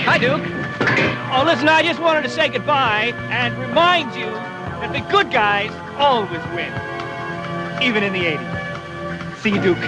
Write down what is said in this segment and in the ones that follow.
Hi, Duke. Oh, listen, I just wanted to say goodbye and remind you that the good guys always win, even in the 80s. See you, Duke.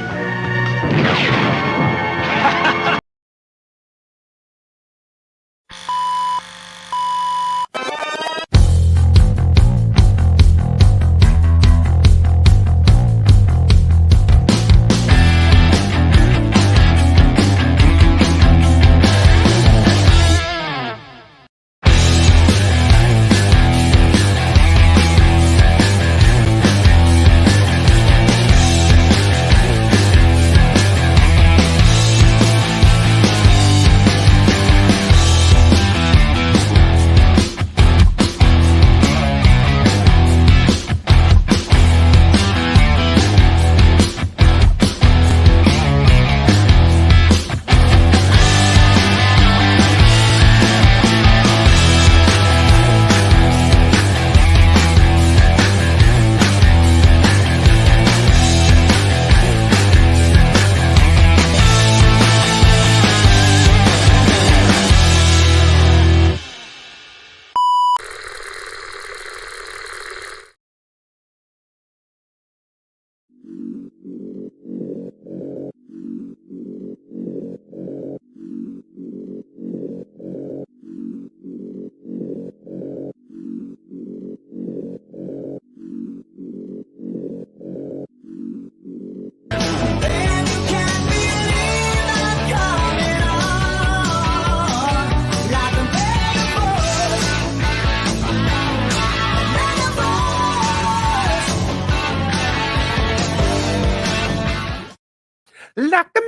Like a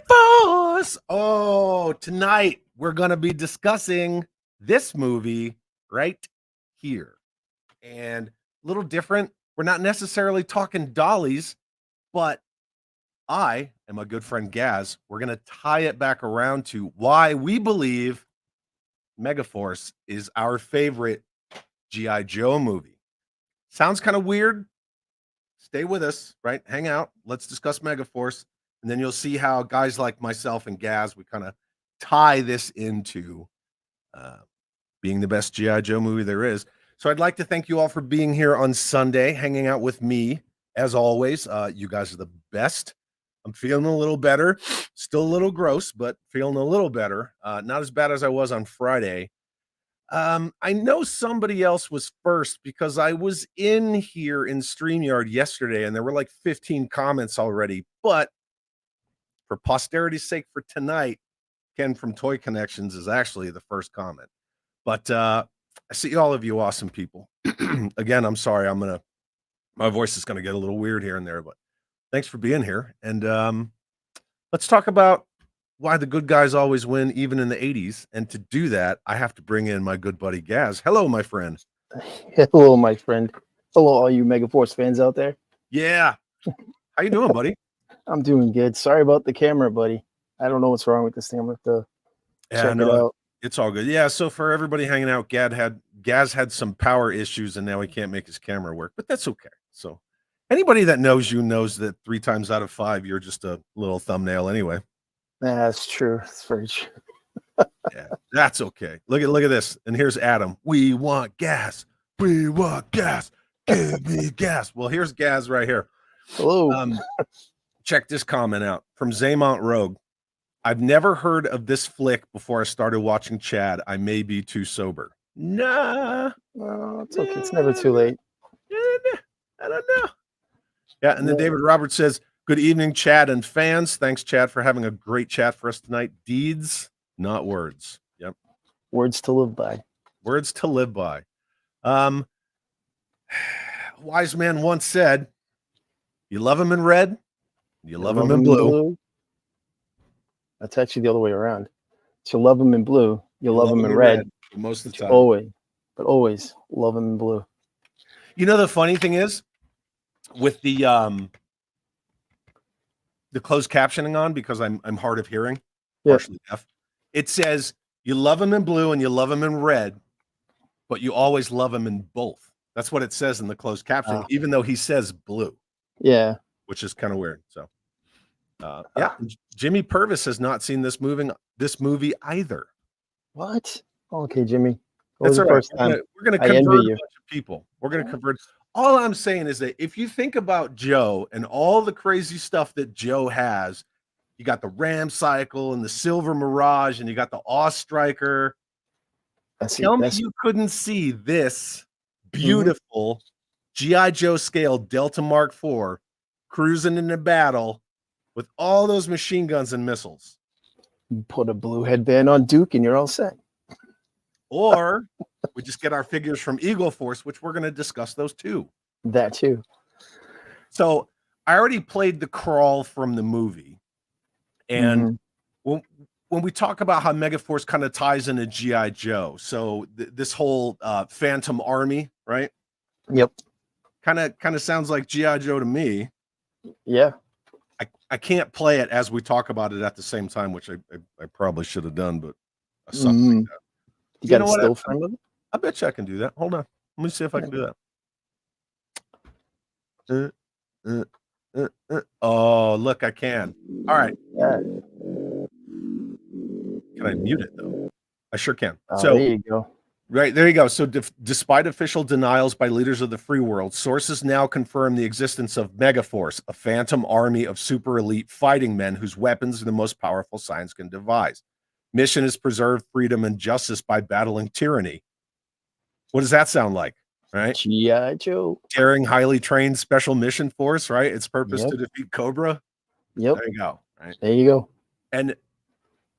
Megaforce. Oh, tonight we're going to be discussing this movie right here. And a little different. We're not necessarily talking dollies, but I and my good friend Gaz, we're going to tie it back around to why we believe Megaforce is our favorite G.I. Joe movie. Sounds kind of weird. Stay with us, right? Hang out. Let's discuss Megaforce. And then you'll see how guys like myself and Gaz, we kind of tie this into being the best G.I. Joe movie there is. So I'd like to thank you all for being here on Sunday, hanging out with me. As always, you guys are the best. I'm feeling a little better. Still a little gross, but feeling a little better. Not as bad as I was on Friday. I know somebody else was first because I was in here in StreamYard yesterday and there were like 15 comments already, but for posterity's sake for tonight, Ken from Toy Connections is actually the first comment. But I see all of you awesome people. Again, I'm sorry. My voice is going to get a little weird here and there, but thanks for being here. And let's talk about why the good guys always win, even in the 80s. And to do that, I have to bring in my good buddy Gaz. Hello, my friend. Hello, my friend. Hello, all you Megaforce fans out there. Yeah. How you doing, buddy? I'm doing good. Sorry about the camera, buddy. I don't know what's wrong with this thing. I'm going to have to check it out. It's all good. Yeah, so for everybody hanging out, Gaz had some power issues, and now he can't make his camera work, but that's okay. So anybody that knows you knows that 3 times out of 5, you're just a little thumbnail anyway. That's true. That's very true. Yeah, that's okay. Look at this. And here's Adam. We want gas. We want gas. Give me gas. Well, here's Gaz right here. Hello. Check this comment out from Zaymont Rogue. I've never heard of this flick before I started watching Chad. I may be too sober. Nah. Oh, it's okay. It's never too late. I don't know. Yeah, and then David Roberts says, good evening, Chad and fans. Thanks, Chad, for having a great chat for us tonight. Deeds, not words. Yep. Words to live by. Words to live by. Wise man once said, you love him in red, you love him in blue. That's actually the other way around. So you love him in blue, you love him in red. Most of the time. Always love him in blue. You know, the funny thing is, with the closed captioning on, because I'm hard of hearing, partially deaf, it says you love him in blue and you love him in red, but you always love him in both. That's what it says in the closed captioning, even though he says blue. Yeah. Which is kind of weird. So yeah, Jimmy Purvis has not seen this movie either. What? Okay, Jimmy. What That's was the all right. first time? We're gonna I convert envy a you. bunch of people. We're gonna convert. All I'm saying is that if you think about Joe and all the crazy stuff that Joe has, you got the Ram Cycle and the Silver Mirage, and you got the Awe Striker. Tell me you couldn't see this beautiful G.I. Joe scale Delta Mark IV cruising into battle with all those machine guns and missiles. You put a blue headband on Duke and you're all set. Or we just get our figures from Eagle Force, which we're going to discuss those too. That too. So I already played the crawl from the movie. And when we talk about how Megaforce kind of ties into G.I. Joe, so this whole Phantom Army, right? Yep. Kind of sounds like G.I. Joe to me. Yeah. I can't play it as we talk about it at the same time, which I probably should have done, but I suck like that. You got a still frame of it? I bet you I can do that. Hold on. Let me see if I can do that. Oh, look, I can. All right. Yeah. Can I mute it though? I sure can. So there you go. Right, there you go. So despite official denials by leaders of the free world, sources now confirm the existence of Megaforce, a phantom army of super elite fighting men whose weapons are the most powerful science can devise. Mission is preserve freedom and justice by battling tyranny. What does that sound like? Right? G.I. Joe. Daring, highly trained special mission force, right? Its purpose to defeat Cobra. Yep. There you go. Right? There you go. And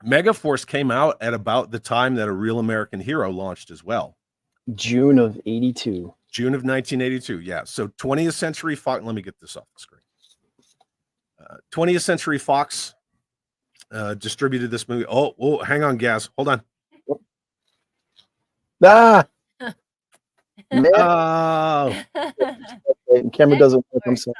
Megaforce came out at about the time that A Real American Hero launched as well. June of 82. June of 1982, yeah. So 20th Century Fox, let me get this off the screen. 20th Century Fox distributed this movie. Oh, hang on, Gaz. Hold on. Ah! Man. Oh. Camera doesn't work. I'm sorry.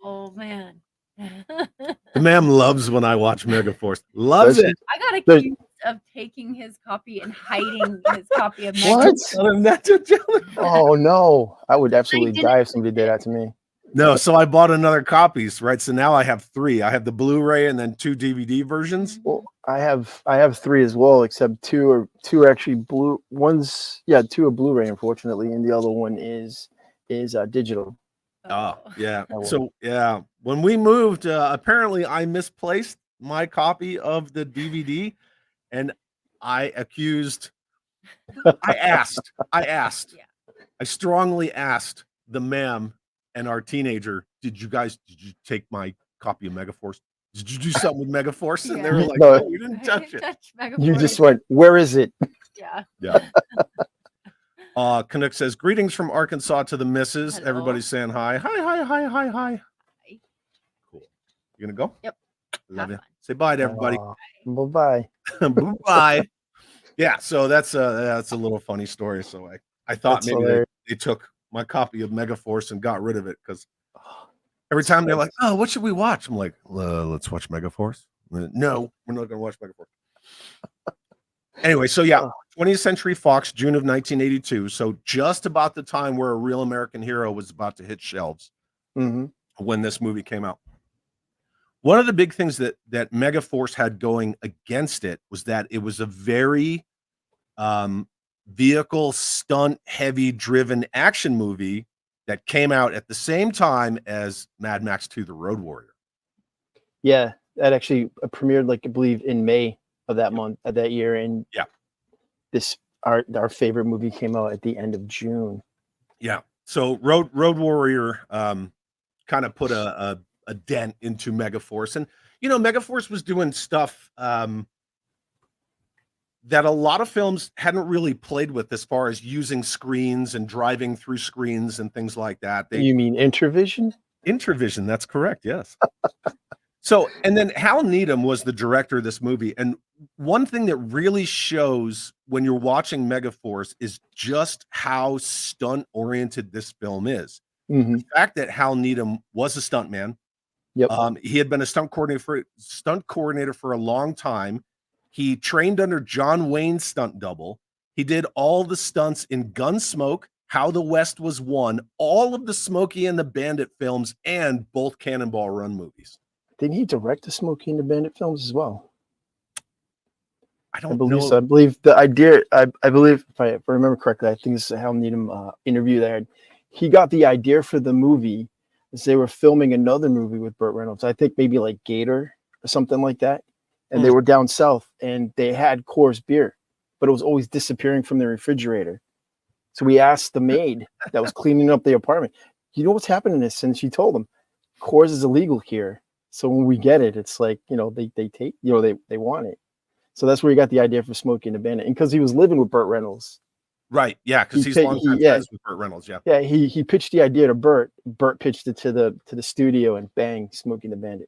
Oh, man. The man loves when I watch Megaforce. Loves it. I got accused of taking his copy and hiding his copy of Megaforce. Oh no, I would absolutely die if somebody did that to me. No, so I bought another copies, right? So now I have 3. I have the Blu-ray and then 2 DVD versions. Well, I have 3 as well, except two are actually blue. One's 2 are Blu-ray, unfortunately, and the other one is digital. Oh, yeah. So, yeah, when we moved, apparently I misplaced my copy of the DVD and I strongly asked the ma'am and our teenager, did you take my copy of Megaforce? Did you do something with Megaforce? And they were like, no, we didn't touch it. You just went, where is it? Yeah. Yeah. Canuck says, greetings from Arkansas to the missus. Hello. Everybody's saying hi. Hi. Cool. You gonna go? Yep. Love you. Say bye to everybody. Bye-bye. Bye. Yeah, so that's a little funny story. So I thought maybe they took my copy of Megaforce and got rid of it because every time they're like, oh, what should we watch? I'm like, let's watch Megaforce. No, we're not gonna watch Megaforce. Anyway, so yeah, 20th Century Fox, June of 1982. So just about the time where A Real American Hero was about to hit shelves when this movie came out. One of the big things that Megaforce had going against it was that it was a very vehicle stunt heavy driven action movie that came out at the same time as Mad Max 2: The Road Warrior. Yeah, that actually premiered, like, I believe, in May of that month, of that year, and this our favorite movie came out at the end of June. Yeah, so Road Warrior kind of put a dent into Megaforce, and Megaforce was doing stuff that a lot of films hadn't really played with, as far as using screens and driving through screens and things like that. You mean Intervision? Intervision, that's correct, yes. So, and then Hal Needham was the director of this movie. And one thing that really shows when you're watching Megaforce is just how stunt-oriented this film is. The fact that Hal Needham was a stuntman. Yep. He had been a stunt coordinator for a long time. He trained under John Wayne's stunt double. He did all the stunts in Gunsmoke, How the West Was Won, all of the Smokey and the Bandit films, and both Cannonball Run movies. Didn't he direct the Smokey and the Bandit films as well? I I don't believe know. so. I believe the idea. I believe if I remember correctly, I think this is a Hal Needham interview they had. He got the idea for the movie as they were filming another movie with Burt Reynolds. I think maybe like Gator or something like that. And they were down south and they had Coors beer, but it was always disappearing from the refrigerator. So we asked the maid that was cleaning up the apartment, you know what's happening this? And she told him, Coors is illegal here. So when we get it, it's like, they take, they want it. So that's where he got the idea for Smokey and the Bandit. And because he was living with Burt Reynolds. Right. Yeah. Because he's longtime friends with Burt Reynolds. Yeah. Yeah. He pitched the idea to Burt. Burt pitched it to the studio and bang, Smokey and the Bandit.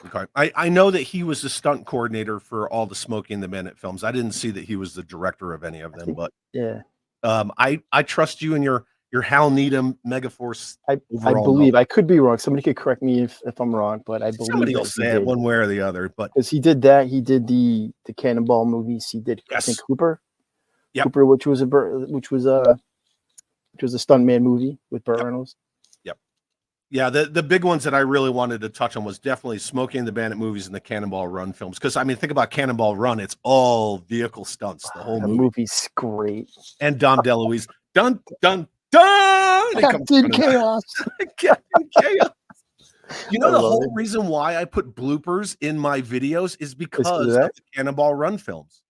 Okay. I know that he was the stunt coordinator for all the Smokey and the Bandit films. I didn't see that he was the director of any of them, but yeah. I trust you and your Hal Needham Megaforce. I believe I could be wrong. Somebody could correct me if I'm wrong, but I believe somebody will say it one way or the other. But because he did that, he did the Cannonball movies. He did I think Hooper. Yep. Hooper, which was a stuntman movie with Burt Reynolds. Yep. Yeah, the big ones that I really wanted to touch on was definitely Smokey and the Bandit movies and the Cannonball Run films. Because I mean, think about Cannonball Run; it's all vehicle stunts. The whole movie's great. And Dom DeLuise, dun dun dun. Captain Chaos. Captain Chaos. You know the whole reason why I put bloopers in my videos is because of the Cannonball Run films.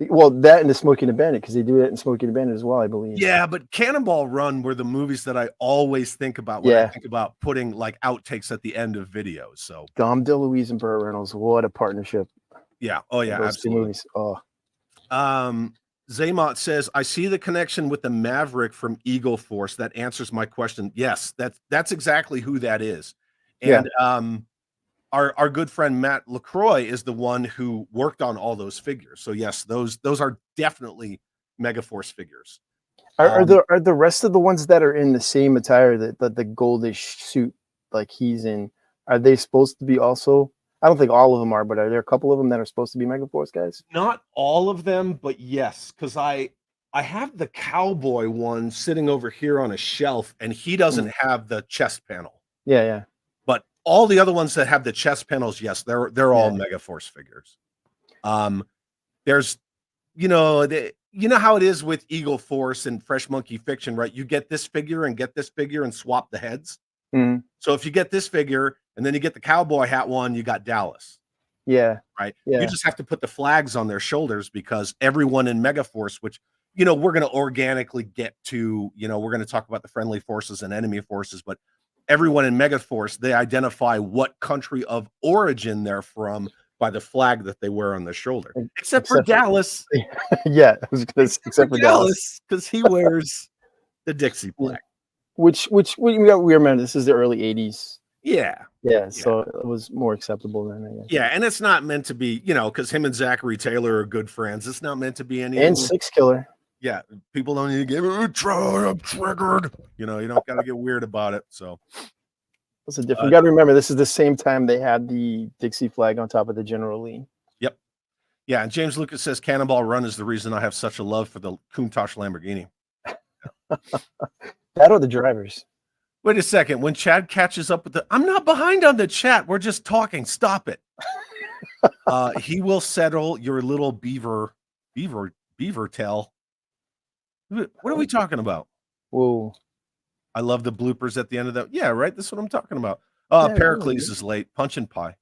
Well, that and the Smokey and the Bandit, because they do that in Smokey and the Bandit as well, I believe. Yeah, but Cannonball Run were the movies that I always think about when I think about putting like outtakes at the end of videos. So Dom DeLuise and Burt Reynolds, what a partnership. Yeah. Oh yeah, absolutely. Movies. Oh. Zaymot says, I see the connection with the Maverick from Eagle Force. That answers my question. Yes, that's exactly who that is. And our good friend Matt LaCroix is the one who worked on all those figures. So yes, those are definitely Megaforce figures. Are the rest of the ones that are in the same attire that the goldish suit like he's in? Are they supposed to be also? I don't think all of them are, but are there a couple of them that are supposed to be Megaforce guys? Not all of them, but yes, because I have the cowboy one sitting over here on a shelf, and he doesn't have the chest panel. Yeah. But all the other ones that have the chest panels, yes, they're all Megaforce figures. There's, you know how it is with Eagle Force and Fresh Monkey Fiction, right? You get this figure and get this figure and swap the heads. Mm-hmm. So if you get this figure and then you get the cowboy hat one, you got Dallas. Yeah. Right. Yeah. You just have to put the flags on their shoulders because everyone in Megaforce, which, we're going to organically get to, we're going to talk about the friendly forces and enemy forces, but everyone in Megaforce, they identify what country of origin they're from by the flag that they wear on their shoulder, except for Dallas. Yeah, except for Dallas, because he wears the Dixie flag. Which we remember this is the early 80s. Yeah. So it was more acceptable then, I guess. Yeah, and it's not meant to be, because him and Zachary Taylor are good friends. It's not meant to be any. And Six Killer. Yeah, people don't need to give it a try. I'm triggered. You don't got to get weird about it. So it's a different. You got to remember, this is the same time they had the Dixie flag on top of the General Lee. Yep. Yeah, and James Lucas says Cannonball Run is the reason I have such a love for the Countach Lamborghini. That or the drivers. Wait a second. When Chad catches up with I'm not behind on the chat. We're just talking. Stop it. He will settle your little beaver tail. What are we talking about? Whoa. I love the bloopers at the end of that. Yeah, right. That's what I'm talking about. Pericles is late. Punch and Pie.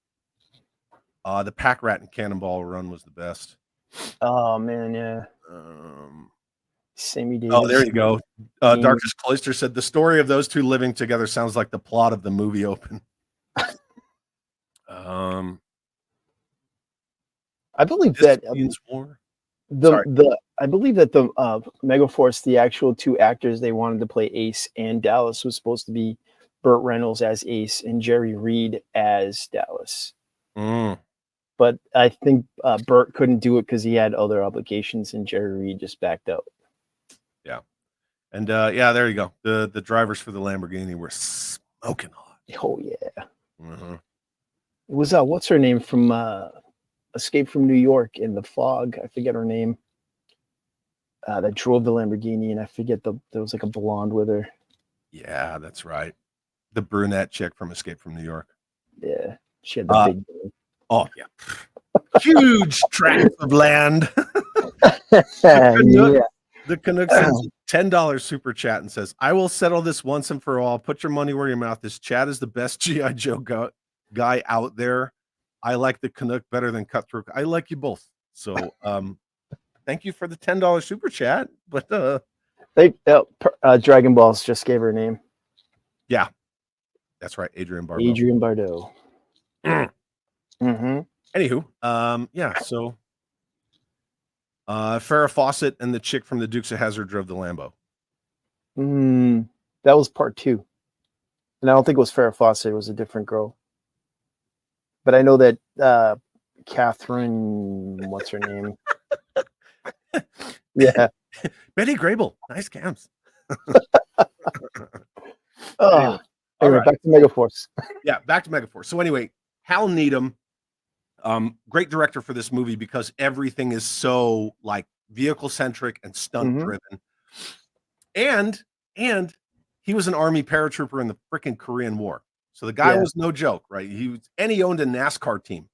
The Pack Rat and Cannonball Run was the best. Oh man, yeah. Sammy Davis. Oh, there you go. Darkest Cloister said the story of those two living together sounds like the plot of the movie Open. I believe that War. I believe that the Megaforce, the actual two actors they wanted to play Ace and Dallas was supposed to be Burt Reynolds as Ace and Jerry Reed as Dallas. But I think Burt couldn't do it because he had other obligations and Jerry Reed just backed out. Yeah. And there you go. The drivers for the Lamborghini were smoking hot. Oh yeah. Mm-hmm. It was what's her name from Escape from New York in the Fog. I forget her name. That drove the Lamborghini, and I forget there was like a blonde with her. Yeah, that's right. The brunette chick from Escape from New York. Yeah, she had the big. Oh yeah. huge tracts of land. Yeah. The Canuck sends $10 super chat and says, I will settle this once and for all. Put your money where your mouth is. Chad is the best G.I. Joe guy out there. I like the Canuck better than Cutthroat. I like you both. So thank you for the $10 super chat. But Dragon Balls just gave her a name. yeah, that's right. Adrian Barbeau. Adrian Barbeau. Mm-hmm. Anywho, yeah, so Farrah Fawcett and the chick from the Dukes of Hazzard drove the Lambo. That was part 2. And I don't think it was Farrah Fawcett. It was a different girl. But I know that Catherine, what's her name? Yeah. Betty Grable. Nice cams. Anyway, right. back to Megaforce. Yeah, back to Megaforce. So anyway, Hal Needham, great director for this movie because everything is so like vehicle centric and stunt driven. And he was an Army paratrooper in the freaking Korean War. So the guy was no joke, right? He owned a NASCAR team.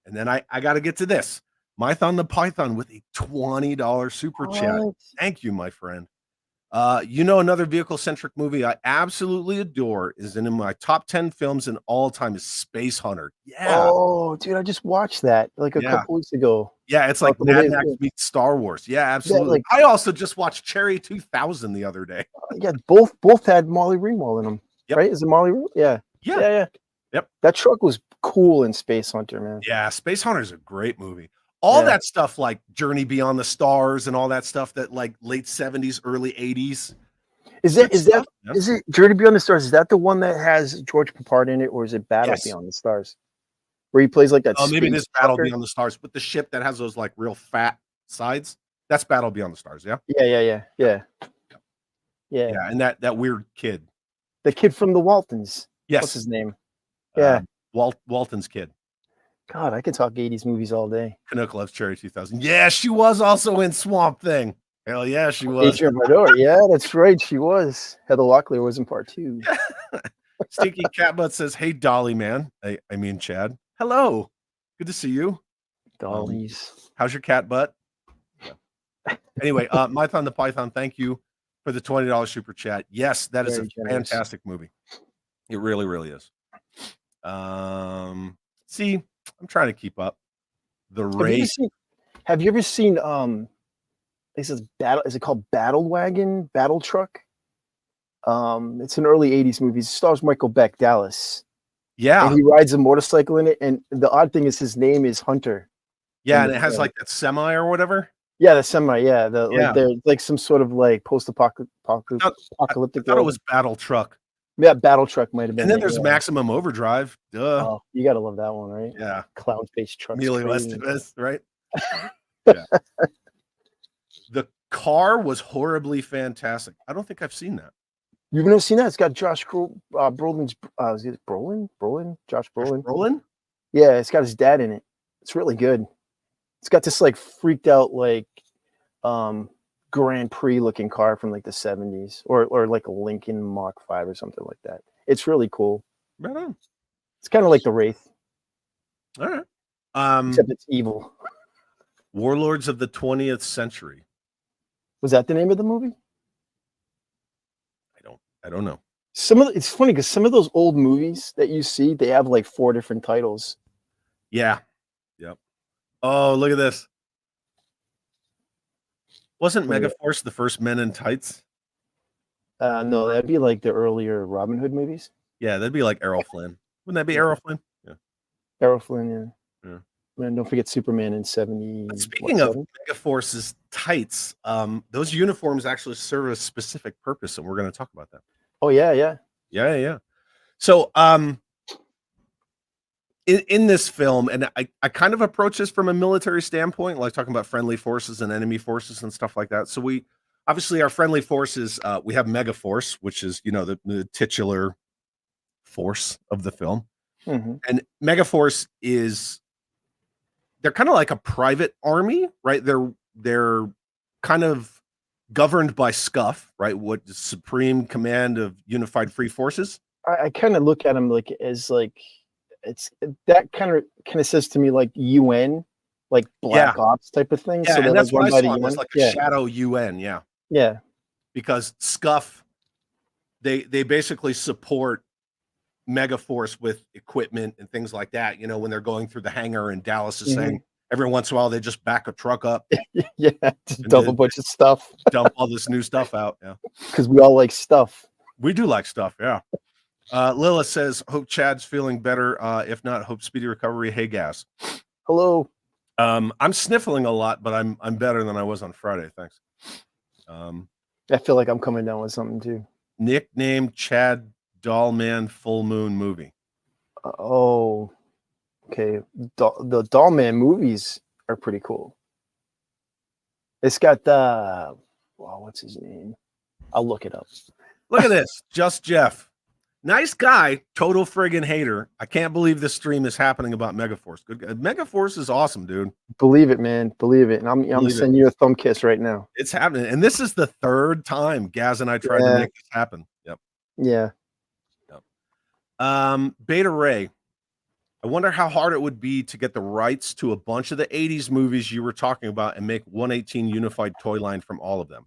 And then I got to get to this. Mython the Python with a $20 super chat. Thank you, my friend. Another vehicle-centric movie I absolutely adore is in my top 10 films in all time is Space Hunter. Yeah. Oh, dude, I just watched that like a couple weeks ago. Yeah, it's like Mad Max meets Star Wars. Yeah, absolutely. I also just watched Cherry 2000 the other day. Yeah, both had Molly Ringwald in them. Yep. Right? Is it Molly Ringwald? Yeah. Yep. That truck was cool in Space Hunter, man. Yeah, Space Hunter is a great movie. All that stuff like Journey Beyond the Stars and all that stuff that like late 70s, early 80s. Is it Journey Beyond the Stars? Is that the one that has George Papard in it, or is it Battle Beyond the Stars? Where he plays like that. Oh, maybe it is Battle Beyond the Stars with the ship that has those like real fat sides. That's Battle Beyond the Stars, yeah? Yeah. And that weird kid. The kid from the Waltons. Yes. What's his name? Yeah. Walton's kid. God, I could talk 80s movies all day. Canuck loves Cherry 2000. Yeah, she was also in Swamp Thing. Hell yeah, she was. Yeah, that's right. She was. Heather Locklear was in part 2. Stinky Catbutt says, hey, Dolly, man. I mean, Chad. Hello. Good to see you. Dollies. How's your cat butt? Yeah. Anyway, Mython the Python, thank you for the $20 super chat. Yes, that is a fantastic movie. It really, really is. See, I'm trying to keep up. The race. Have you ever seen is it called Battle Wagon, Battle Truck? It's an early 80s movie. It stars Michael Beck, Dallas. Yeah. And he rides a motorcycle in it. And the odd thing is his name is Hunter. Yeah, and it has like that semi or whatever. Yeah, the semi, yeah. Like they're like some sort of like post-apocalyptic. I thought it was Battle Truck. Yeah, Battle Truck might have been. And then there's Maximum Overdrive. Duh. Oh, you gotta love that one, right? Yeah. Clown face truck. Emilio Estevez, right? Yeah. The car was horribly fantastic. I don't think I've seen that. You've never seen that? It's got Josh Brolin's. Is it Brolin? Josh Brolin. Brolin? Yeah, it's got his dad in it. It's really good. It's got this like freaked out like Grand Prix looking car from like the 70s or like a Lincoln Mach 5 or something like that. It's really cool. Right on. It's kind of like the Wraith. All right. Except it's evil. Warlords of the 20th Century. Was that the name of the movie? I don't know. It's funny because some of those old movies that you see, they have like 4 different titles. Yeah. Yep. Oh, look at this. Wasn't Megaforce the first Men in Tights? No, that'd be like the earlier Robin Hood movies. Yeah, that'd be like Errol Flynn. Wouldn't that be Errol Flynn? Yeah. Errol Flynn, yeah. Man, don't forget Superman in 70. Speaking of Megaforce's tights, those uniforms actually serve a specific purpose, and we're going to talk about that. Oh, yeah. So, in this film, and I kind of approach this from a military standpoint, like talking about friendly forces and enemy forces and stuff like that. So we obviously our friendly forces, we have Megaforce, which is the titular force of the film, and Megaforce they're kind of like a private army, right? They're kind of governed by SCUF, right? What is Supreme Command of Unified Free Forces? I kind of look at them like as like it's that kind of says to me like UN, like Black Ops type of thing. Yeah, So and that's like what I saw. UN. There's like a shadow UN. Yeah. Yeah. Because Scuff, they basically support Megaforce with equipment and things like that. You know, when they're going through the hangar, and Dallas is saying every once in a while they just back a truck up. Yeah, just dump a bunch of stuff. Dump all this new stuff out. Yeah. Because we all like stuff. We do like stuff, yeah. Lilith says, hope Chad's feeling better. If not, hope speedy recovery. Hey, Gaz. Hello. I'm sniffling a lot, but I'm better than I was on Friday. Thanks. I feel like I'm coming down with something too. Nickname Chad Dollman Full Moon Movie. Oh, okay. The Dollman movies are pretty cool. It's got the what's his name? I'll look it up. Look at this. Just Jeff. Nice guy, total friggin' hater. I can't believe this stream is happening about Megaforce. Good guy. Megaforce is awesome, dude. Believe it, man. Believe it. And I'm sending you a thumb kiss right now. It's happening. And this is the third time Gaz and I tried to make this happen. Yep. Yeah. Yep. Beta Ray. I wonder how hard it would be to get the rights to a bunch of the 80s movies you were talking about and make 118 unified toy line from all of them.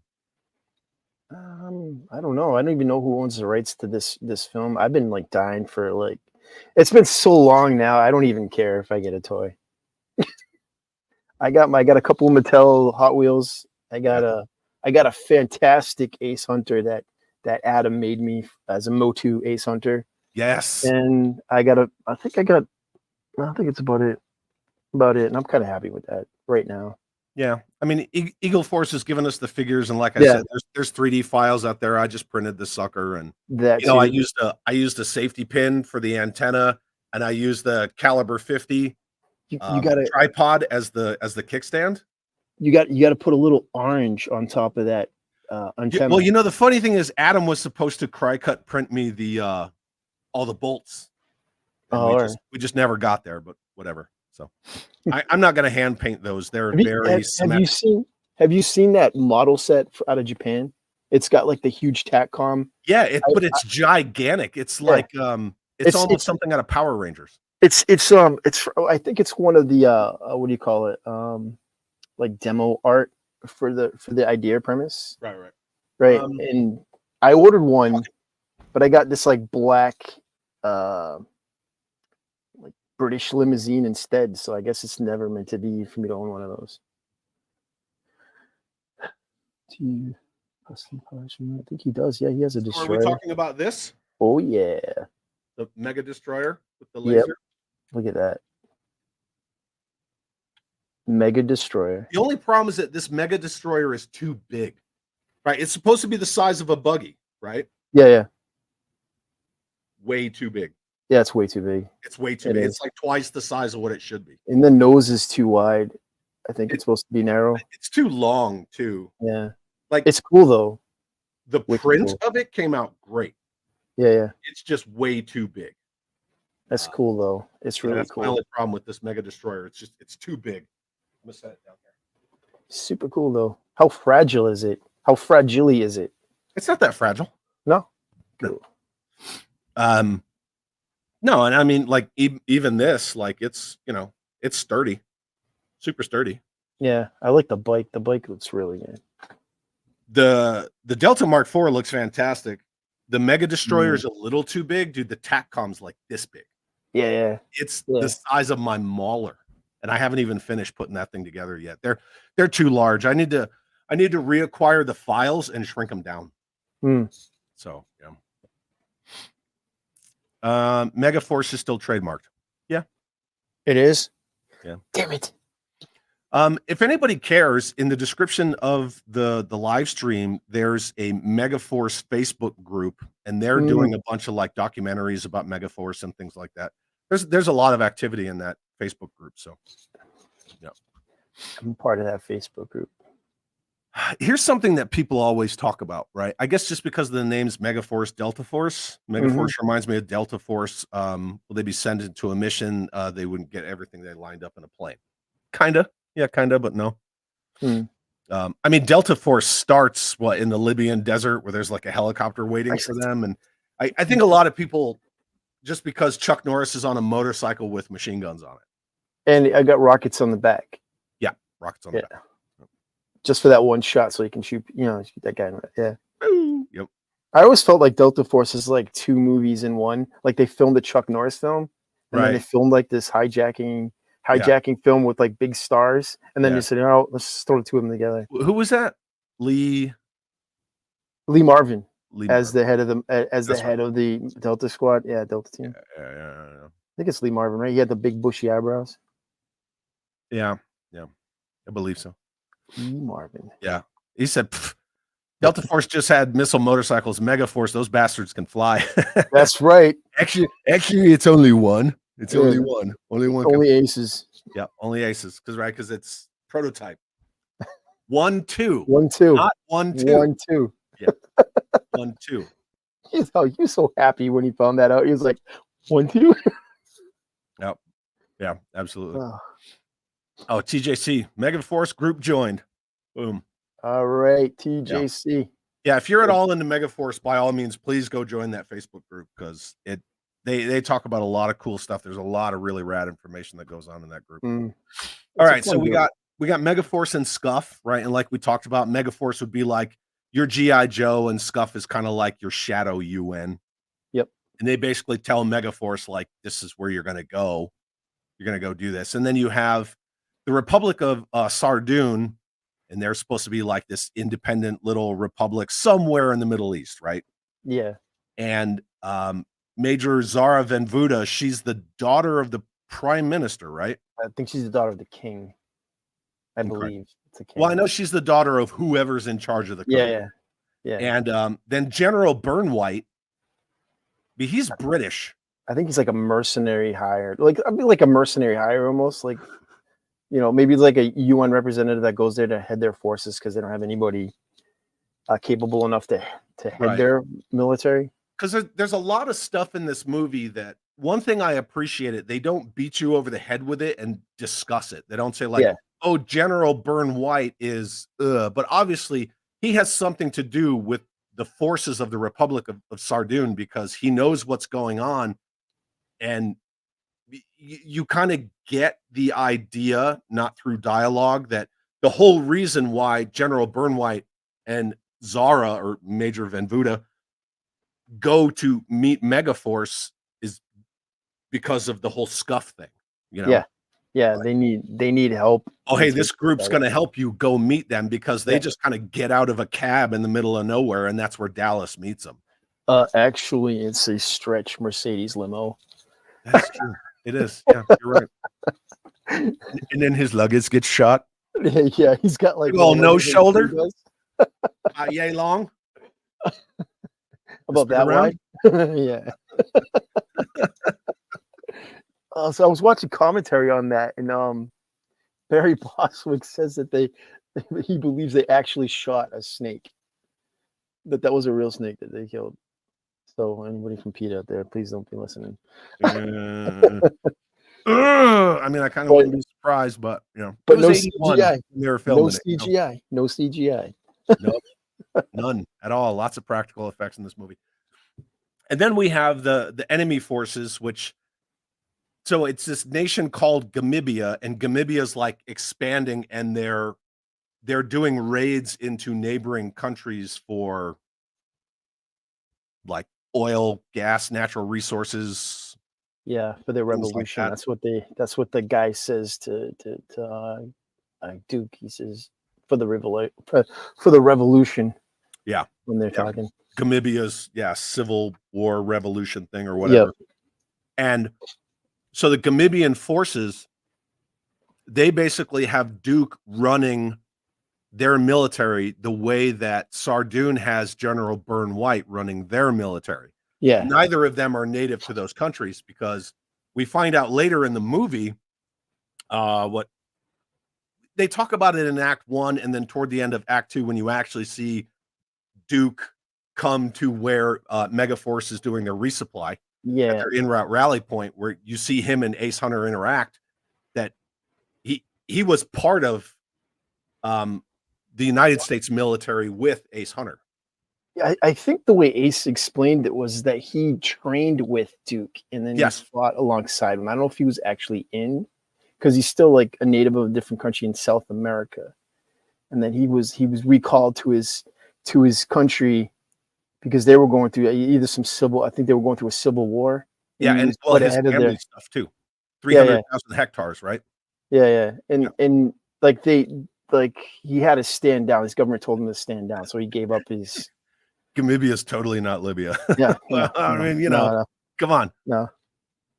I don't know. I don't even know who owns the rights to this film. I've been like dying for like, it's been so long now. I don't even care if I get a toy. I got a couple of Mattel Hot Wheels. I got a fantastic Ace Hunter that Adam made me as a Motu Ace Hunter. Yes. And I think it's about it. And I'm kind of happy with that right now. Yeah, I mean, Eagle Force has given us the figures, and like I said, there's 3D files out there. I just printed the sucker, and I used a safety pin for the antenna, and I used the caliber 50 you got a tripod as the kickstand. You got to put a little orange on top of that antenna. Well, the funny thing is, Adam was supposed to cut print me the all the bolts. We just never got there, but whatever. So I'm not going to hand paint those. They're have you seen that model set out of Japan? It's got like the huge Tacom. Yeah, but it's gigantic. It's like it's almost something out of Power Rangers. It's I think it's one of the what do you call it? Like demo art for the idea premise. Right. And I ordered one, but I got this like black like British limousine instead, so I guess it's never meant to be for me to own one of those. I think he does. Yeah, he has a destroyer. Are we talking about this? Oh yeah, the Mega Destroyer with the laser. Yep. Look at that Mega Destroyer. The only problem is that this Mega Destroyer is too big, right? It's supposed to be the size of a buggy, right? Yeah. Way too big. Yeah, it's way too big. It's way too big. It's like twice the size of what it should be. And the nose is too wide. I think it's supposed to be narrow. It's too long too. Yeah. Like it's cool though. The print of it came out great. Yeah. It's just way too big. That's cool though. It's really that's cool. My only problem with this Mega Destroyer. It's too big. I'm gonna set it down there. Super cool though. How fragile is it? How fragile is it? It's not that fragile. No. Cool. No, and I mean, like even this, like it's it's sturdy, super sturdy. Yeah, I like the bike. The bike looks really good. The Delta Mark IV looks fantastic. The Mega Destroyer is a little too big, dude. The Tacom's like this big. Yeah. It's the size of my Mauler, and I haven't even finished putting that thing together yet. They're too large. I need to reacquire the files and shrink them down. So yeah. Megaforce is still trademarked. Yeah, it is. Yeah. Damn it. If anybody cares, in the description of the live stream, there's a Megaforce Facebook group, and they're doing a bunch of like documentaries about Megaforce and things like that. There's a lot of activity in that Facebook group. So yeah, I'm part of that Facebook group. Here's something that people always talk about, right? I guess just because the name's Megaforce, Delta Force. Megaforce reminds me of Delta Force. Will they be sent into a mission? They wouldn't get everything they lined up in a plane. Kinda. Yeah, kinda, but no. I mean, Delta Force starts in the Libyan desert where there's like a helicopter waiting for them. And I think a lot of people just because Chuck Norris is on a motorcycle with machine guns on it. And I got rockets on the back. Yeah, rockets on the back. Just for that one shot, so he can shoot. Shoot that guy. Yeah. Yep. I always felt like Delta Force is like 2 movies in one. Like they filmed the Chuck Norris film, and then they filmed like this hijacking film with like big stars, and then they said, "Oh, let's just throw the 2 of them together." Who was that? Lee Marvin as the head of the head of the Delta Squad. Yeah, Delta team. Yeah. I think it's Lee Marvin, right? He had the big bushy eyebrows. Yeah, I believe so. Lee Marvin. Yeah, he said Delta Force just had missile motorcycles. Megaforce, those bastards can fly. That's right. Actually, it's only one. It's only one. Only one. Only aces. Yeah, only aces. Because it's prototype. 1, 2. 1, 2. Not 1, 2. 1, 2. Yeah. 1, 2. He was so happy when he found that out. He was like, 1, 2. Yep. Yeah, absolutely. Oh, TJC. Megaforce group joined. Boom. All right, TJC. Yeah, if you're at all into Megaforce, by all means, please go join that Facebook group because they talk about a lot of cool stuff. There's a lot of really rad information that goes on in that group. All right, so we got Megaforce and Scuff, right? And like we talked about, Megaforce would be like your G.I. Joe, and Scuff is kind of like your Shadow UN. Yep. And they basically tell Megaforce, like, this is where you're going to go. You're going to go do this. And then you have the Republic of Sardoon, and they're supposed to be like this independent little republic somewhere in the Middle East, right? Yeah. And Major Zara Venvuda, she's the daughter of the prime minister, right? I think she's the daughter of the king. I believe it's a king. Well, I know she's the daughter of whoever's in charge of the country. Yeah. And then General Burnwhite, he's British. I think he's like a mercenary hire. Like a mercenary hire almost. Like, maybe like a UN representative that goes there to head their forces because they don't have anybody capable enough to head their military. Because there's a lot of stuff in this movie that one thing I appreciate it, they don't beat you over the head with it and discuss it. They don't say like, oh, General Burnwhite is, but obviously he has something to do with the forces of the Republic of Sardoon because he knows what's going on. And you kind of get the idea, not through dialogue, that the whole reason why General Burnwhite and Zara or Major Venvuda go to meet Megaforce is because of the whole Scuff thing, Yeah, they need help. Oh, hey, this group's going to help you go meet them because they just kind of get out of a cab in the middle of nowhere, and that's where Dallas meets them. Actually, it's a stretch Mercedes limo. That's true. It is. Yeah, you're right. And then his luggage gets shot. Yeah, he's got like no shoulder. Yay long. About that wide. Yeah. So I was watching commentary on that, and Barry Bostwick says that he believes they actually shot a snake. That was a real snake that they killed. So anybody from Pete out there, please don't be listening. I mean, I kind of wouldn't be surprised, but but no CGI. They were filming No CGI. Nope. None at all. Lots of practical effects in this movie. And then we have the enemy forces, so it's this nation called Gamibia, and Gamibia's like expanding, and they're doing raids into neighboring countries for like oil, gas, natural resources. Yeah, for their revolution. Like that. That's what the guy says to Duke. He says for the revolution. Yeah, when they're talking Gamibia's civil war revolution thing or whatever. Yep. And so the Gamibian forces, they basically have Duke running their military the way that Sardoon has General Burnwhite running their military. Yeah. Neither of them are native to those countries because we find out later in the movie what they talk about it in Act 1 and then toward the end of Act 2 when you actually see Duke come to where Megaforce is doing their resupply. Yeah. At their in-route rally point where you see him and Ace Hunter interact, that he was part of the United States military with Ace Hunter. I think the way Ace explained it was that he trained with Duke and then Yes. he fought alongside him. I don't know if he was actually in, because he's still like a native of a different country in South America, and then he was recalled to his country because they were going through either some civil. I think they were going through a civil war. Yeah, he and was well, put his ahead of family their stuff too. Yeah, yeah. 300,000 hectares, right? Yeah. And like he had to stand down. His government told him to stand down, so he gave up his. Namibia is totally not Libya. Yeah, Well, no, I mean, no. come on. No.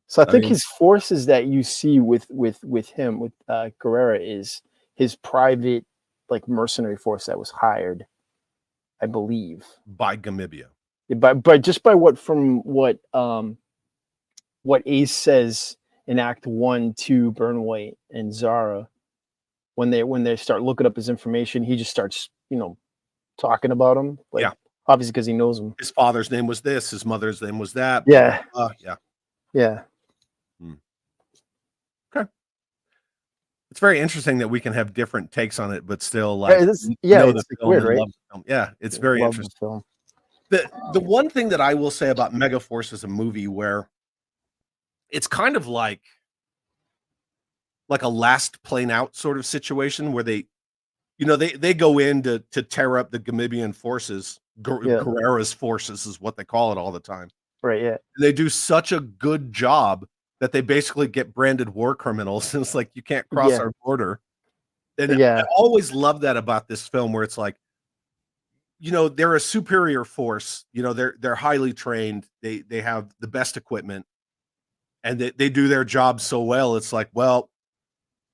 So I think mean- his forces that you see with him with Guerrera is his private like mercenary force that was hired, I believe, By Gamibia. but just by what Ace says in Act 1 to Burn White and Zara, when they start looking up his information, he just starts talking about him, like Yeah. obviously because he knows him. His father's name was this, his mother's name was that. Yeah. Yeah. Yeah. It's very interesting that we can have different takes on it, but still Right, it's know like the film weird, and right? love the film. Yeah, it's very Love interesting. the film. The one thing that I will say about Megaforce is a movie where it's kind of like a last plane out sort of situation where they go in to tear up the Gamibian forces. Guerrera's forces is what they call it all the time. Right, yeah. And they do such a good job that they basically get branded war criminals. And it's like, you can't cross Yeah. our border. And Yeah. I always love that about this film, where it's like, they're a superior force. They're highly trained. They have the best equipment, and they do their job so well. It's like, well,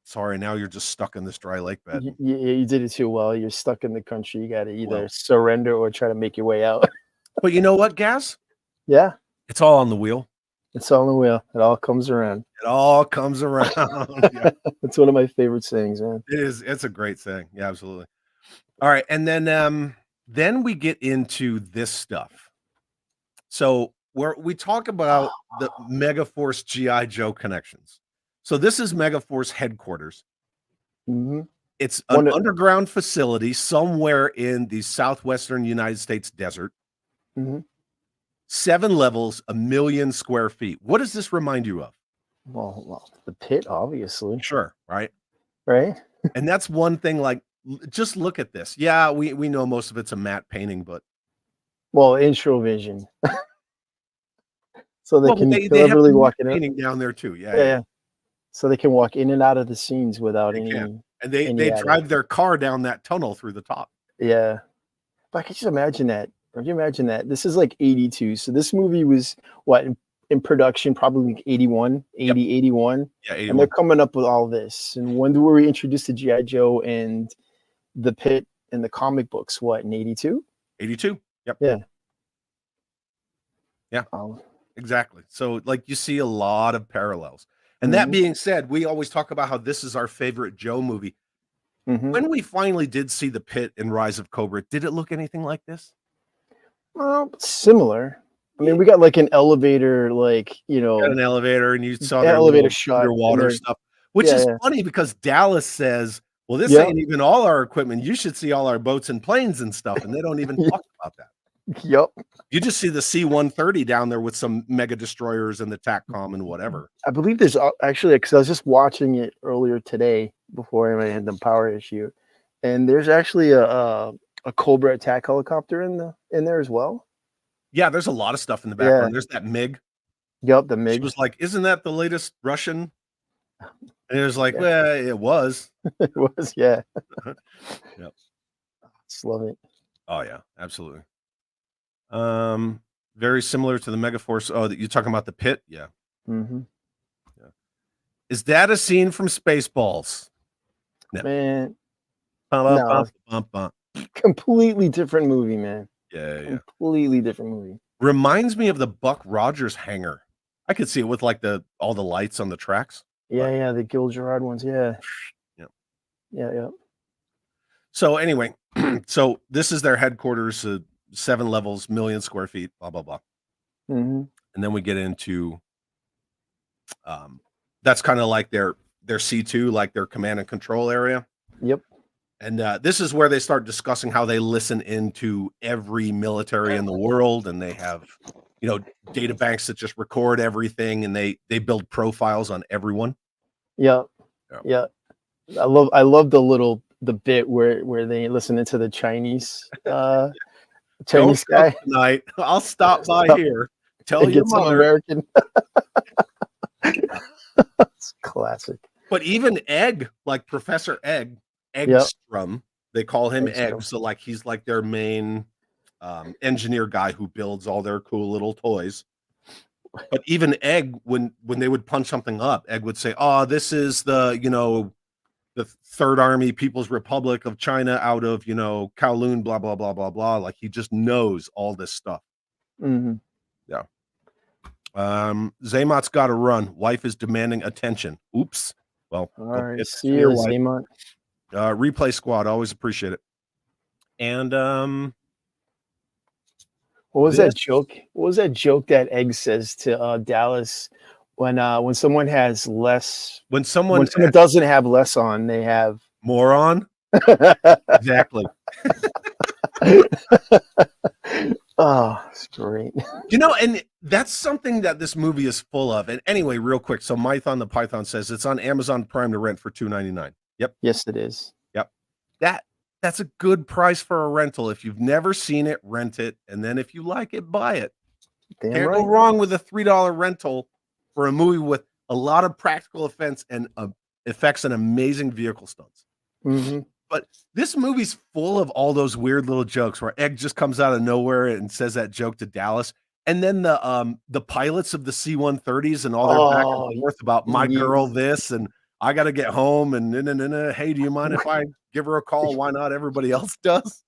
sorry, now you're just stuck in this dry lake bed. You did it too well. You're stuck in the country. You got to either surrender or try to make your way out. But you know what, Gaz? Yeah. It's all on the wheel. It's all on the wheel. It all comes around. It all comes around. Yeah. It's one of my favorite sayings, man. It is. It's a great saying. Yeah, absolutely. All right, and then we get into this stuff. So we talk about the Megaforce GI Joe connections. So this is Megaforce headquarters. Mm-hmm. It's an underground facility somewhere in the southwestern United States desert. Mm-hmm. 7 levels, 1 million square feet. What does this remind you of? Well, the pit, obviously. Sure, right? Right? And that's one thing, like, just look at this. Yeah, we know most of it's a matte painting, but well, intro vision. So they can they deliberately have walk in painting down there too. Yeah. So they can walk in and out of the scenes without They any can. And they added. drive their car down that tunnel through the top. Yeah. But I can just imagine that. Can you imagine that? This is like 82. So this movie was what in production, probably like 81, 81. Yeah, 81. And they're coming up with all this. And when were we introduced to G.I. Joe and the pit and the comic books? What, in 82? 82. Yep. Yeah. Yeah. Exactly. So like you see a lot of parallels. And that being said, we always talk about how this is our favorite Joe movie. Mm-hmm. When we finally did see the pit in Rise of Cobra, did it look anything like this? Well, similar. I mean, we got like an elevator, like, Got an elevator, and you saw the elevator shot underwater stuff, which is funny because Dallas says, well, this ain't even all our equipment. You should see all our boats and planes and stuff. And they don't even talk about that. Yep. You just see the C-130 down there with some mega destroyers and the Tacom and whatever. I believe there's actually, because I was just watching it earlier today before I had the power issue, and there's actually a Cobra attack helicopter in there as well. Yeah, there's a lot of stuff in the background. There's that MiG. Yep, the MiG. She was like, "Isn't that the latest Russian?" And it was like, "Well, it was." It was, yeah. Yep. Just love it. Oh yeah, absolutely. Very similar to the Megaforce. Oh, that you're talking about the pit? Yeah. Mm-hmm. Yeah. Is that a scene from Spaceballs? No. Man, No. Completely different movie, man. Yeah. Completely different movie. Reminds me of the Buck Rogers hangar. I could see it with like all the lights on the tracks. Yeah, the Gil Gerard ones. Yeah. Yeah. So anyway, so this is their headquarters, 7 levels, 1 million square feet, blah, blah, blah. Mm-hmm. And then we get into, that's kind of like their C2, like their command and control area. Yep. And this is where they start discussing how they listen into every military in the world, and they have, data banks that just record everything, and they build profiles on everyone. Yeah. Yeah. Yeah. I love the bit where they listen into the Chinese Chinese Don't guy. cook tonight. I'll stop by here. Tell And your get some mother. American. It's classic. But even Egg, like Professor Egg, Yep. Eggstrom, they call him Eggstrom. Egg. So like he's like their main engineer guy who builds all their cool little toys. But even Egg, when they would punch something up, Egg would say, "Oh, this is the Third Army People's Republic of China out of Kowloon, blah blah blah blah blah." Like he just knows all this stuff. Mhm. Yeah. Zaymot's got to run. Wife is demanding attention. Oops. Well, All go right. get See to your you, wife. Zaymont. Replay squad, always appreciate it. And What was that joke? What was that joke that Egg says to Dallas when someone has less? when someone doesn't have less on, they have moron. Exactly. Oh, it's great. And that's something that this movie is full of. And anyway, real quick, so Mython the Python says it's on Amazon Prime to rent for $2.99. Yep. Yes, it is. Yep. That's a good price for a rental. If you've never seen it, rent it, and then if you like it, buy it. Damn Can't right. go wrong with a $3 rental for a movie with a lot of practical effects and amazing vehicle stunts. Mm-hmm. But this movie's full of all those weird little jokes where Egg just comes out of nowhere and says that joke to Dallas. And then the pilots of the C-130s and all their back and forth about my girl this and I got to get home and hey, do you mind if I give her a call? Why not? Everybody else does.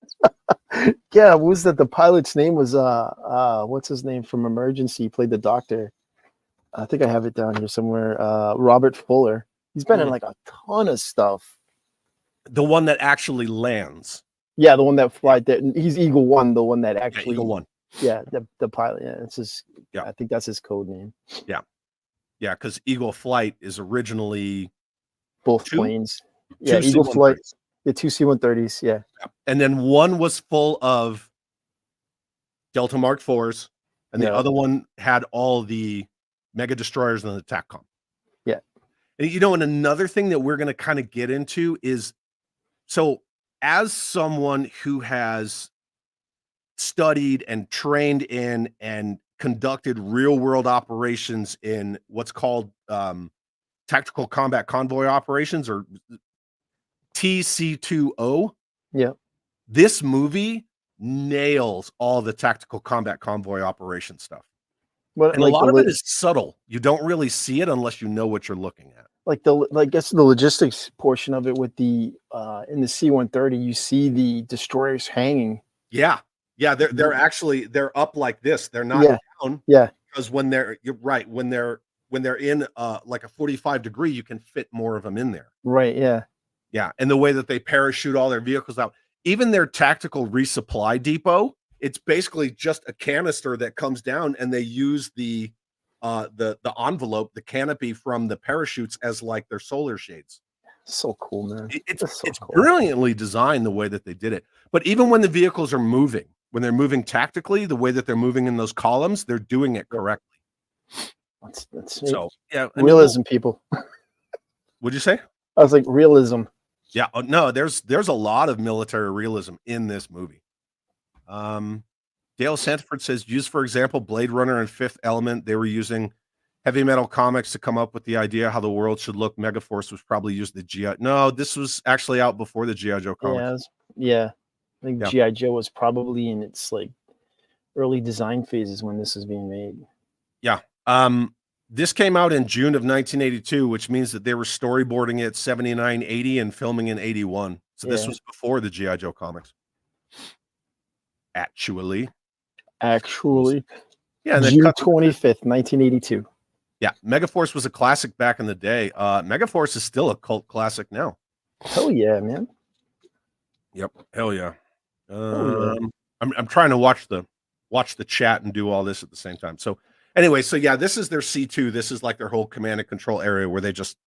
Yeah, what was that? The pilot's name was what's his name from Emergency? He played the doctor. I think I have it down here somewhere. Robert Fuller. He's been in like a ton of stuff. The one that actually lands. Yeah, the one that flies. He's Eagle One, the one that actually. Eagle One. Yeah, the pilot. Yeah, it's his. Yeah, I think that's his code name. Yeah, because Eagle Flight is originally both planes. Yeah, Eagle Flight. The two C-130s. Yeah, and then one was full of Delta Mark IVs, and the other one had all the mega destroyers and the Tacom. Yeah, and and another thing that we're going to kind of get into is, so as someone who has studied and trained in and conducted real world operations in what's called tactical combat convoy operations, or TC2O. Yeah. This movie nails all the tactical combat convoy operation stuff. But and a lot of it is subtle. You don't really see it unless you know what you're looking at. I guess the logistics portion of it with the in the C-130, you see the destroyers hanging. Yeah. Yeah, they're up like this. They're not down. Yeah. Because when they're in like a 45 degree, you can fit more of them in there. Right, yeah. Yeah, and the way that they parachute all their vehicles out, even their tactical resupply depot, it's basically just a canister that comes down, and they use the envelope, the canopy from the parachutes as like their solar shades. So cool, man. It's cool. Brilliantly designed the way that they did it. But even when the vehicles are moving, when they're moving tactically, the way that they're moving in those columns, they're doing it correctly. That's so yeah, realism, people. What'd you say? I was like, realism. Yeah, no, there's a lot of military realism in this movie. Dale Sanford says, use, for example, Blade Runner and Fifth Element. They were using Heavy Metal Comics to come up with the idea how the world should look. Megaforce was probably used the GI. No, this was actually out before the GI Joe comics. Yeah. I think GI Joe was probably in its like early design phases when this was being made. Yeah. This came out in June of 1982, which means that they were storyboarding it 79, 80 and filming in 81. So this was before the GI Joe comics. Actually. Yeah. June 25th, 1982. Yeah. Megaforce was a classic back in the day. Megaforce is still a cult classic now. Hell yeah, man. Yep. Hell yeah. I'm trying to watch the chat and do all this at the same time. So anyway, this is their C2. This is like their whole command and control area where they just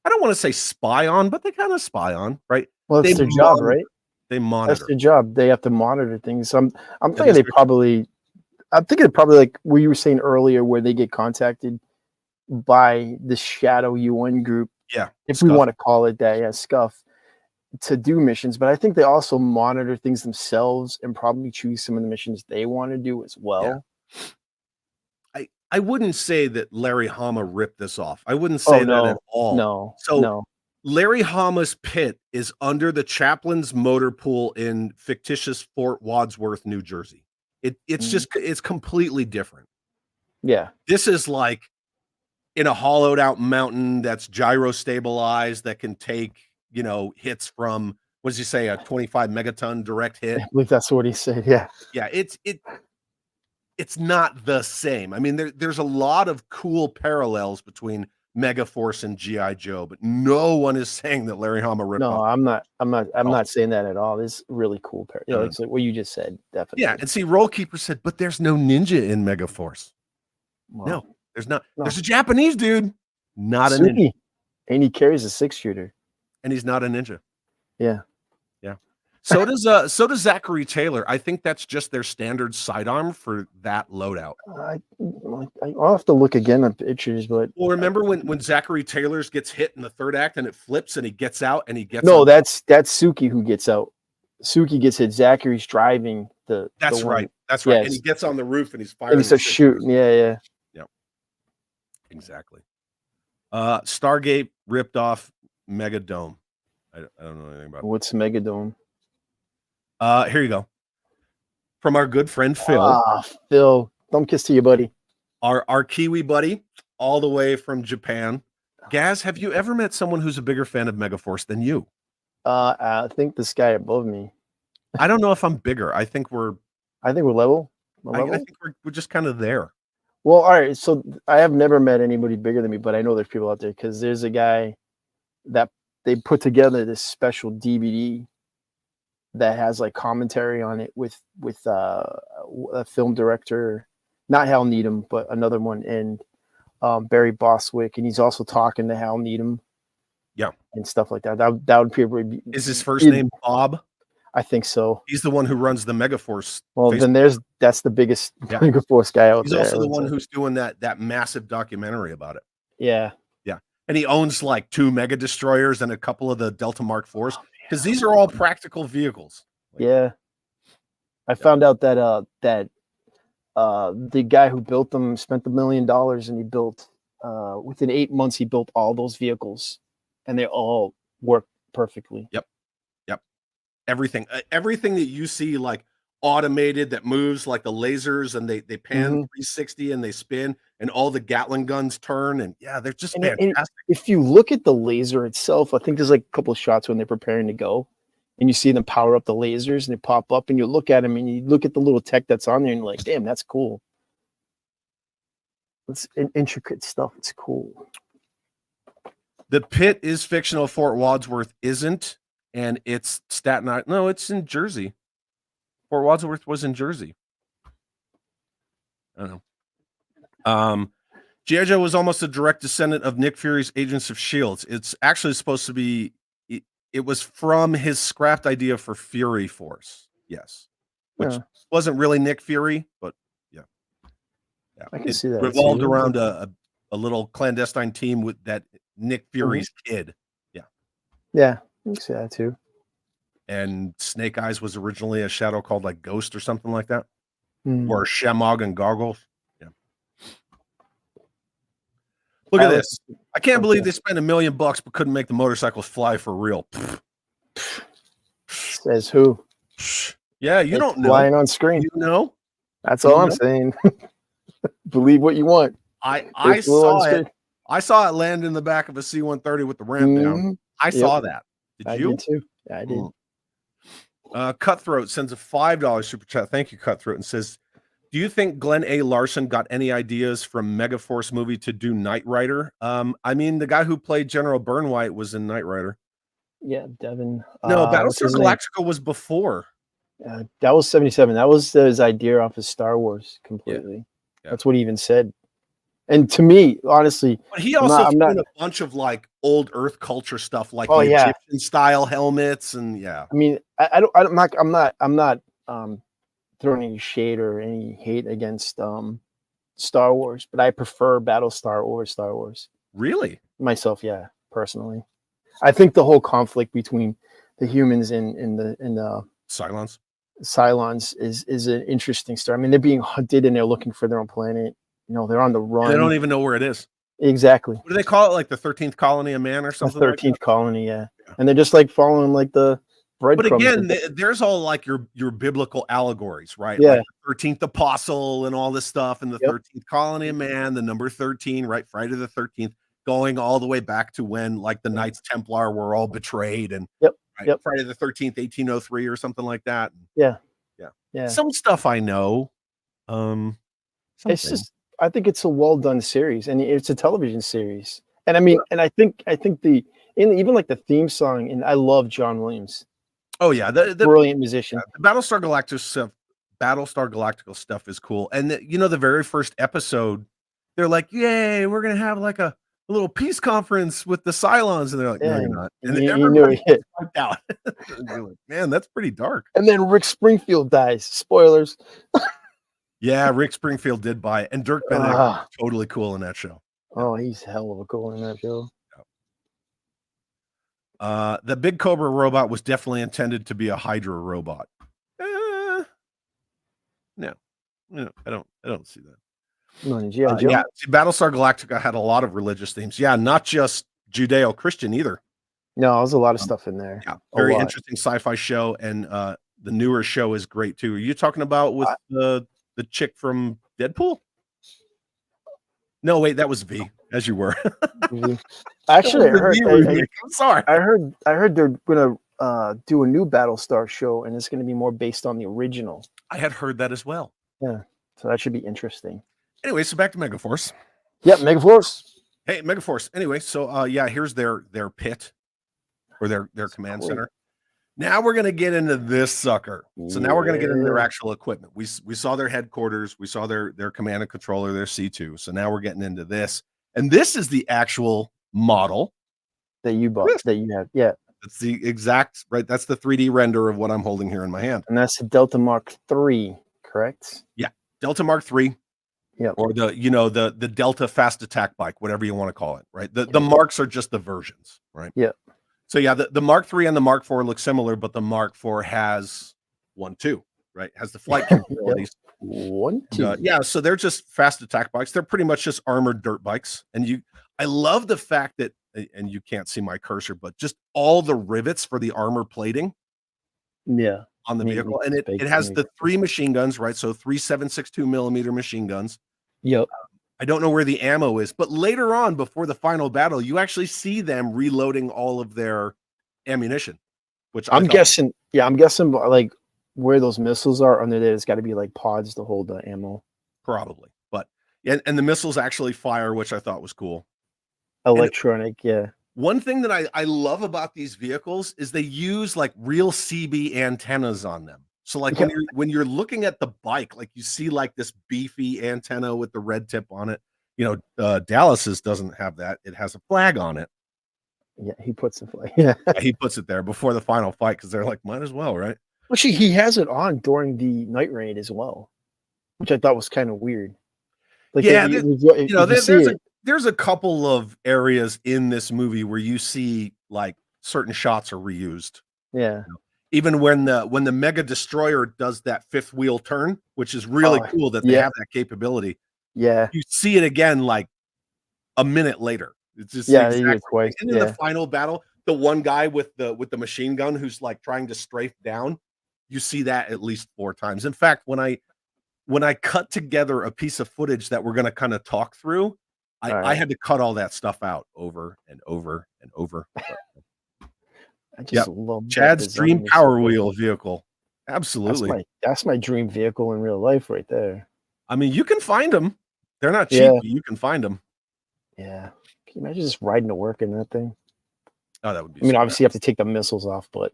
I don't want to say spy on, but they kind of spy on, right? Well, it's They their job, monitor. right? They That's monitor. their job. They have to monitor things. I'm That thinking is they their job. probably. I'm thinking probably like what you were saying earlier, where they get contacted by the Shadow UN group, Yeah, if we Scuff. want to call it that, yeah, Scuff, to do missions. But I think they also monitor things themselves and probably choose some of the missions they want to do as well. I wouldn't say that Larry Hama ripped this off. I wouldn't Oh say that at all. no, So no. Larry Hama's pit is under the Chaplain's motor pool in fictitious Fort Wadsworth, New Jersey. It's completely different. Yeah, This is like in a hollowed out mountain that's gyro stabilized that can take, hits from, what does he say, a 25 megaton direct hit. I believe that's what he said. Yeah, Yeah, it's not the same. I mean, there's a lot of cool parallels between Megaforce and G.I. Joe, but no one is saying that Larry Hama ripped no, off. I'm not saying that at all. It's really cool. It's like what you just said, definitely. Yeah, and see, Rollkeeper said, but there's no ninja in Megaforce. Well, No, there's not. no. There's a Japanese dude, not a ninja, Suki, and he carries a 6-shooter. and he's not a ninja. Yeah. So does Zachary Taylor. I think that's just their standard sidearm for that loadout. I'll have to look again at pictures, but Well, remember when Zachary Taylor's gets hit in the third act and it flips and he gets out and he gets no, on- that's Suki who gets out. Suki gets hit. Zachary's driving the. That's the right. one. That's right. Yes. And he gets on the roof and he's firing. And he starts the shooting. Yeah. Exactly. Stargate ripped off Megadome. I don't know anything about it. What's Megadome? Here you go. From our good friend Phil, Phil, thumb kiss to you, buddy. our Kiwi buddy, all the way from Japan. Gaz, have you ever met someone who's a bigger fan of Megaforce than you? I think this guy above me. I don't know if I'm bigger. I think we're level. I think we're just kind of there. Well, all right. So I have never met anybody bigger than me, but I know there's people out there because there's a guy that they put together this special DVD that has like commentary on it with a film director, not Hal Needham, but another one, and Barry Bostwick, and he's also talking to Hal Needham. Yeah, and stuff like that. That would be. Is his first name Bob? I think so. He's the one who runs the Megaforce. Well, Facebook. then that's the biggest Megaforce guy out He's there. also the one who's doing that massive documentary about it. Yeah. And he owns like 2 Mega Destroyers and a couple of the Delta Mark IVs because these are all practical vehicles. Yeah. I found out that the guy who built them spent $1 million and he built within 8 months he built all those vehicles and they all work perfectly. Yep. Everything that you see like automated that moves like the lasers and they pan 360 and they spin and all the Gatling guns turn and they're just fantastic. And if you look at the laser itself, I think there's like a couple of shots when they're preparing to go and you see them power up the lasers and they pop up and you look at them and you look at the little tech that's on there and you're like, damn, that's cool. It's intricate stuff. It's cool. The pit is fictional. Fort Wadsworth isn't, and it's Staten Island. No, it's in Jersey. Fort Wadsworth was in Jersey. I don't know. G.I. Joe was almost a direct descendant of Nick Fury's Agents of S.H.I.E.L.D. It's actually supposed to be, it was from his scrapped idea for Fury Force. Yes. Which wasn't really Nick Fury, but yeah. I can see that. Revolved around a little clandestine team with that Nick Fury's kid. Yeah. Yeah. I can see that too. And Snake Eyes was originally a shadow called like Ghost or something like that. Or Shemog and Goggles. Yeah. Look at this. I can't believe they spent $1 million but couldn't make the motorcycles fly for real. Says who? Yeah, you don't know. Flying on screen. You know? That's all I'm saying. Believe what you want. I saw it. I saw it land in the back of a C-130 with the ramp down. I saw that. Did you? I did too. Yeah, I did. Cutthroat sends a $5 super chat. Thank you, Cutthroat, and says, do you think Glenn A. Larson got any ideas from Megaforce movie to do Knight Rider? I mean, the guy who played General Burnwhite was in Knight Rider. Yeah, Devin. No, Battlestar Galactica was before. That was 77. That was his idea off of Star Wars completely. Yeah. That's what he even said. And to me, honestly, But he I'm also not- I'm threw in not- a bunch of like old Earth culture stuff, like Oh, the yeah. Egyptian style helmets, and yeah. I mean, I'm not throwing any shade or any hate against Star Wars, but I prefer Battlestar over Star Wars Really? myself. Yeah, personally, I think the whole conflict between the humans and the Cylons. Cylons is an interesting story. I mean, they're being hunted and they're looking for their own planet. You know, they're on the run. They don't even know where it is. Exactly. What do they call it? Like the 13th colony of man or The something? 13th like that? colony, yeah. And they're just like following like the But breadcrumbs. again, there's all like your biblical allegories, right? Yeah. Like the 13th apostle and all this stuff, and the Yep. 13th colony of man, the number 13, right? Friday the 13th, going all the way back to when like the Knights Templar were all betrayed, and Yep. right, Yep. Friday the 13th, 1803 or something like that. Yeah. Yeah. Yeah. Some stuff I know. It's something. just, I think it's a well done series, and it's a television series. And I mean, and I think even like the theme song, and I love John Williams, Oh yeah, the brilliant musician. Battlestar Galactica stuff is cool. And the very first episode, they're like, "Yay, we're gonna have like a little peace conference with the Cylons," and they're like, "No, Yeah, you're not." and And you knew everybody it. wiped out. You're like, man, that's pretty dark. And then Rick Springfield dies. Spoilers. Yeah, Rick Springfield did buy it, and Dirk Benedict Ah. was totally cool in that show. Oh, he's hell of a cool in that show. The Big Cobra robot was definitely intended to be a Hydra robot. No, I don't see that. No, G.I. Joe. Yeah, see, Battlestar Galactica had a lot of religious themes. Yeah, not just Judeo-Christian either. No, there's a lot of stuff in there. Yeah, A very lot. interesting sci-fi show, and the newer show is great too. Are you talking about with the chick from Deadpool? No, wait, that was V, as you were. Actually, I'm sorry. I heard they're gonna do a new Battlestar show, and it's gonna be more based on the original. I had heard that as well. Yeah, so that should be interesting. Anyway, so back to Megaforce. Yep, Megaforce. Hey, Megaforce. Anyway, so yeah, here's their pit or their command cool. center. Now we're gonna get into this sucker. So now we're gonna get into their actual equipment. We saw their headquarters, we saw their command and controller, their C2. So now we're getting into this, and this is the actual model That you bought, that you have. Yeah, That's the exact right. That's the 3D render of what I'm holding here in my hand. and that's the Delta Mark III, correct? Delta Mark III. Yep. Or the Delta Fast Attack Bike, whatever you want to call it, right? The marks are just the versions, right? Yep. So yeah, the Mark III and the Mark IV look similar, but the Mark IV has 1.2, right? Has the flight capabilities. 1.2. Yeah, so they're just fast attack bikes. They're pretty much just armored dirt bikes. And I love the fact that, and you can't see my cursor, but just all the rivets for the armor plating Yeah. on the Neat, vehicle. neat And it space, has neat. the 3 machine guns, right? So 3 7.62 millimeter machine guns. Yep. I don't know where the ammo is, but later on, before the final battle, you actually see them reloading all of their ammunition, which I'm guessing like where those missiles are under there, it's got to be like pods to hold the ammo. probably, but and the missiles actually fire, which I thought was cool. Electronic, yeah. One thing that I love about these vehicles is they use like real CB antennas on them. So like when you're looking at the bike, like you see like this beefy antenna with the red tip on it. Dallas's doesn't have that. It has a flag on it. Yeah, he puts it like yeah. He puts it there before the final fight because they're like, might as well, right? Actually, he has it on during the night raid as well, which I thought was kind of weird. Like, Yeah, there's a couple of areas in this movie where you see like certain shots are reused. yeah, Even when the Mega Destroyer does that fifth wheel turn, which is really cool that they have that capability. yeah, You see it again like a minute later. It's just yeah. exactly, They do it twice. and in the final battle, the one guy with the machine gun who's like trying to strafe down, you see that at least 4 times. In fact, when I cut together a piece of footage that we're going to kind of talk through, I had to cut all that stuff out over and over and over. I just love that Chad's design. dream It's Power so cool. Wheel vehicle. Absolutely. That's my dream vehicle in real life right there. I mean, you can find them. They're not cheap, Yeah. but you can find them. Yeah. Can you imagine just riding to work in that thing? Oh, that would be. I mean, so obviously you have to take the missiles off, but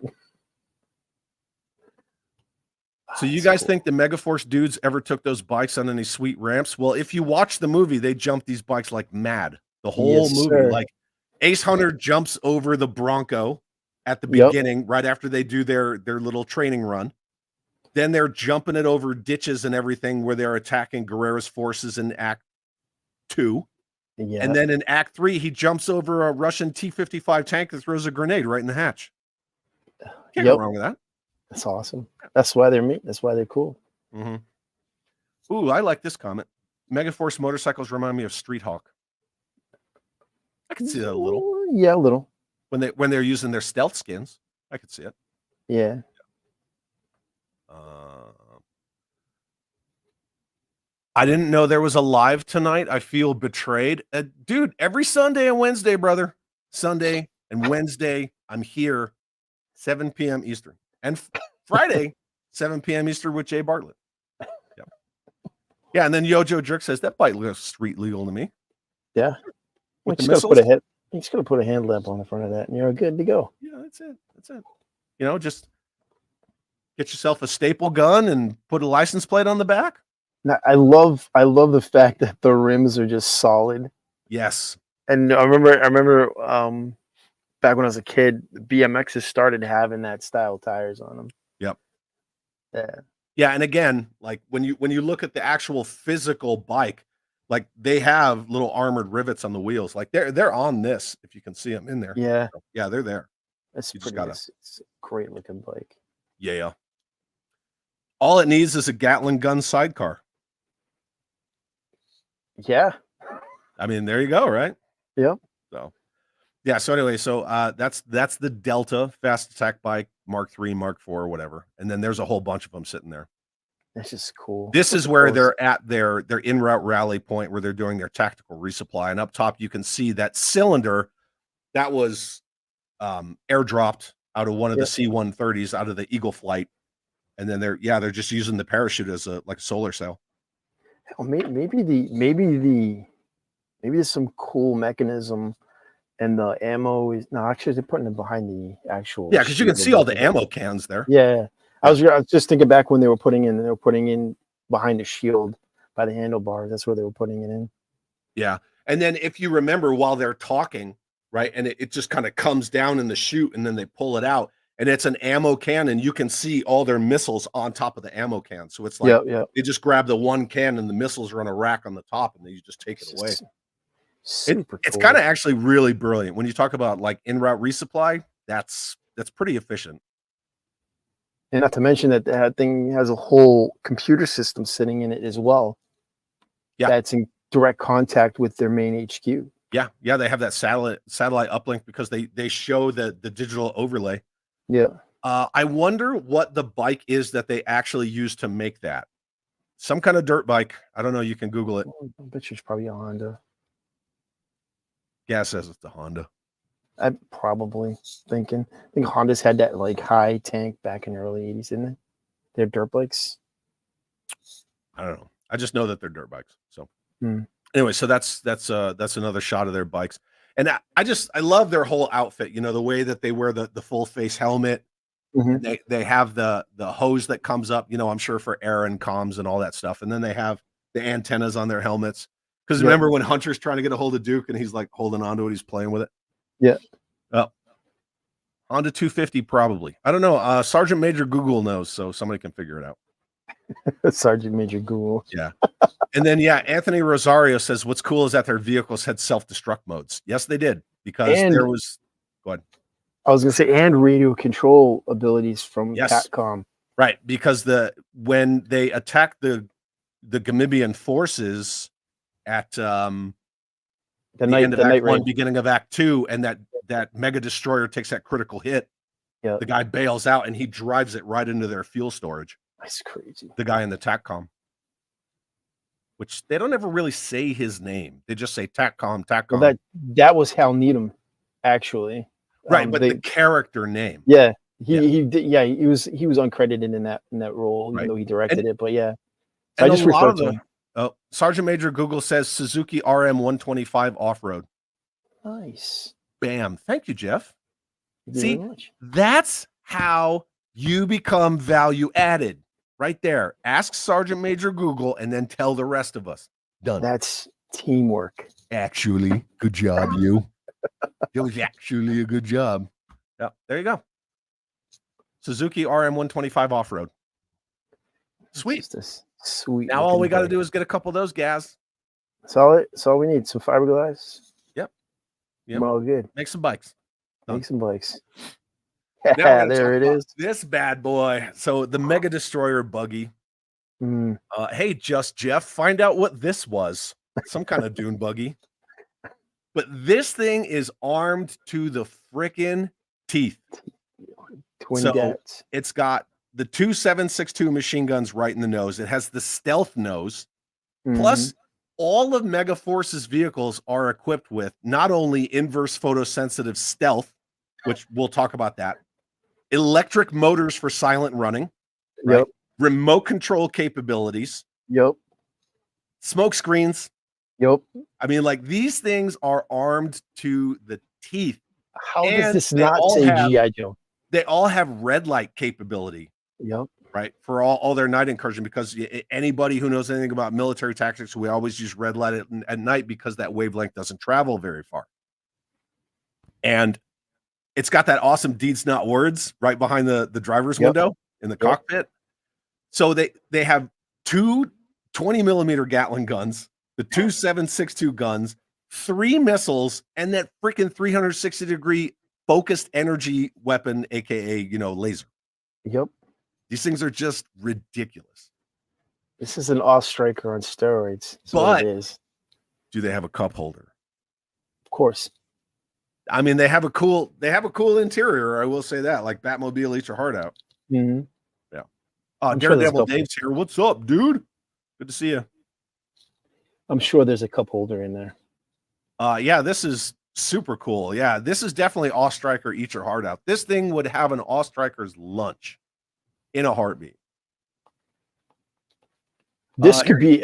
So you That's guys cool. think the Megaforce dudes ever took those bikes on any sweet ramps? Well, if you watch the movie, they jump these bikes like mad. The whole Yes, movie, sir. like Ace Hunter jumps over the Bronco at the Yep. beginning, right after they do their little training run. Then they're jumping it over ditches and everything where they're attacking Guerrera's forces in Act 2. Yeah. And then in Act 3, he jumps over a Russian T-55 tank that throws a grenade right in the hatch. Can't go Yep. wrong with that. That's awesome. That's why they're meat. That's why they're cool. Mm-hmm. Ooh, I like this comment. Megaforce motorcycles remind me of Street Hawk. I can see that a little. Yeah, a little. When they're using their stealth skins, I could see it. Yeah. I didn't know there was a live tonight. I feel betrayed. Dude, every Sunday and Wednesday, brother. Sunday and Wednesday, I'm here, 7 p.m. Eastern. And Friday, 7 p.m. Eastern with Jay Bartlett. Yeah, and then Yojo Jerk says, that bike looks street legal to me. Yeah. With the He's missiles? gonna put a hand lamp on the front of that, and you're good to go. Yeah, that's it. That's it. You know, just get yourself a staple gun and put a license plate on the back. Now, I love the fact that the rims are just solid. Yes. And I remember back when I was a kid, BMXs started having that style tires on them. Yep. Yeah. Yeah, and again, like when you look at the actual physical bike, like they have little armored rivets on the wheels. Like they're on this, if you can see them in there. Yeah. Yeah, they're there. It's You just pretty. gotta- It's a great looking bike. Yeah. All it needs is a Gatling gun sidecar. Yeah. I mean, there you go, right? Yep. So, yeah. So anyway, that's the Delta Fast Attack Bike Mark III, Mark IV, or whatever. And then there's a whole bunch of them sitting there. That's just cool. This is where they're at their in route rally point where they're doing their tactical resupply. And up top, you can see that cylinder that was airdropped out of one of the C-130s out of the Eagle flight. And then they're just using the parachute as a solar cell. Hell, maybe there's some cool mechanism, and the ammo is no. Actually, they're putting it behind the actual. Yeah, because you can see all the ammo cans there. Yeah, I was just thinking back when they were putting in behind the shield by the handlebar. That's where they were putting it in. Yeah, and then if you remember while they're talking, right, and it just kind of comes down in the chute, and then they pull it out. And it's an ammo can, and you can see all their missiles on top of the ammo can. So it's like they just grab the one can, and the missiles are on a rack on the top, and then you just take it away. It's kind of actually really brilliant when you talk about like in route resupply. That's pretty efficient. And not to mention that thing has a whole computer system sitting in it as well. Yeah, that's in direct contact with their main HQ. Yeah, they have that satellite uplink because they show the digital overlay. Yeah. I wonder what the bike is that they actually use to make that. Some kind of dirt bike. I don't know. You can Google it. I bet you it's probably a Honda. Gaz says it's a Honda. I'm probably thinking. I think Hondas had that like high tank back in the early 80s, didn't they? They're dirt bikes. I don't know. I just know that they're dirt bikes. So anyway, so that's another shot of their bikes. And I love their whole outfit, you know, the way that they wear the full face helmet. Mm-hmm. They have the hose that comes up, you know, I'm sure for air and comms and all that stuff. And then they have the antennas on their helmets. Because remember when Hunter's trying to get a hold of Duke and he's like holding onto it, he's playing with it. Yeah. Oh, Honda 250 probably. I don't know. Sergeant Major Google knows, so somebody can figure it out. Sergeant Major Google. Yeah. And then, Anthony Rosario says, what's cool is that their vehicles had self-destruct modes. Yes, they did. Because there was, go ahead. I was going to say, and radio control abilities from Tacom. Right. Because when they attacked the Gamibian forces at the end of Act 1, beginning of Act 2, and that Mega Destroyer takes that critical hit, the guy bails out and he drives it right into their fuel storage. That's crazy. The guy in the Tacom. Which they don't ever really say his name. They just say Tacom. Well, that was Hal Needham, actually. Right, but the character name. Yeah, he did. Yeah, he was uncredited in that role, even though he directed it. But yeah, so I just referred to him. Oh, Sergeant Major Google says Suzuki RM 125 off road. Nice. Bam! Thank you, Jeff. See, that's how you become value added. right there. Ask Sergeant Major Google and then tell the rest of us. Done. That's teamwork. Actually, good job, you. It was actually a good job. Yeah, there you go. Suzuki RM125 off-road. Sweet. Sweet. Now all we got to do is get a couple of those, Gaz. That's all we need. Some fiberglass. Yep. We're all good. Make some bikes. Make some bikes. Now there it is. This bad boy. So the Mega Destroyer buggy. Hey, Just Jeff, find out what this was. Some kind of dune buggy. But this thing is armed to the frickin' teeth. Twin gats. It's got the two 7.62 machine guns right in the nose. It has the stealth nose. Plus, all of Megaforce's vehicles are equipped with not only inverse photosensitive stealth, which we'll talk about that, electric motors for silent running, right? Yep. Remote control capabilities, Yep. smoke screens. Yep. I mean, like, these things are armed to the teeth. How does this not say G.I. Joe? They all have red light capability. Yep. Right, for all their night incursion, because anybody who knows anything about military tactics, we always use red light at night because that wavelength doesn't travel very far. And it's got that awesome deeds not words right behind the driver's window in the cockpit. So they have two 20-millimeter Gatling guns, the two 7.62 guns, 3 missiles, and that freaking 360-degree focused energy weapon, aka laser. Yep. These things are just ridiculous. This is an off striker on steroids. But it is. Do they have a cup holder? Of course. I mean, they have a cool interior. I will say that. Like, Batmobile eats your heart out. Mm-hmm. Yeah. Daredevil Dave's here. What's up, dude? Good to see you. I'm sure there's a cup holder in there. Yeah, this is super cool. Yeah, this is definitely Awe Striker eat your heart out. This thing would have an Awe Striker's lunch in a heartbeat. This could be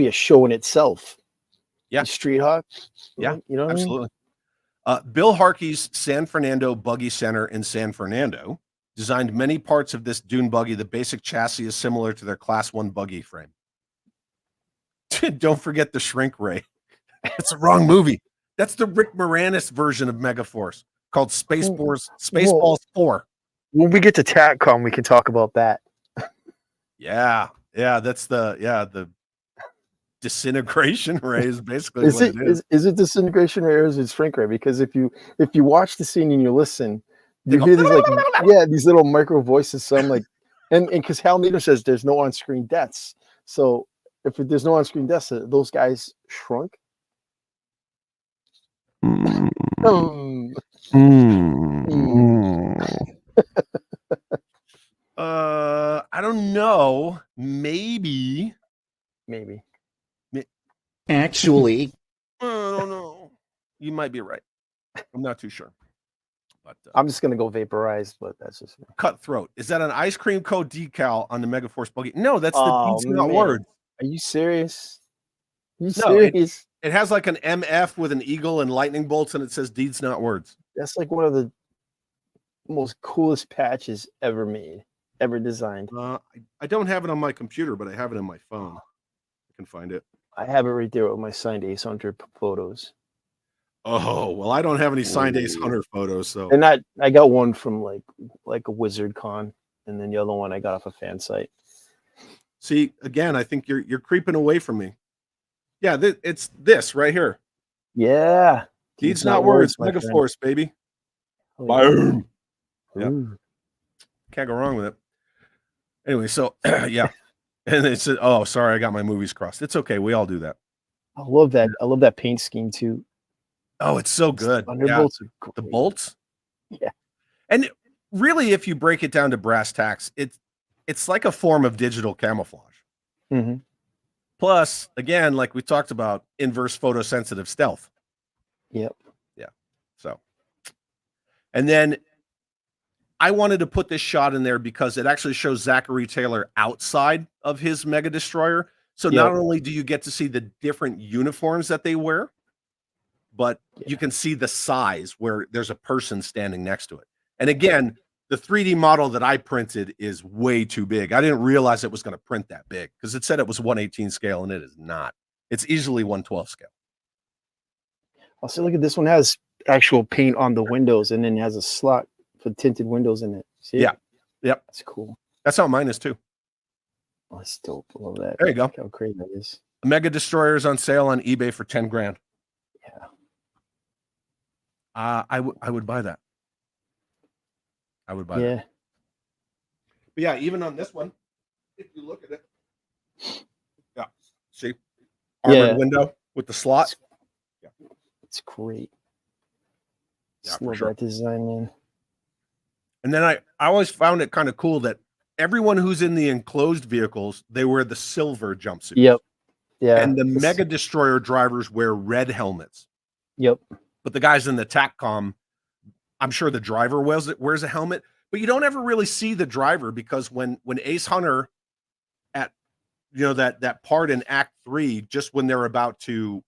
a show in itself. Yeah. Street Hawk. Yeah, you know what absolutely. Bill Harkey's San Fernando Buggy Center in San Fernando designed many parts of this dune buggy. The basic chassis is similar to their Class 1 buggy frame. Don't forget the shrink ray. It's the wrong movie. That's the Rick Moranis version of Megaforce called Spaceballs 4. When we get to Tacom, we can talk about that. Yeah, that's the disintegration ray is basically what it is. Is it disintegration ray or is it shrink ray? Because if you watch the scene and you listen, you hear these these little micro voices sound like, and because Hal Needham says there's no on-screen deaths. So if there's no on-screen deaths, those guys shrunk. I don't know. Maybe. Actually, I don't know. You might be right. I'm not too sure. But I'm just gonna go vaporized, but that's just me. Cutthroat. Is that an ice cream cone decal on the Megaforce buggy? No, that's the deeds not words. Are you serious? It has like an MF with an eagle and lightning bolts, and it says deeds not words. That's like one of the most coolest patches ever made, ever designed. I don't have it on my computer, but I have it on my phone. I can find it. I have it right there with my signed Ace Hunter photos. Oh, well, I don't have any signed Ace Hunter photos, so. And I got one from like a Wizard Con, and then the other one I got off a fan site. See, again, I think you're creeping away from me. Yeah, it's this right here. Yeah. Deeds not words. Megaforce, baby. Boom. Yeah. Can't go wrong with it. Anyway, so yeah. And it said, oh, sorry, I got my movies crossed. It's okay. We all do that. I love that. I love that paint scheme too. Oh, it's so good. Thunderbolts are great. The bolts. Yeah. And really, if you break it down to brass tacks, it's like a form of digital camouflage. Mm-hmm. Plus, again, like we talked about, inverse photosensitive stealth. Yep. Yeah. So, and then I wanted to put this shot in there because it actually shows Zachary Taylor outside of his Mega Destroyer. So not only do you get to see the different uniforms that they wear, but you can see the size where there's a person standing next to it. And again, the 3D model that I printed is way too big. I didn't realize it was going to print that big because it said it was 1/18 scale and it is not. It's easily 1/12 scale. Also, look at this one has actual paint on the windows and then it has a slot for tinted windows in it. See? Yeah. Yep. That's cool. That's how mine is too. Oh, that's dope. I love that. There you go. Look how crazy that is. Mega Destroyer is on sale on eBay for 10 grand. Yeah. I would buy that. I would buy that. Yeah. But yeah, even on this one, if you look at it, yeah, see, armored window with the slot. Yeah, it's great. Yeah, love that design, man. And then I always found it kind of cool that everyone who's in the enclosed vehicles, they wear the silver jumpsuit. Yep. Yeah. And the Mega Destroyer drivers wear red helmets. Yep. But the guys in the Tacom, I'm sure the driver wears a helmet, but you don't ever really see the driver because when Ace Hunter at that part in Act 3, just when they're about to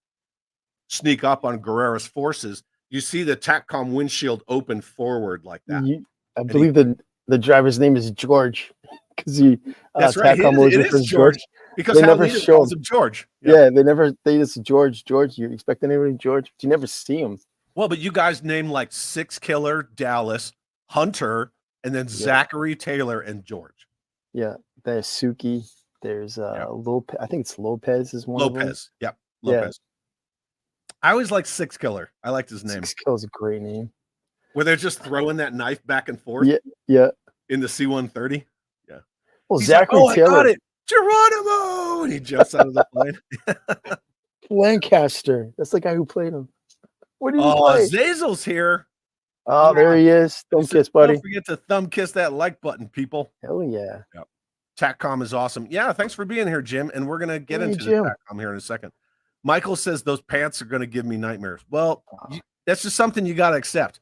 sneak up on Guerrera's forces, you see the Tacom windshield open forward like that. I believe the driver's name is George because that's right. It is George because they never show him George. Yeah, they just George. You expect anybody George, but you never see him. Well, but you guys named like Six Killer, Dallas, Hunter, and then Zachary, Taylor, and George. Yeah, there's Suki. There's Lopez. I think it's Lopez is one of them. Lopez. Yep. Lopez. Yeah. I always liked Six Killer. I liked his name. Six Killer's a great name. Where they're just throwing that knife back and forth. Yeah. In the C-130. Yeah. Well, Zachary Taylor. I got it. Geronimo! And he jumps out of the plane. Lancaster. That's the guy who played him. What did he play? Zazel's here. Oh, there he is. Thumb kiss, buddy. Don't forget to thumb kiss that like button, people. Hell yeah. Yep. Tacom is awesome. Yeah, thanks for being here, Jim. And we're going to get into the Tacom here in a second. Michael says those pants are going to give me nightmares. Well, that's just something you got to accept.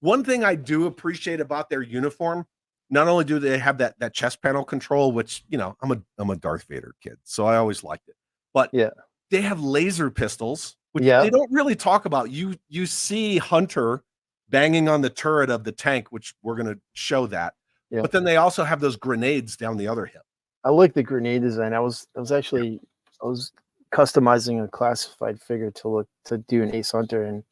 One thing I do appreciate about their uniform, not only do they have that chest panel control, which, I'm a Darth Vader kid, so I always liked it. But they have laser pistols, which they don't really talk about. You see Hunter banging on the turret of the tank, which we're going to show that. Yeah. But then they also have those grenades down the other hip. I like the grenade design. I was customizing a classified figure to do an Ace Hunter, and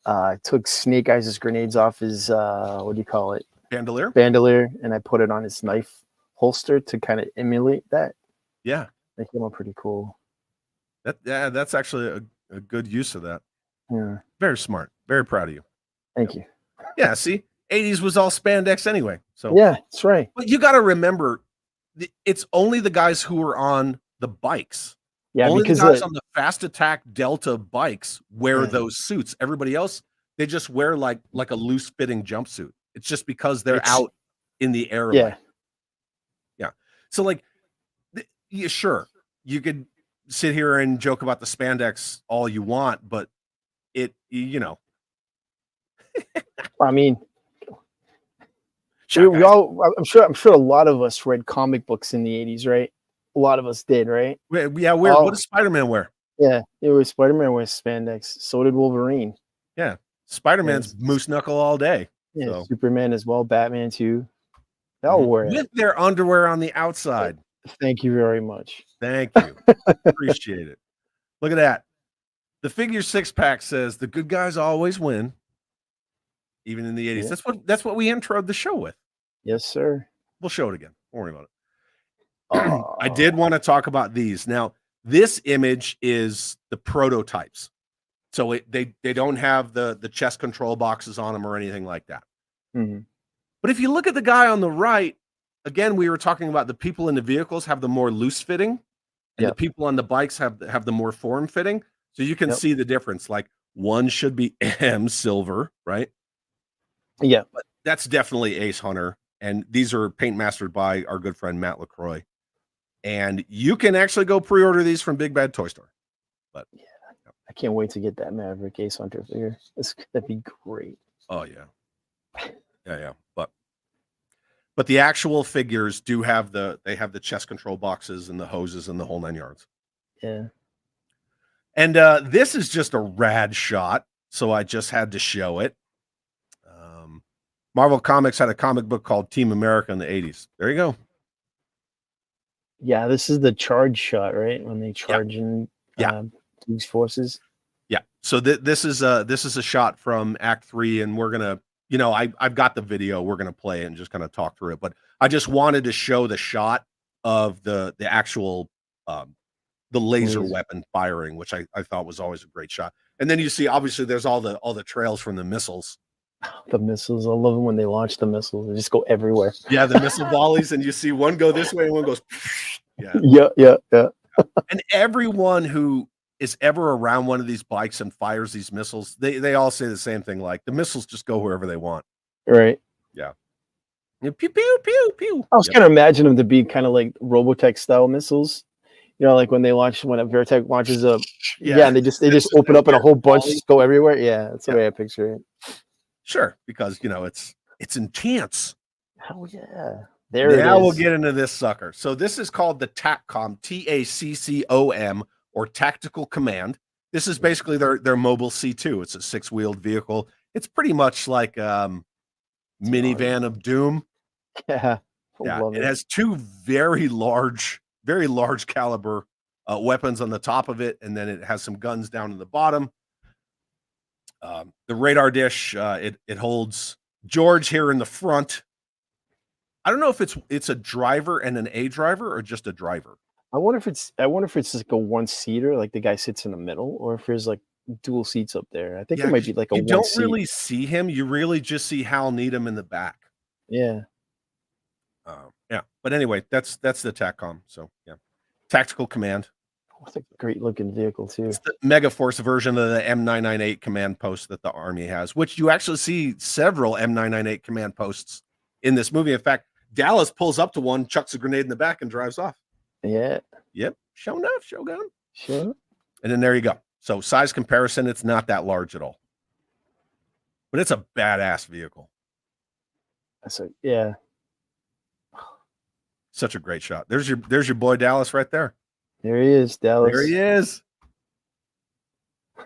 I took Snake Eyes' grenades off his what do you call it? Bandolier, and I put it on his knife holster to kind of emulate that. Yeah, they came out pretty cool. That's actually a good use of that. Yeah, very smart. Very proud of you. Thank you. Yeah, see, 80s was all spandex anyway. So yeah, that's right. But you got to remember, it's only the guys who are on the bikes. Yeah, only because the guys on the Fast Attack Delta bikes wear those suits. Everybody else, they just wear like a loose fitting jumpsuit. It's just because they're out in the air. Yeah. Yeah. So like, sure, you could sit here and joke about the spandex all you want, but I mean, I'm sure a lot of us read comic books in the 80s, right? A lot of us did, right? Yeah, weird. What does Spider-Man wear? Yeah, it was Spider-Man wears spandex. So did Wolverine. Yeah, Spider-Man's moose knuckle all day. Yeah, so. Superman as well, Batman too. They'll wear it. With their underwear on the outside. Thank you very much. Thank you. Appreciate it. Look at that. The figure 6-pack says the good guys always win, even in the 80s. Yeah. That's what we introed the show with. Yes, sir. We'll show it again. Don't worry about it. I did want to talk about these. Now, this image is the prototypes. So they don't have the chest control boxes on them or anything like that. Mm-hmm. But if you look at the guy on the right, again, we were talking about the people in the vehicles have the more loose fitting, and the people on the bikes have the more form fitting. So you can see the difference. Like one should be M silver, right? Yeah, but that's definitely Ace Hunter, and these are paint mastered by our good friend Matt LaCroix. And you can actually go pre-order these from Big Bad Toy Store. But I can't wait to get that Maverick Ace Hunter figure. That'd be great. Oh yeah. Yeah. But the actual figures do have the chest control boxes and the hoses and the whole 9 yards. Yeah. And this is just a rad shot, so I just had to show it. Marvel Comics had a comic book called Team America in the 80s. There you go. Yeah, this is the charge shot, right? When they charge in these forces. Yeah. So this is a shot from Act 3, and we're gonna, I've got the video. We're gonna play it and just kind of talk through it. But I just wanted to show the shot of the actual the laser weapon firing, which I thought was always a great shot. And then you see, obviously, there's all the trails from the missiles. The missiles, I love them when they launch the missiles. They just go everywhere. Yeah, the missile volleys, and you see one go this way and one goes. Yeah. And everyone who is ever around one of these bikes and fires these missiles, they all say the same thing, like the missiles just go wherever they want. Right. Yeah. Pew pew pew pew. I was kind of imagining them to be kind of like Robotech style missiles. Like when Veritech launches a and they just open up and a whole bunch just go everywhere. Yeah, that's the way I picture it. Sure, because it's intense. Oh yeah. Now we'll get into this sucker. So this is called the Tacom, TACCOM, or Tactical Command. This is basically their mobile C2. It's a 6-wheeled vehicle. It's pretty much like minivan of doom. Yeah. It has two very large caliber weapons on the top of it, and then it has some guns down in the bottom. The radar dish, it holds George here in the front. I don't know if it's a driver and an A driver or just a driver. I wonder if it's like a one-seater, like the guy sits in the middle, or if there's like dual seats up there. I think it might be like a one-seat. You don't really see him. You really just see Hal Needham in the back. Yeah. But anyway, that's the Tacom. So yeah, Tactical Command. It's a great looking vehicle too. It's the Megaforce version of the M998 command post that the Army has, which you actually see several M998 command posts in this movie. In fact, Dallas pulls up to one, chucks a grenade in the back, and drives off. Yeah. Yep. Show enough, Shogun. Sure. And then there you go. So size comparison, it's not that large at all. But it's a badass vehicle. Yeah. Such a great shot. There's your boy Dallas right there. There he is, Dallas. There he is.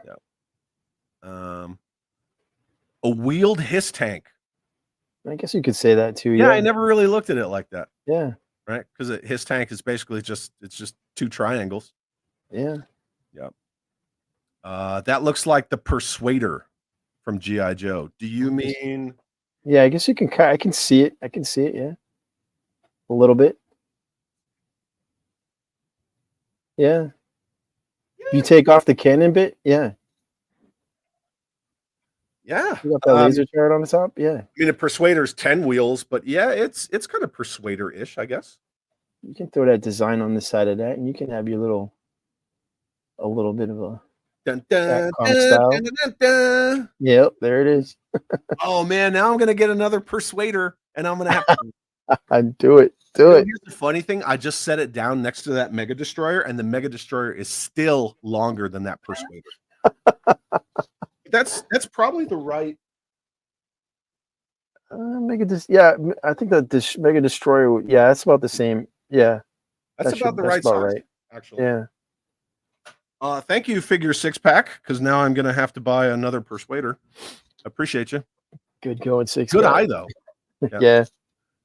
Yep. A wheeled HISS tank. I guess you could say that too. Yeah, I never really looked at it like that. Yeah. Right? Because a HISS tank is basically just two triangles. Yeah. Yep. That looks like the Persuader from G.I. Joe. Do you mean? Yeah, I guess you can. I can see it. Yeah. A little bit. Yeah. You take off the cannon bit. Yeah. Yeah. You got that laser turret on the top. Yeah. I mean, the Persuader's 10 wheels, but yeah, it's kind of Persuader-ish, I guess. You can throw that design on the side of that, and you can have a little bit of a dun, dun, dun, style. dun, dun, dun. Yep, there it is. Oh man, now I'm gonna get another Persuader, and I'm gonna have to do it. Here's the funny thing: I just set it down next to that Mega Destroyer, and the Mega Destroyer is still longer than that Persuader. That's probably the right. I think that this Mega Destroyer. Yeah, that's about the same. Yeah, that's about the right size. Right. Actually, yeah. Thank you, Figure 6-pack, because now I'm gonna have to buy another Persuader. Appreciate you. Good going, 6. Good eye though. Yeah.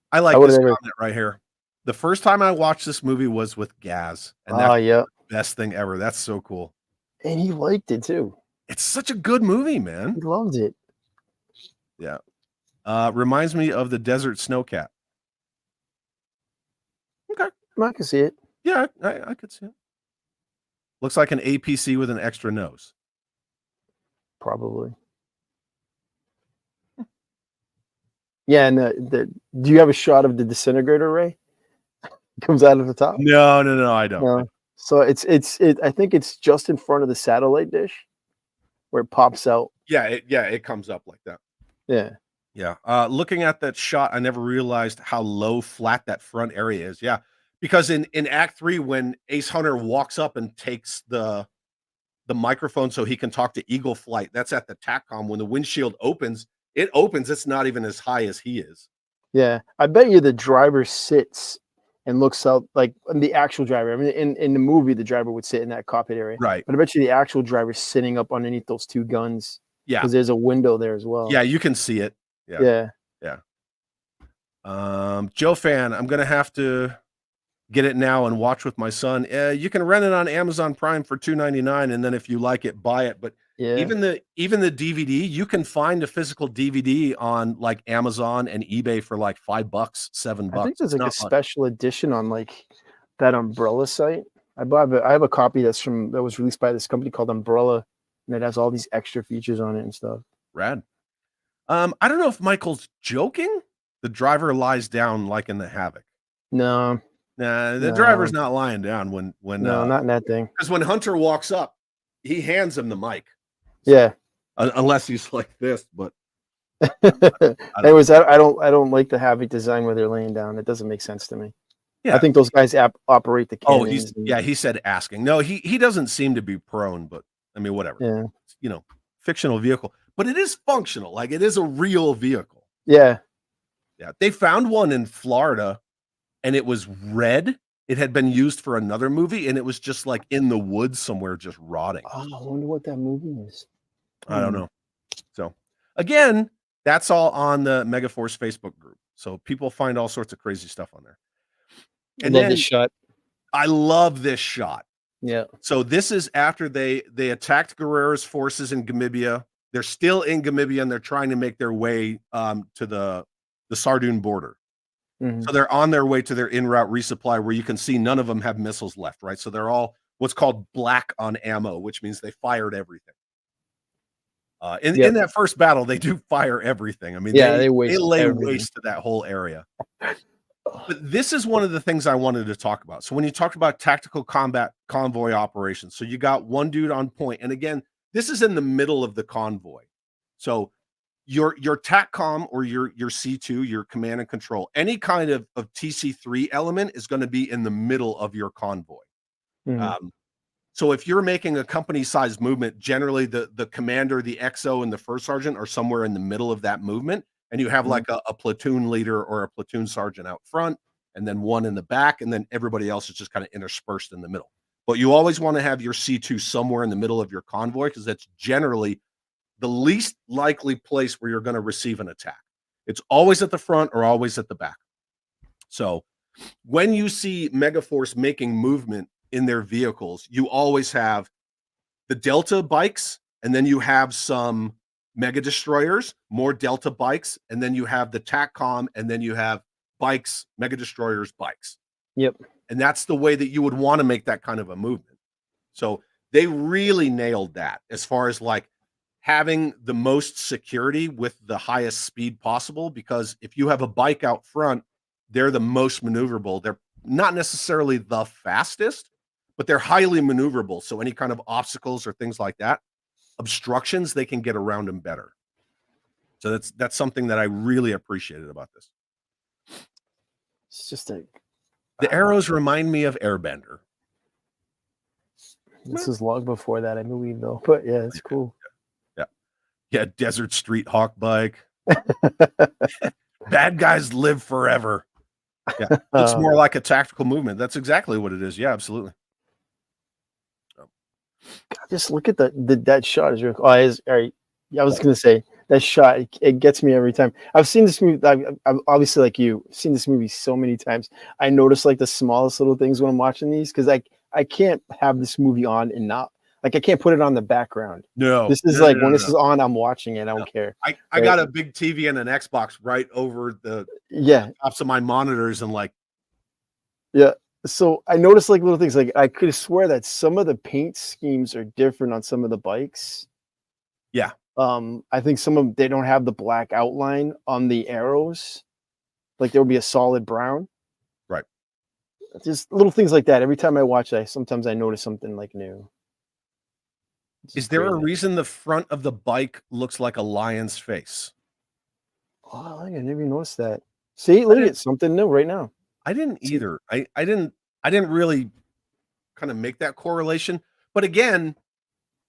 I like this comment right here. The first time I watched this movie was with Gaz, and that's the best thing ever. That's so cool. And he liked it too. It's such a good movie, man. He loved it. Yeah. Reminds me of the Desert Snowcat. Okay. I can see it. Yeah, I could see it. Looks like an APC with an extra nose. Probably. Yeah, and do you have a shot of the disintegrator ray? Comes out of the top? No, I don't. No. So I think it's just in front of the satellite dish where it pops out. Yeah, it comes up like that. Yeah. Yeah. Looking at that shot, I never realized how low flat that front area is. Yeah. Because in Act 3, when Ace Hunter walks up and takes the microphone so he can talk to Eagle Flight, that's at the Tacom. When the windshield opens, it's not even as high as he is. Yeah. I bet you the driver sits and looks out, like the actual driver. I mean, in the movie, the driver would sit in that cockpit area. Right. But I bet you the actual driver's sitting up underneath those two guns. Yeah. Because there's a window there as well. Yeah, you can see it. Yeah. Joe Fan, I'm gonna have to get it now and watch with my son. You can rent it on Amazon Prime for $2.99, and then if you like it, buy it. But Yeah. even the DVD, you can find a physical DVD on like Amazon and eBay for like $5, $7. I think there's It's like a not much. special edition on like that Umbrella site. I have a copy that was released by this company called Umbrella, and it has all these extra features on it and stuff. Rad. I don't know if Michael's joking. The driver lies down like in the Havoc. No, Nah, the No. driver's not lying down when no, not in that thing. because when Hunter walks up, he hands him the mic. Yeah. Unless he's like this, but Anyways, I don't like the Havoc design where they're laying down. It doesn't make sense to me. yeah. I think those guys operate the Oh, cannons. he said asking. No, he doesn't seem to be prone, but I mean, whatever. Yeah. You know, fictional vehicle, but it is functional. Like it is a real vehicle. Yeah. Yeah. They found one in Florida and it was red. It had been used for another movie and it was just like in the woods somewhere, just rotting. Oh, I wonder what that movie is. I don't know. So again, that's all on the Megaforce Facebook group. So people find all sorts of crazy stuff on there. And Love then this shot. I love this shot. Yeah. So this is after they attacked Guerrera's forces in Gamibia. They're still in Gamibia and they're trying to make their way to the Sardoon border. Mhm. So they're on their way to their en route resupply where you can see none of them have missiles left, right? So they're all what's called black on ammo, which means they fired everything. In that first battle, they do fire everything. I mean, they lay waste to that whole area. But this is one of the things I wanted to talk about. So when you talked about tactical combat convoy operations, so you got one dude on point, and again, this is in the middle of the convoy. So your TACCOM or your C2, your command and control, any kind of TC3 element is going to be in the middle of your convoy. Mhm. So if you're making a company-sized movement, generally the commander, the XO, and the first sergeant are somewhere in the middle of that movement, and you have like a platoon leader or a platoon sergeant out front, and then one in the back, and then everybody else is just kind of interspersed in the middle. But you always want to have your C2 somewhere in the middle of your convoy because that's generally the least likely place where you're going to receive an attack. It's always at the front or always at the back. So when you see Megaforce making movement in their vehicles, you always have the Delta bikes, and then you have some Mega Destroyers, more Delta bikes, and then you have the TACCOM, and then you have bikes, Mega Destroyers, bikes. Yep. And that's the way that you would want to make that kind of a movement. So they really nailed that as far as like having the most security with the highest speed possible, because if you have a bike out front, they're the most maneuverable. They're not necessarily the fastest, but they're highly maneuverable. So any kind of obstacles or things like that, obstructions, they can get around them better. So that's something that I really appreciated about this. It's just The arrows remind me of Airbender. this is long before that, I believe, though. But yeah, it's cool. Yeah, Desert Street Hawk bike. Bad guys live forever. Yeah, looks more like a tactical movement. That's exactly what it is. Yeah, absolutely. Just look at that shot. Is all right. Yeah, I was gonna say that shot. It gets me every time. I've seen this movie. I've obviously, like you, seen this movie so many times. I notice like the smallest little things when I'm watching these because I can't have this movie on and not like I can't put it on the background. No, this is when this is on, I'm watching it. I don't care. I got a big TV and an Xbox right over the tops of my monitors and like. Yeah. So I noticed like little things. Like I could swear that some of the paint schemes are different on some of the bikes. Yeah. I think some of them, they don't have the black outline on the arrows. Like there will be a solid brown. Right. Just little things like that. Every time I watch it, sometimes I notice something like new. Is there a reason the front of the bike looks like a lion's face? Oh, I never even noticed that. See, look at something new right now. I didn't either. I didn't really kind of make that correlation. But again,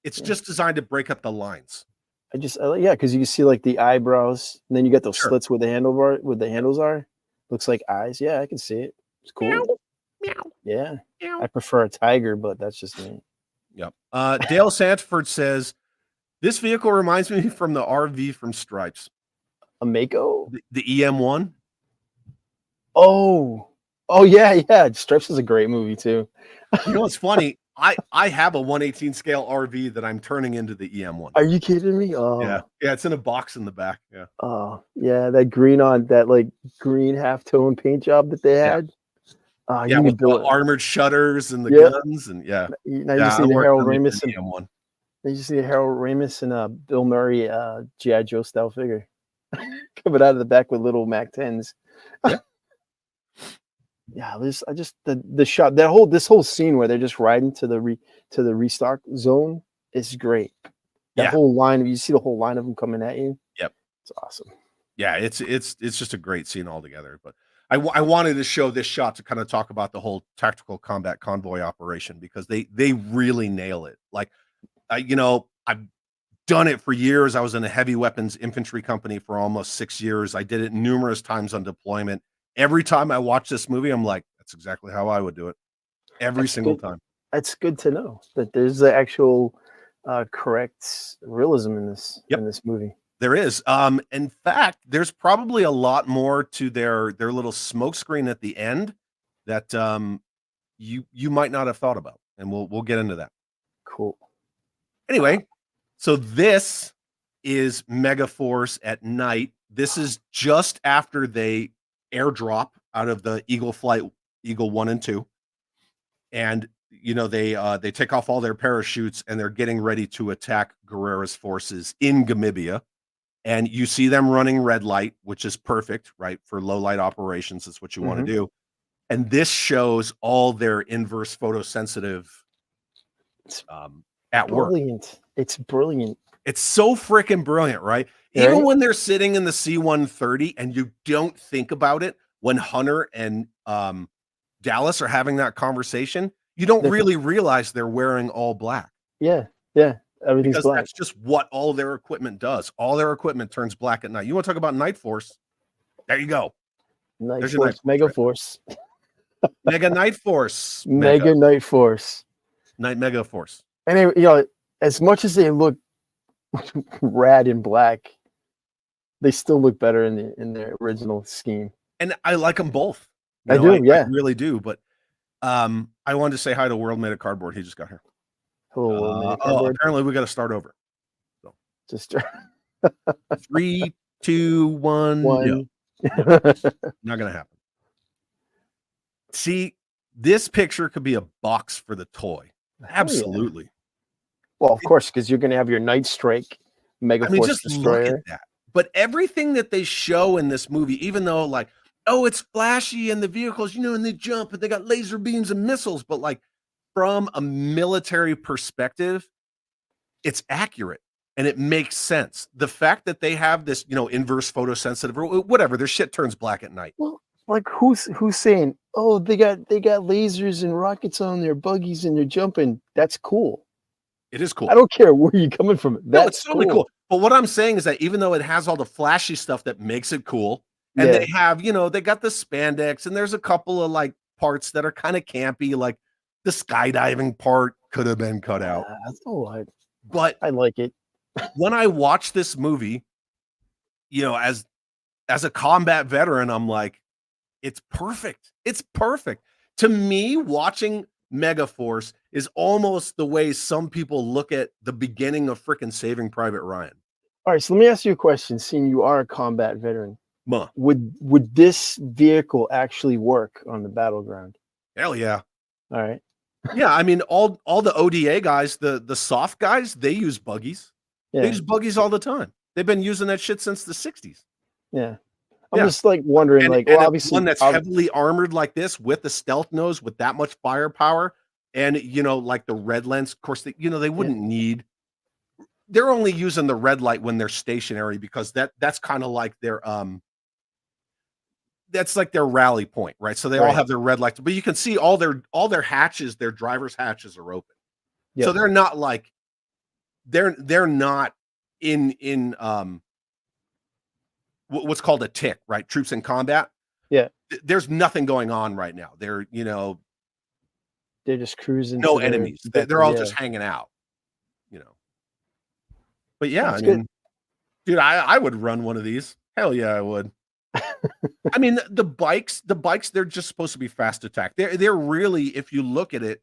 it's just designed to break up the lines. Because you can see like the eyebrows, and then you get those slits where the handles are. Looks like eyes. Yeah, I can see it. It's cool. Meow. Yeah. Meow. I prefer a tiger, but that's just me. Yep. Dale Sanford says, this vehicle reminds me from the RV from Stripes. A Mako? The EM1. Oh yeah. Stripes is a great movie too. You know what's funny? I have a 1/18 scale RV that I'm turning into the EM1. Are you kidding me? Yeah, it's in a box in the back. Yeah. Oh yeah, that green half-tone paint job that they had. Yeah, you with could do the it. armored shutters and the Yep. guns and Now you yeah, just I need a worked Harold on the Ramis and EM1. you just need a Harold Ramis and Bill Murray G.I. Joe style figure coming out of the back with little Mac 10s. Yeah. Yeah, the shot this whole scene where they're just riding to the restock zone is great. That whole line, you see the whole line of them coming at you. Yep, it's awesome. Yeah, it's just a great scene altogether. But I wanted to show this shot to kind of talk about the whole tactical combat convoy operation because they really nail it. Like, I've done it for years. I was in a heavy weapons infantry company for almost 6 years. I did it numerous times on deployment. Every time I watch this movie, I'm like, that's exactly how I would do it. Every single time. It's good to know that there's the actual correct realism in this movie. There is. In fact, there's probably a lot more to their little smoke screen at the end that you might not have thought about, and we'll get into that. Cool. Anyway, so this is Megaforce at night. This is just after they airdrop out of the Eagle 1 and 2, and they take off all their parachutes and they're getting ready to attack Guerrera's forces in Gamibia. And you see them running red light, which is perfect, right? For low light operations, that's what you want to do. And this shows all their inverse photosensitive at work. It's brilliant. It's so freaking brilliant, right? Even when they're sitting in the C-130 and you don't think about it, when Hunter and Dallas are having that conversation, you don't really realize they're wearing all black. Yeah. Everything's because black. That's just what all their equipment does. All their equipment turns black at night. You want to talk about Night Force? There you go. Night Force, Megaforce. Mega Night Force. Mega Night Force. Night Megaforce. And as much as they look rad in black, they still look better in their original scheme. And I like them both. I really do. But I wanted to say hi to World Made of Cardboard. He just got here. Hello, World Made of Cardboard. Apparently we got to start over. So just 3, 2, 1. No. Not gonna happen. See, this picture could be a box for the toy. Absolutely. Yeah. Well, of course, because you're going to have your Night Strike Megaforce just destroyer. Look at that. But everything that they show in this movie, even though like, oh, it's flashy and the vehicles, and they jump and they got laser beams and missiles, but like from a military perspective, it's accurate and it makes sense. The fact that they have this, inverse photosensitive or whatever, their shit turns black at night. Well, like who's saying, oh, they got lasers and rockets on their buggies and they're jumping. That's cool. It is cool. I don't care where you're coming from. It's totally cool. But what I'm saying is that even though it has all the flashy stuff that makes it cool, and they have, they got the spandex, and there's a couple of like parts that are kind of campy, like the skydiving part could have been cut out. That's all right. But I like it. When I watch this movie, as a combat veteran, I'm like, it's perfect. It's perfect. To me, watching Megaforce is almost the way some people look at the beginning of freaking Saving Private Ryan. All right, so let me ask you a question. Seeing you are a combat veteran, would this vehicle actually work on the battleground? Hell yeah. All right. Yeah, I mean, all the ODA guys, the soft guys, they use buggies. Yeah. They use buggies all the time. They've been using that shit since the 60s. Yeah. I'm just like wondering, obviously one that's heavily armored like this with the stealth nose with that much firepower, and like the red lens. Of course, they wouldn't need. They're only using the red light when they're stationary because that's kind of like their that's like their rally point, right? So they all have their red lights, but you can see all their hatches, their driver's hatches are open. Yep. So they're not like they're not in what's called a tick, right? Troops in combat. Yeah. There's nothing going on right now. They're just cruising. No enemies. They're all just hanging out, But yeah, I mean, dude, I would run one of these. Hell yeah, I would. I mean, the bikes, they're just supposed to be fast attack. They're really, if you look at it,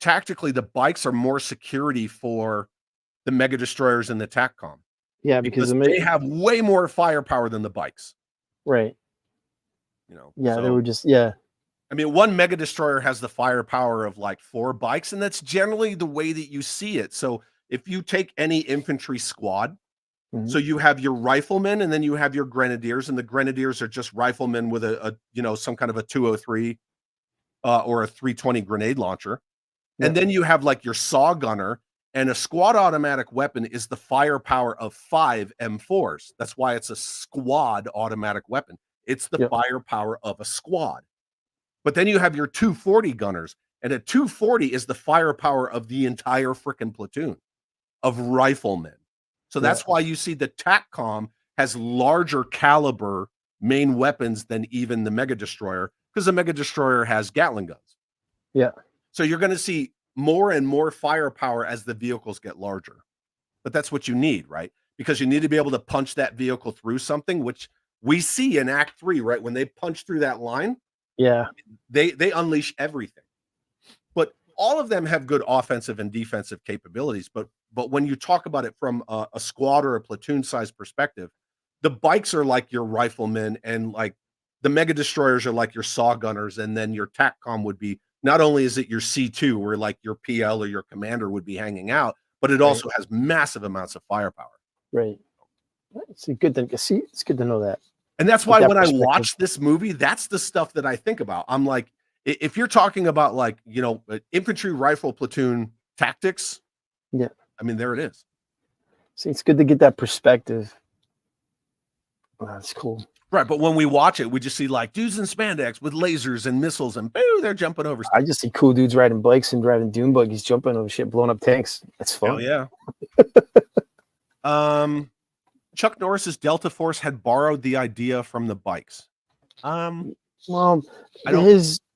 tactically, the bikes are more security for the Mega Destroyers and the Tacom. Yeah, Because they have way more firepower than the bikes. Right. You know. Yeah, they so, were just I mean, one Mega Destroyer has the firepower of like 4 bikes, and that's generally the way that you see it. So if you take any infantry squad, so you have your riflemen and then you have your grenadiers, and the grenadiers are just riflemen with a some kind of a 203 or a 320 grenade launcher. Yep. And then you have like your saw gunner, and a squad automatic weapon is the firepower of 5 M4s. That's why it's a squad automatic weapon. It's the firepower of a squad. But then you have your 240 gunners, and a 240 is the firepower of the entire freaking platoon of riflemen. So that's why you see the Tacom has larger caliber main weapons than even the Mega Destroyer, because the Mega Destroyer has Gatling guns. Yeah. So you're going to see more and more firepower as the vehicles get larger. But that's what you need, right? Because you need to be able to punch that vehicle through something, which we see in Act 3, right? When they punch through that line, they unleash everything. But all of them have good offensive and defensive capabilities. But when you talk about it from a squad or a platoon size perspective, the bikes are like your riflemen, and like the Mega Destroyers are like your saw gunners, and then your Tacom would be, not only is it your C2 where like your PL or your commander would be hanging out, but it also has massive amounts of firepower. Right. It's a good thing. See, it's good to know that. And that's why when I watch this movie, that's the stuff that I think about. I'm like, if you're talking about like, infantry rifle platoon tactics, I mean, there it is. See, it's good to get that perspective. Oh, that's cool. Right, but when we watch it, we just see like dudes in spandex with lasers and missiles, and boo, they're jumping over stuff. I just see cool dudes riding bikes and driving dune buggies, jumping over shit, blowing up tanks. That's fun. Hell yeah. Chuck Norris's Delta Force had borrowed the idea from the bikes. Well,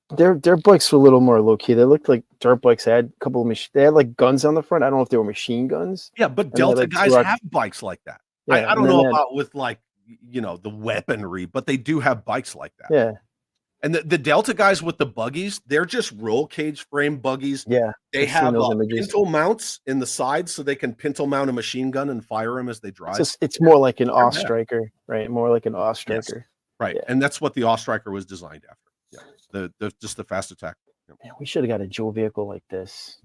their bikes were a little more low key. They looked like dirt bikes. They had a couple of they had like guns on the front. I don't know if they were machine guns. Yeah, but Delta guys have bikes like that. I don't know about with like the weaponry, but they do have bikes like that. Yeah. And the Delta guys with the buggies, they're just roll cage frame buggies. Yeah. They have pintle mounts in the sides so they can pintle mount a machine gun and fire them as they drive. It's more like an Ostriker, right? More like an Ostriker. Yes. Right. Yeah. And that's what the Ostriker was designed after. Yeah. Just the fast attack. Yeah. Man, we should have got a Joe vehicle like this.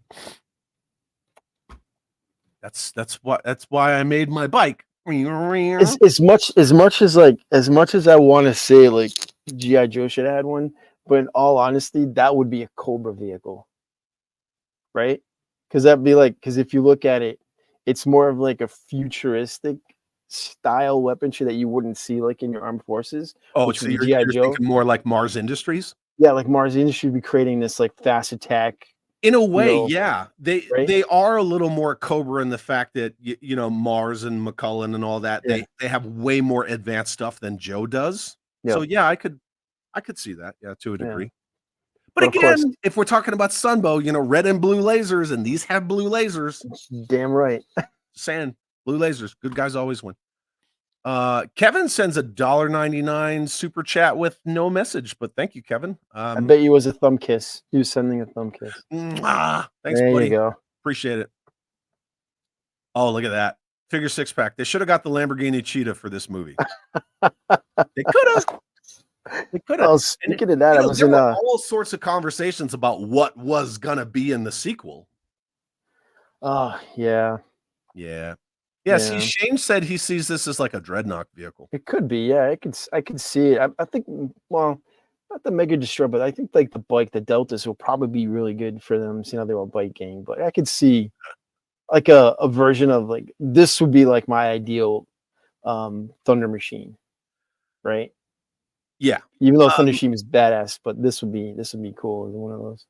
That's why I made my bike. As much as I want to say like G.I. Joe should have had one, but in all honesty, that would be a Cobra vehicle, right? Because if you look at it, it's more of like a futuristic style weaponry that you wouldn't see like in your armed forces. Oh, so you're thinking more like Mars Industries? Yeah, like Mars Industries would be creating this like fast attack. In a way, yeah, they are a little more Cobra in the fact that Mars and McCullen and all that they have way more advanced stuff than Joe does. Yep. So yeah, I could see that, to a degree. But again, if we're talking about Sunbow, red and blue lasers, and these have blue lasers. Damn right. Saying blue lasers, good guys always win. Kevin sends a $1.99 super chat with no message, but thank you, Kevin. I bet you was a thumb kiss. He was sending a thumb kiss. Thanks, there buddy. You go. Appreciate it. Oh, look at that. Figure 6-pack. They should have got the Lamborghini Cheetah for this movie. They could have. Well, speaking of that, I was in all sorts of conversations about what was gonna be in the sequel. Oh, yeah. Yeah, see, Shane said he sees this as like a dreadnought vehicle. It could be, yeah. I could see it. I think, well, not the Mega Destroyer, but I think like the Deltas will probably be really good for them. Seeing how they're all bike gang, but I could see like a version of like this would be like my ideal Thunder Machine, right? Yeah. Even though Thunder Machine is badass, but this would be cool as one of those.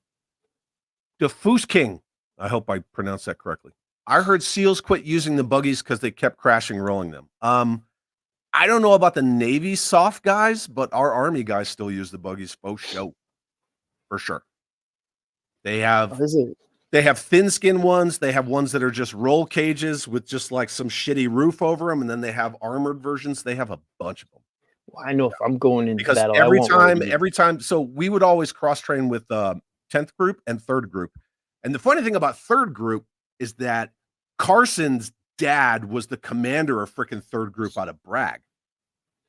Diffuse King. I hope I pronounced that correctly. I heard SEALs quit using the buggies because they kept crashing rolling them. I don't know about the Navy soft guys, but our Army guys still use the buggies for sure. They have thin skin ones. They have ones that are just roll cages with just like some shitty roof over them, and then they have armored versions. They have a bunch of them. I know if I'm going into Because battle, I won't worry. every time, so we would always cross train with 10th group and 3rd group. And the funny thing about 3rd group is that Carson's dad was the commander of freaking 3rd group out of Bragg.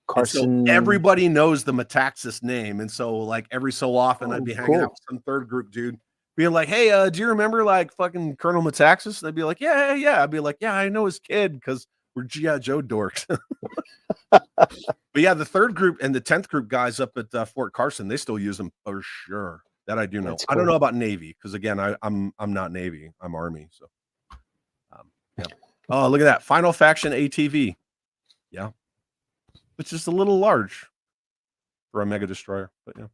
Carson. And so everybody knows the Metaxas name. And so like every so often I'd be hanging out with some 3rd group dude being like, hey, do you remember like fucking Colonel Metaxas? And they'd be like, yeah. I'd be like, yeah, I know his kid because we're G.I. Joe dorks. But yeah, the 3rd group and the 10th group guys up at Fort Carson, they still use them for sure. That I do know. That's I don't cool. know about Navy because again, I'm not Navy. I'm Army. So, yeah. Oh, look at that Final Faction ATV. Yeah, it's just a little large for a Mega Destroyer. But yeah,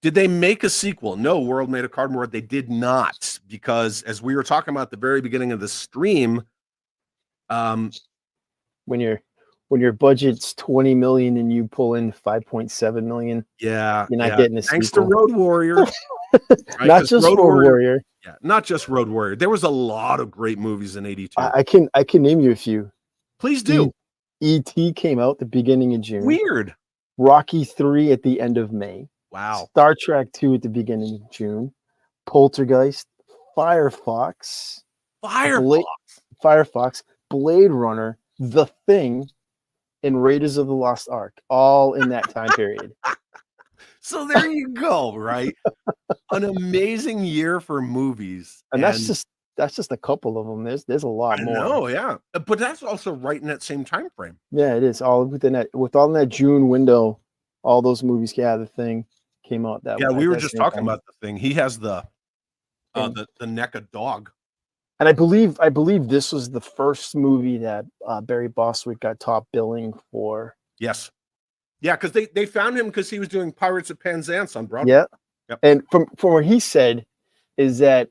did they make a sequel? No, World Made of Cardboard. They did not, because as we were talking about at the very beginning of the stream, when your budget's 20 million and you pull in 5.7 million, yeah, you're not getting a thanks sequel. to Road Warrior. Right? Not just Road Warrior. Yeah, not just Road Warrior. There was a lot of great movies in '82. I can name you a few. Please do. E.T. came out the beginning of June. Weird. Rocky 3 at the end of May. Wow. Star Trek 2 at the beginning of June. Poltergeist, Firefox, Blade Runner, The Thing, and Raiders of the Lost Ark, all in that time period. So there you go, right? An amazing year for movies. And that's just a couple of them. There's a lot more. No, yeah. But that's also right in that same time frame. Yeah, it is. All within that, with all in that June window, all those movies, The Thing came out that way. Yeah, we were just talking about The Thing. He has the neck of dog. And I believe this was the first movie that Barry Bostwick got top billing for. Yes. Yeah, because they found him because he was doing Pirates of Penzance on Broadway. Yeah. Yep. And from what he said is that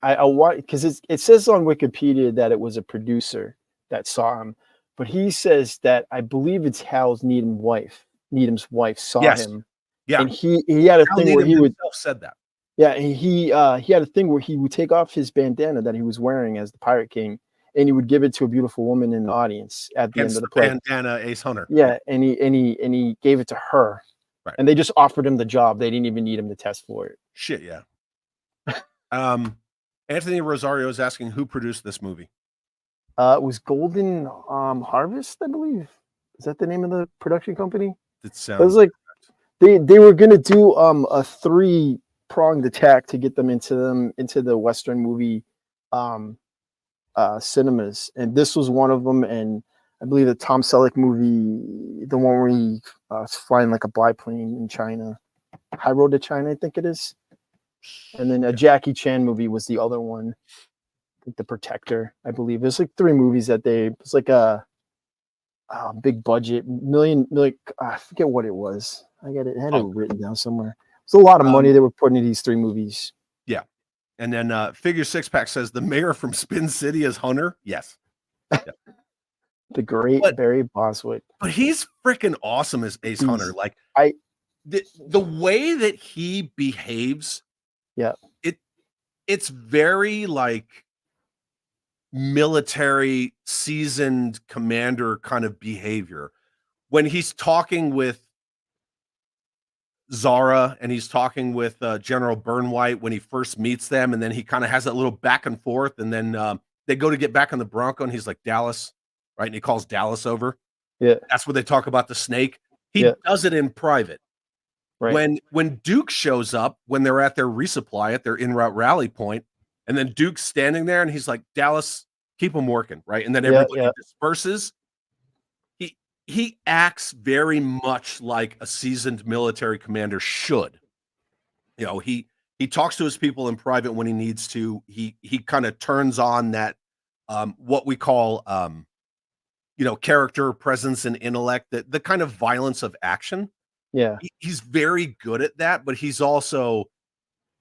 I want, because it says on Wikipedia that it was a producer that saw him, but he says that I believe it's Hal Needham's wife saw him. Yeah. And he had a Hal thing Needham where he would said that. Yeah, he had a thing where he would take off his bandana that he was wearing as the Pirate King, and he would give it to a beautiful woman in the audience at the end of the play. Bandana Ace Hunter. Yeah, and he gave it to her, right. And they just offered him the job. They didn't even need him to test for it. Shit, yeah. Anthony Rosario is asking who produced this movie. It was Golden Harvest, I believe. Is that the name of the production company? It was like they were gonna do a 3-pronged attack to get them into the Western movie cinemas, and this was one of them. And I believe the Tom Selleck movie, the one where he was flying like a biplane in China, High Road to China, I think it is. And then a Jackie Chan movie was the other one, I think The Protector, I believe. There's like 3 movies that it's like a big budget, million, I forget what it was. I had it written down somewhere. It's a lot of money they were putting in these 3 movies. Yeah. And then Figure Six Pack says the mayor from Spin City is Hunter. Yes. Yeah. The great Barry Bostwick. But he's freaking awesome as Ace Hunter. Like the way that he behaves, yeah, it's very like military seasoned commander kind of behavior. When he's talking with Zara and he's talking with General Burnwhite when he first meets them, and then he kind of has that little back and forth, and then they go to get back on the Bronco, and he's like, Dallas, right? And he calls Dallas over. Yeah, that's where they talk about the snake. He does it in private. Right. When Duke shows up, when they're at their resupply at their en route rally point, and then Duke's standing there, and he's like, Dallas, keep them working, right? And then everybody disperses. He acts very much like a seasoned military commander should. You know, he talks to his people in private when he needs to. He kind of turns on that what we call character, presence, and intellect, the kind of violence of action. Yeah. He's very good at that, but he's also,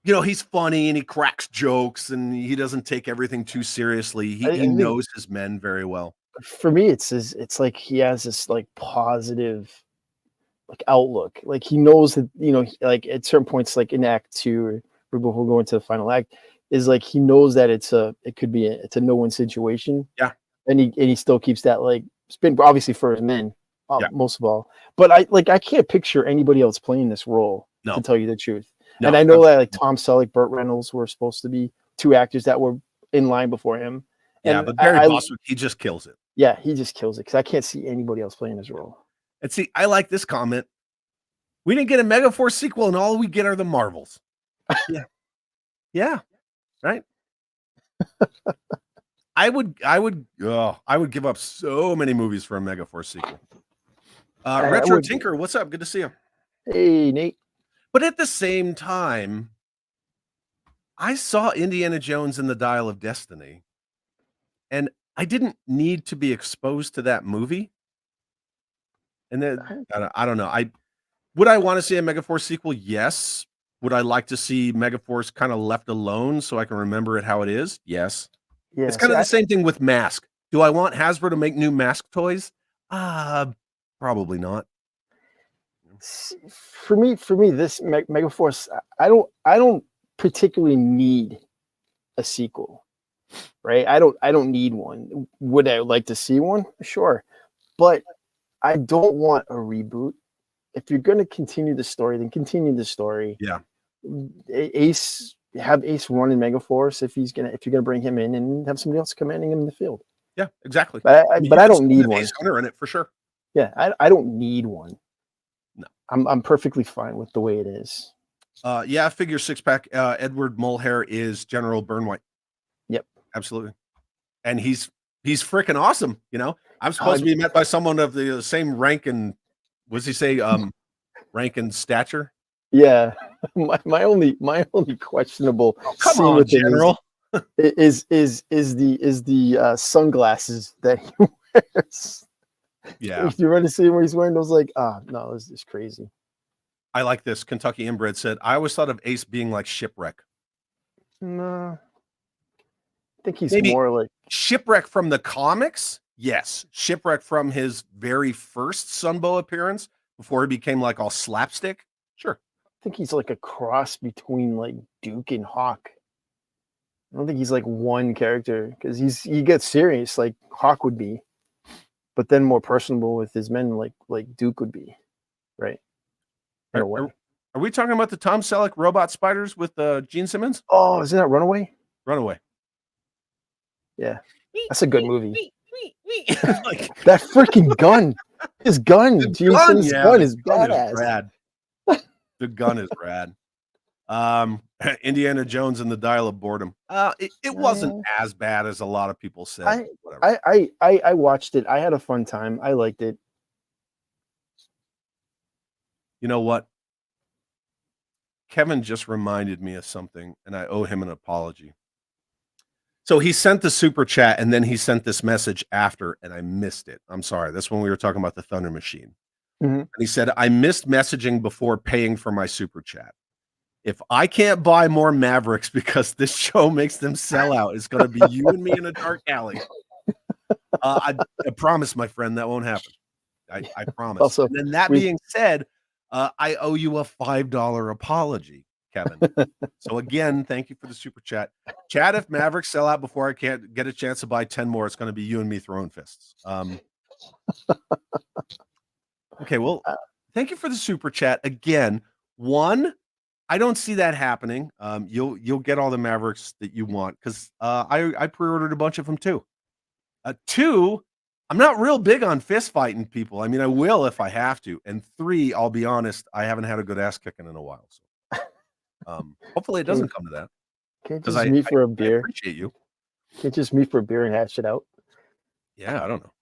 he's funny and he cracks jokes and he doesn't take everything too seriously. He knows his men very well. For me, it's like he has this like positive like outlook. Like he knows that, like at certain points, like in Act 2 or before we go into the final act, is like he knows that it's a no-win situation. Yeah. And he still keeps that like spin, obviously for his men, most of all. But I can't picture anybody else playing this role. No. To tell you the truth. No, and I know that like Tom Selleck, Burt Reynolds were supposed to be two actors that were in line before him. Yeah, and but Barry Bostwick, he just kills it. Yeah, he just kills it because I can't see anybody else playing his role. And see, I like this comment. We didn't get a Megaforce sequel, and all we get are the Marvels. Yeah. Yeah. Right. I would give up so many movies for a Megaforce sequel. Retro Tinker, what's up? Good to see you. Hey, Nate. But at the same time, I saw Indiana Jones and the Dial of Destiny, and I didn't need to be exposed to that movie. And then I don't know. Would I want to see a Megaforce sequel? Yes. Would I like to see Megaforce kind of left alone so I can remember it how it is? Yes. Yeah, it's kind of the same thing with Mask. Do I want Hasbro to make new Mask toys? Probably not. For me, this Megaforce, I don't particularly need a sequel, right? I don't need one. Would I like to see one? Sure, but I don't want a reboot. If you're going to continue the story, then continue the story. Yeah, have Ace run in Megaforce if you're gonna bring him in and have somebody else commanding him in the field. Yeah, exactly. But I don't need one. Ace Hunter in it for sure. Yeah, I don't need one. No, I'm perfectly fine with the way it is. Yeah, figure 6-pack. Edward Mulhare is General Burnwhite. Yep, absolutely, and he's freaking awesome. You know, I'm supposed to be met by someone of the same rank and what does he say? Rank and stature. Yeah, my only questionable come on, General. is the sunglasses that he wears. Yeah, if you already see where he's wearing those, like, no, this is crazy. I like this. Kentucky Inbred said, I always thought of Ace being like Shipwreck. No, I think he's maybe more like Shipwreck from the comics. Yes, Shipwreck from his very first Sunbow appearance before he became like all slapstick. Sure. I think he's like a cross between like Duke and Hawk. I don't think he's like one character because he gets serious like Hawk would be, but then more personable with his men like Duke would be, right? In a way. Are we talking about the Tom Selleck robot spiders with Gene Simmons? Oh, isn't that Runaway? Runaway. Yeah, that's a good movie. Like, that freaking gun, his gun, Gene Simmons' gun is badass. Rad. The gun is rad. Indiana Jones and the Dial of Boredom. It wasn't as bad as a lot of people said. I watched it. I had a fun time. I liked it. You know what? Kevin just reminded me of something, and I owe him an apology. So he sent the super chat, and then he sent this message after, and I missed it. I'm sorry. That's when we were talking about the Thunder Machine. Mm-hmm. And he said, I missed messaging before paying for my super chat. If I can't buy more Mavericks because this show makes them sell out, it's going to be you and me in a dark alley. I promise, my friend, that won't happen. I promise. Also, and then that being said, I owe you a $5 apology, Kevin. So again, thank you for the super chat. Chad, if Mavericks sell out before I can't get a chance to buy 10 more, it's going to be you and me throwing fists. Okay, well, thank you for the super chat. Again, one, I don't see that happening. You'll get all the Mavericks that you want because I pre-ordered a bunch of them too. Two, I'm not real big on fist fighting people. I mean, I will if I have to. And three, I'll be honest, I haven't had a good ass kicking in a while. So hopefully it doesn't come to that. Can't just meet for a beer. I appreciate you. Can't just meet for a beer and hash it out. Yeah, I don't know.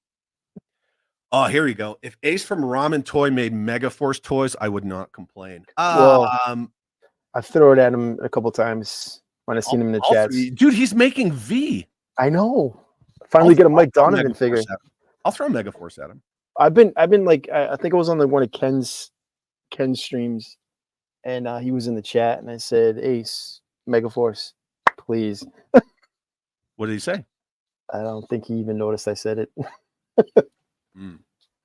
Oh, here we go. If Ace from Ramen Toy made Megaforce toys, I would not complain. Well, I've thrown it at him a couple times when I've seen him in the chats. Dude, he's making V. I know. Finally get a Mike Donovan figure. I'll throw Megaforce at him. I've been like, I think I was on one of Ken's streams, and he was in the chat, and I said, Ace, Megaforce, please. What did he say? I don't think he even noticed I said it.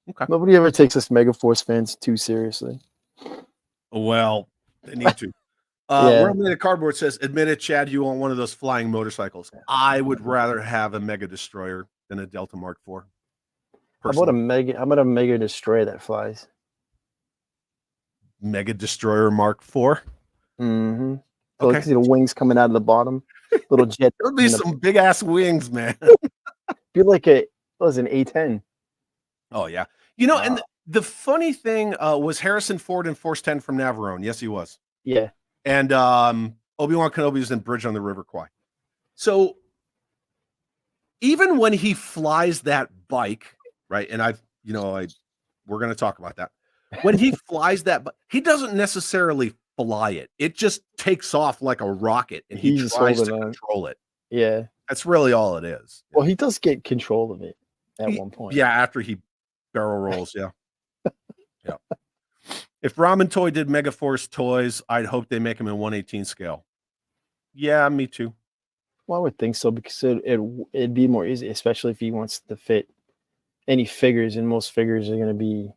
Okay. Nobody ever takes us Megaforce fans too seriously. Well, they need to. World Made of Cardboard says, admit it, Chad, you want one of those flying motorcycles. I would rather have a Mega Destroyer than a Delta Mark IV. How about a Mega Destroyer that flies? Mega Destroyer Mark IV. Mm-hmm. So Okay. you see the wings coming out of the bottom, little jet. There'll be some big ass wings, man. Be like an A10. Oh yeah. And the funny thing was Harrison Ford in Force 10 from Navarone. Yes, he was. Yeah. And Obi-Wan Kenobi was in Bridge on the River Kwai. So even when he flies that bike, right? And we're going to talk about that. When he flies that, he doesn't necessarily fly it. It just takes off like a rocket, and he tries to control it. Yeah. That's really all it is. Well, he does get control of it at one point. Yeah, after he barrel rolls, yeah. Yeah. If Ramen Toy did Megaforce toys, I'd hope they make them in 1/18 scale. Yeah, me too. Well, I would think so, because it'd be more easy, especially if he wants to fit any figures, and most figures are going to be.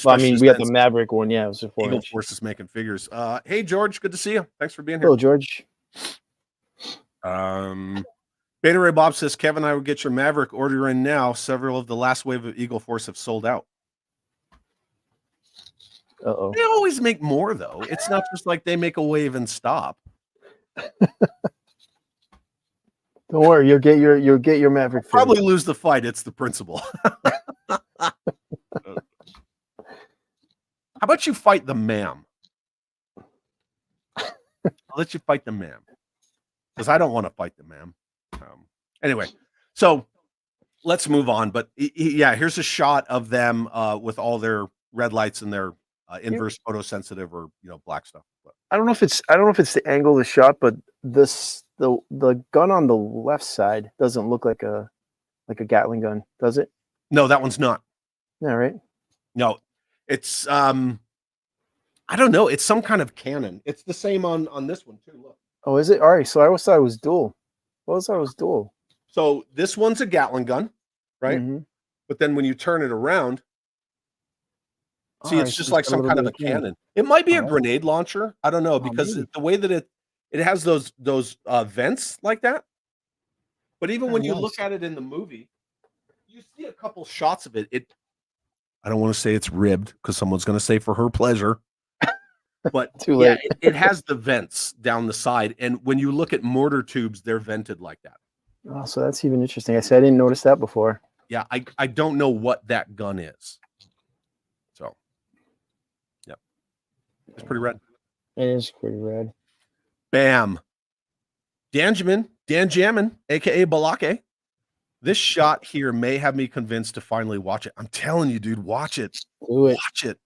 Well, I mean, we got the Maverick one. Yeah, it was a 4-inch. Eagle Force is making figures. Hey, George, good to see you. Thanks for being here. Hello, George. Beta Ray Bob says, Kevin, I would get your Maverick order in now. Several of the last wave of Eagle Force have sold out. Uh-oh. They always make more, though. It's not just like they make a wave and stop. Don't worry, you'll get your Maverick. Probably lose the fight. It's the principle. How about you fight the ma'am? I'll let you fight the ma'am, because I don't want to fight the ma'am. Anyway, so let's move on. But yeah, here's a shot of them with all their red lights and their inverse photosensitive or black stuff. But I don't know if it's the angle of the shot, but the gun on the left side doesn't look like a Gatling gun, does it? No, that one's not. Yeah, right. No, it's I don't know. It's some kind of cannon. It's the same on this one too. Look. Oh, is it? All right. So I always thought it was dual. I always thought it was dual. So this one's a Gatling gun, right? Mm-hmm. But then when you turn it around, see, it's just like some kind of a cannon. It might be a grenade launcher. I don't know, because the way that it has those vents like that. But even when you look at it in the movie, you see a couple shots of it. I don't want to say it's ribbed, because someone's going to say for her pleasure. But Too late. Yeah, it has the vents down the side, and when you look at mortar tubes, they're vented like that. Oh, so that's even interesting. I didn't notice that before. Yeah, I don't know what that gun is. So, yeah, it's pretty red. It is pretty red. Bam. Dan Jammin, aka Balake. This shot here may have me convinced to finally watch it. I'm telling you, dude, watch it. Do it. Watch it.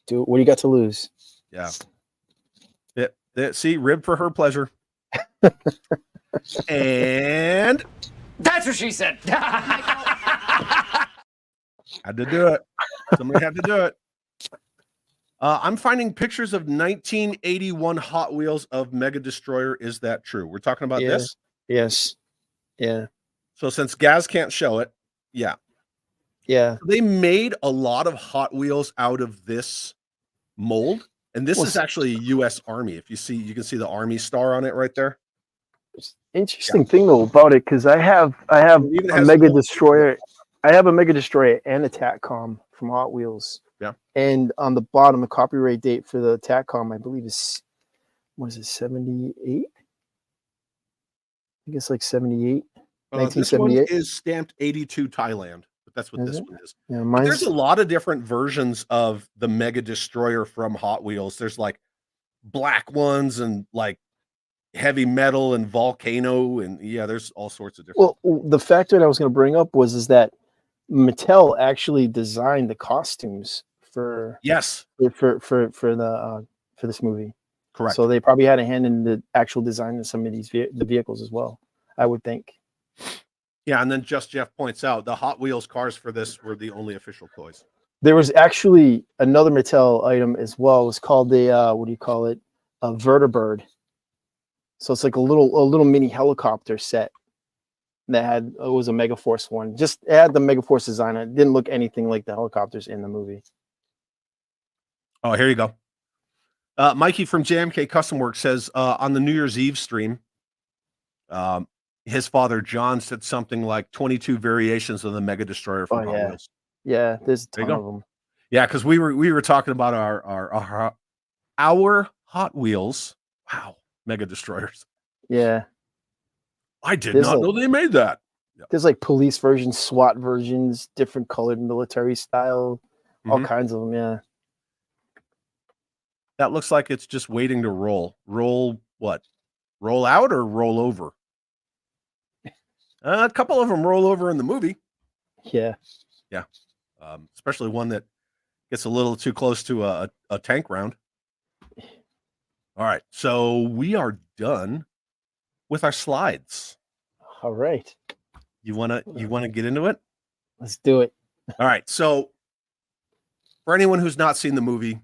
Do it. What do you got to lose? Yeah. See, rib for her pleasure. And That's what she said. had to do it. Somebody had to do it. I'm finding pictures of 1981 Hot Wheels of Mega Destroyer. Is that true? We're talking about this? Yes. Yeah. So since Gaz can't show it, yeah. Yeah. They made a lot of Hot Wheels out of this mold. And this is actually a U.S. Army. If you see, you can see the Army star on it right there. Interesting thing though about it, because I have a Mega Destroyer. I have a Mega Destroyer and a Tacom from Hot Wheels. Yeah. And on the bottom, the copyright date for the Tacom, I believe is, what is it, 78? I think it's like 78. 1978. This one is stamped 82 Thailand, but that's what this one is. Yeah, there's a lot of different versions of the Mega Destroyer from Hot Wheels. There's like black ones and like heavy metal and volcano, and yeah, there's all sorts of different. Well, the factor that I was going to bring up is that Mattel actually designed the costumes for this movie. Correct. So they probably had a hand in the actual design of some of these the vehicles as well, I would think. Yeah, and then Just Jeff points out the Hot Wheels cars for this were the only official toys. There was actually another Mattel item as well. It was called a what do you call it? A vertibird. So it's like a little mini helicopter set that it was a Megaforce one. Just it had the Megaforce design. It didn't look anything like the helicopters in the movie. Oh, here you go. Mikey from JMK Custom Works says on the New Year's Eve stream, his father John said something like 22 variations of the Mega Destroyer from Hot Wheels. Yeah, there's a There you ton go. of them. Yeah, because we were talking about our Hot Wheels. Wow, Mega Destroyers. Yeah, I did There's not like- know they made that. there's like police versions, SWAT versions, different colored military style, all Mhm. kinds of them. Yeah, That looks like it's just waiting to roll. Roll what? Roll out or roll over? A couple of them roll over in the movie, yeah. especially one that gets a little too close to a tank round. All right, so we are done with our slides. All right, You wanna get into it? let's do it. All right. So, for anyone who's not seen the movie,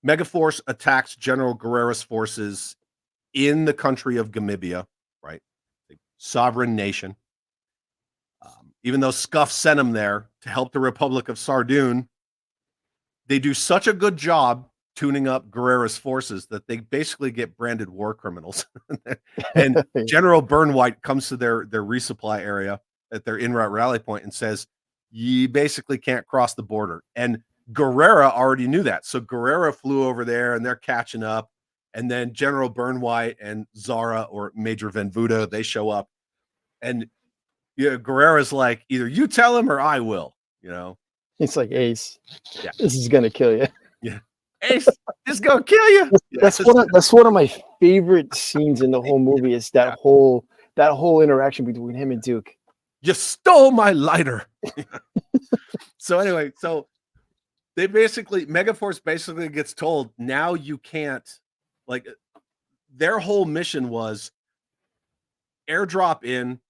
Megaforce attacks General Guerrera's forces in the country of Gamibia, right? A sovereign nation. Even though Scuff sent him there to help the Republic of Sardoon, they do such a good job tuning up Guerrera's forces that they basically get branded war criminals. And General Burnwhite comes to their resupply area at their en route rally point and says, "You basically can't cross the border." And Guerrera already knew that, so Guerrera flew over there, and they're catching up. And then General Burnwhite and Zara or Major Venvuda, they show up, and Guerrera's like, "Either you tell him or I will." It's like Ace. Yeah. This is gonna kill you. Ace, this gonna kill you. That's one of my favorite scenes in the whole movie. Is that whole interaction between him and Duke. You stole my lighter. So anyway, they Megaforce basically gets told, now you can't, like, their whole mission was airdrop in,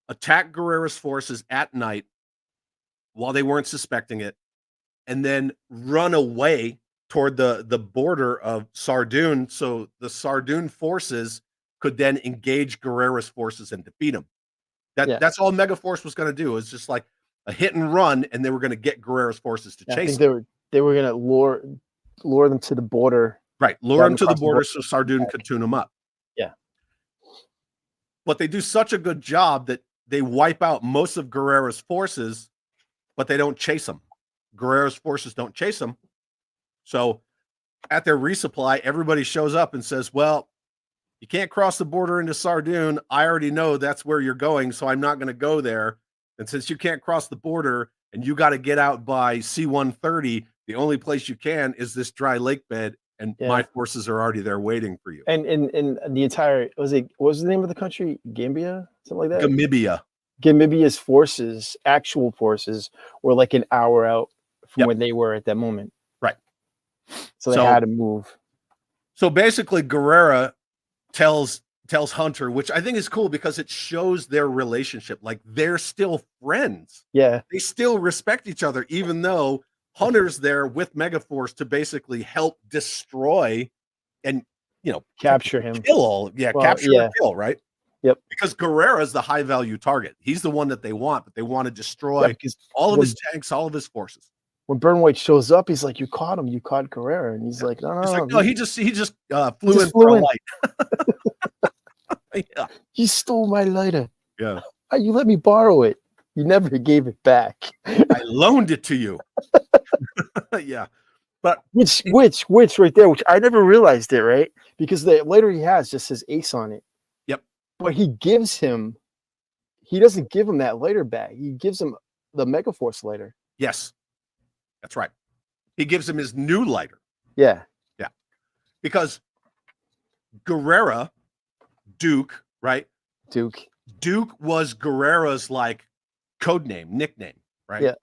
attack Guerrera's forces at night while they weren't suspecting it, and then run away toward the border of Sardoon, so the Sardoon forces could then engage Guerrera's forces and defeat them. That's all Megaforce was going to do. Is just like a hit and run, and they were going to get Guerrera's forces to chase them. They were gonna lure them to the border. Right, lure them to the border so Sardoon could tune them up. Yeah. But they do such a good job that they wipe out most of Guerrera's forces, but they don't chase them. Guerrera's forces don't chase them. So at their resupply, everybody shows up and says, "Well, you can't cross the border into Sardoon. I already know that's where you're going, so I'm not going to go there. And since you can't cross the border and you got to get out by C-130, the only place you can is this dry lake bed, and my forces are already there waiting for you." And the entire what was the name of the country? Gambia, something like that. Gamibia. Gamibia's forces, actual forces, were like an hour out from where they were at that moment. Right. So they had to move. So basically, Guerrera tells Hunter, which I think is cool because it shows their relationship. Like, they're still friends. Yeah. They still respect each other, even though Hunter's there with Megaforce to basically help destroy and, capture him. Kill capture and kill, right? Yep. Because Guerrera is the high value target. He's the one that they want, but they want to destroy all of his tanks, all of his forces. When Burnwhite shows up, he's like, "You caught him. You caught Guerrera." And he's like, "No, he just flew in for a light." Yeah. You stole my lighter. Yeah. You let me borrow it. You never gave it back. I loaned it to you. Yeah. But which right there, which I never realized it, right? Because the later he just says Ace on it. Yep. But he doesn't give him that lighter back. He gives him the Megaforce lighter. Yes. That's right. He gives him his new lighter. Yeah. Yeah. Because Guerrera, Duke, right? Duke was Guerrera's like code name, nickname, right? Yeah.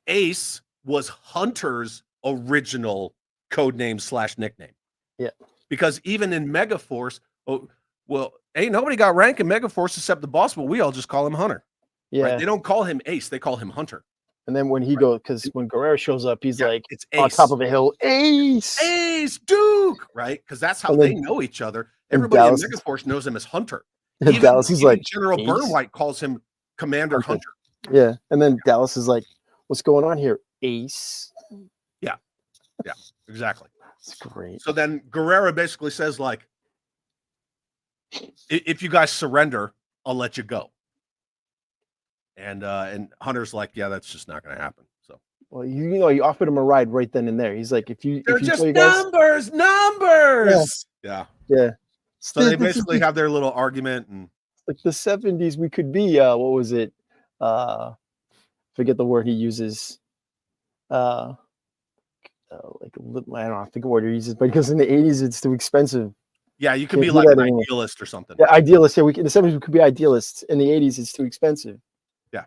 Ace was Hunter's original code name / nickname. Yeah. Because even in Megaforce, ain't nobody got rank in Megaforce except the boss, but we all just call him Hunter. Yeah. Right? They don't call him Ace, they call him Hunter. And then when he goes, because when Guerrera shows up, he's like, it's on Ace. top of a hill, Ace, Duke, right? Because that's how they know each other. Everybody in Megaforce knows him as Hunter. Even Dallas, he's like, General Burnwhite calls him Commander Hunter. Yeah. And then Dallas is like, "What's going on here, Ace?" Yeah. Yeah, exactly. It's great. So then Guerrera basically says, like, if you guys surrender, I'll let you go. And Hunter's like, yeah, that's just not going to happen. So, well, you offered him a ride right then and there. He's like, they're if you just tell you guys, numbers. Yeah. yeah. So they basically have their little argument, and like the 70s. We could be what was it? Forget the word he uses. Like I don't know, I think what he uses, but because in the 80s it's too expensive. yeah, you could Can't be do like that an anymore. idealist or something. Yeah, idealists. Yeah, in the 70s we could be idealists. In the 80s it's too expensive. Yeah.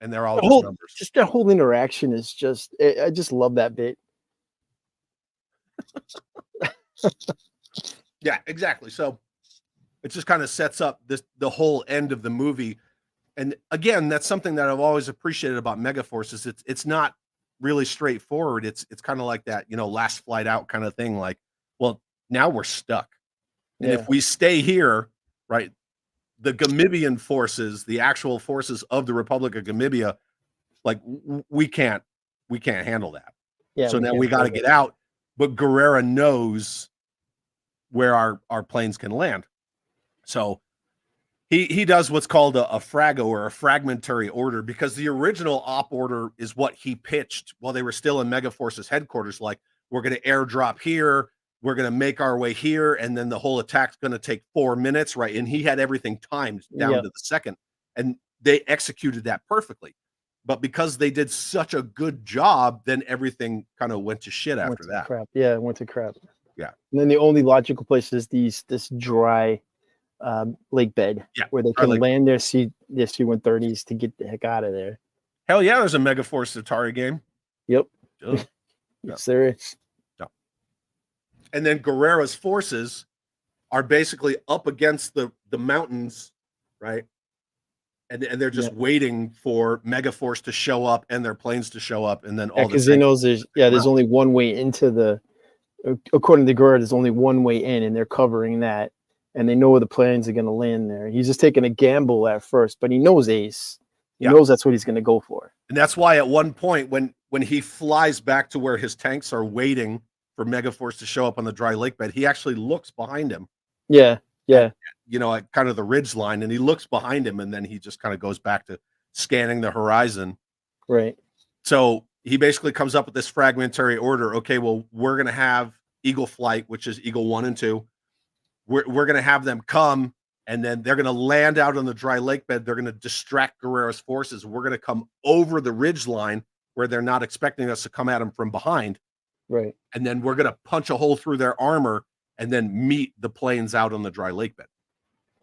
And they're all The just whole, numbers. just that whole interaction is just. I just love that bit. Yeah, exactly. So it just kind of sets up the whole end of the movie. And again, that's something that I've always appreciated about Megaforce is it's not really straightforward. It's kind of like that, last flight out kind of thing. Like, well, now we're stuck. And if we stay here, right, the Gamibian forces, the actual forces of the Republic of Gamibia, like we can't handle that. Yeah. So now we got to get out. But Guerrera knows where our planes can land. So he does what's called a frago, or a fragmentary order, because the original op order is what he pitched while they were still in Megaforce's headquarters. Like, we're going to airdrop here, we're going to make our way here, and then the whole attack's going to take 4 minutes, right? And he had everything timed down to the second, and they executed that perfectly. But because they did such a good job, then everything kind of went to shit after that. Crap. Yeah, it went to crap. Yeah. And then the only logical place is this dry lake bed, where they can land their C-130s to get the heck out of there. Hell yeah, there's a Megaforce Atari game. Yep. Yes, there is. No. And then Guerrera's forces are basically up against the mountains, right? And they're just waiting for Megaforce to show up and their planes to show up, and then all because he knows there's only one way into the. According to Guerrera, there's only one way in, and they're covering that. And they know where the planes are going to land there. He's just taking a gamble at first, but he knows Ace. He knows that's what he's going to go for. And that's why at one point when he flies back to where his tanks are waiting for Megaforce to show up on the dry lake bed, he actually looks behind him. Yeah, yeah. At kind of the ridge line, and he looks behind him, and then he just kind of goes back to scanning the horizon. Right. So he basically comes up with this fragmentary order. Okay, well, we're going to have Eagle Flight, which is Eagle 1 and 2. We're going to have them come, and then they're going to land out on the dry lake bed. They're going to distract Guerrera's forces. We're going to come over the ridge line where they're not expecting us to come at them from behind. Right. And then we're going to punch a hole through their armor and then meet the planes out on the dry lake bed,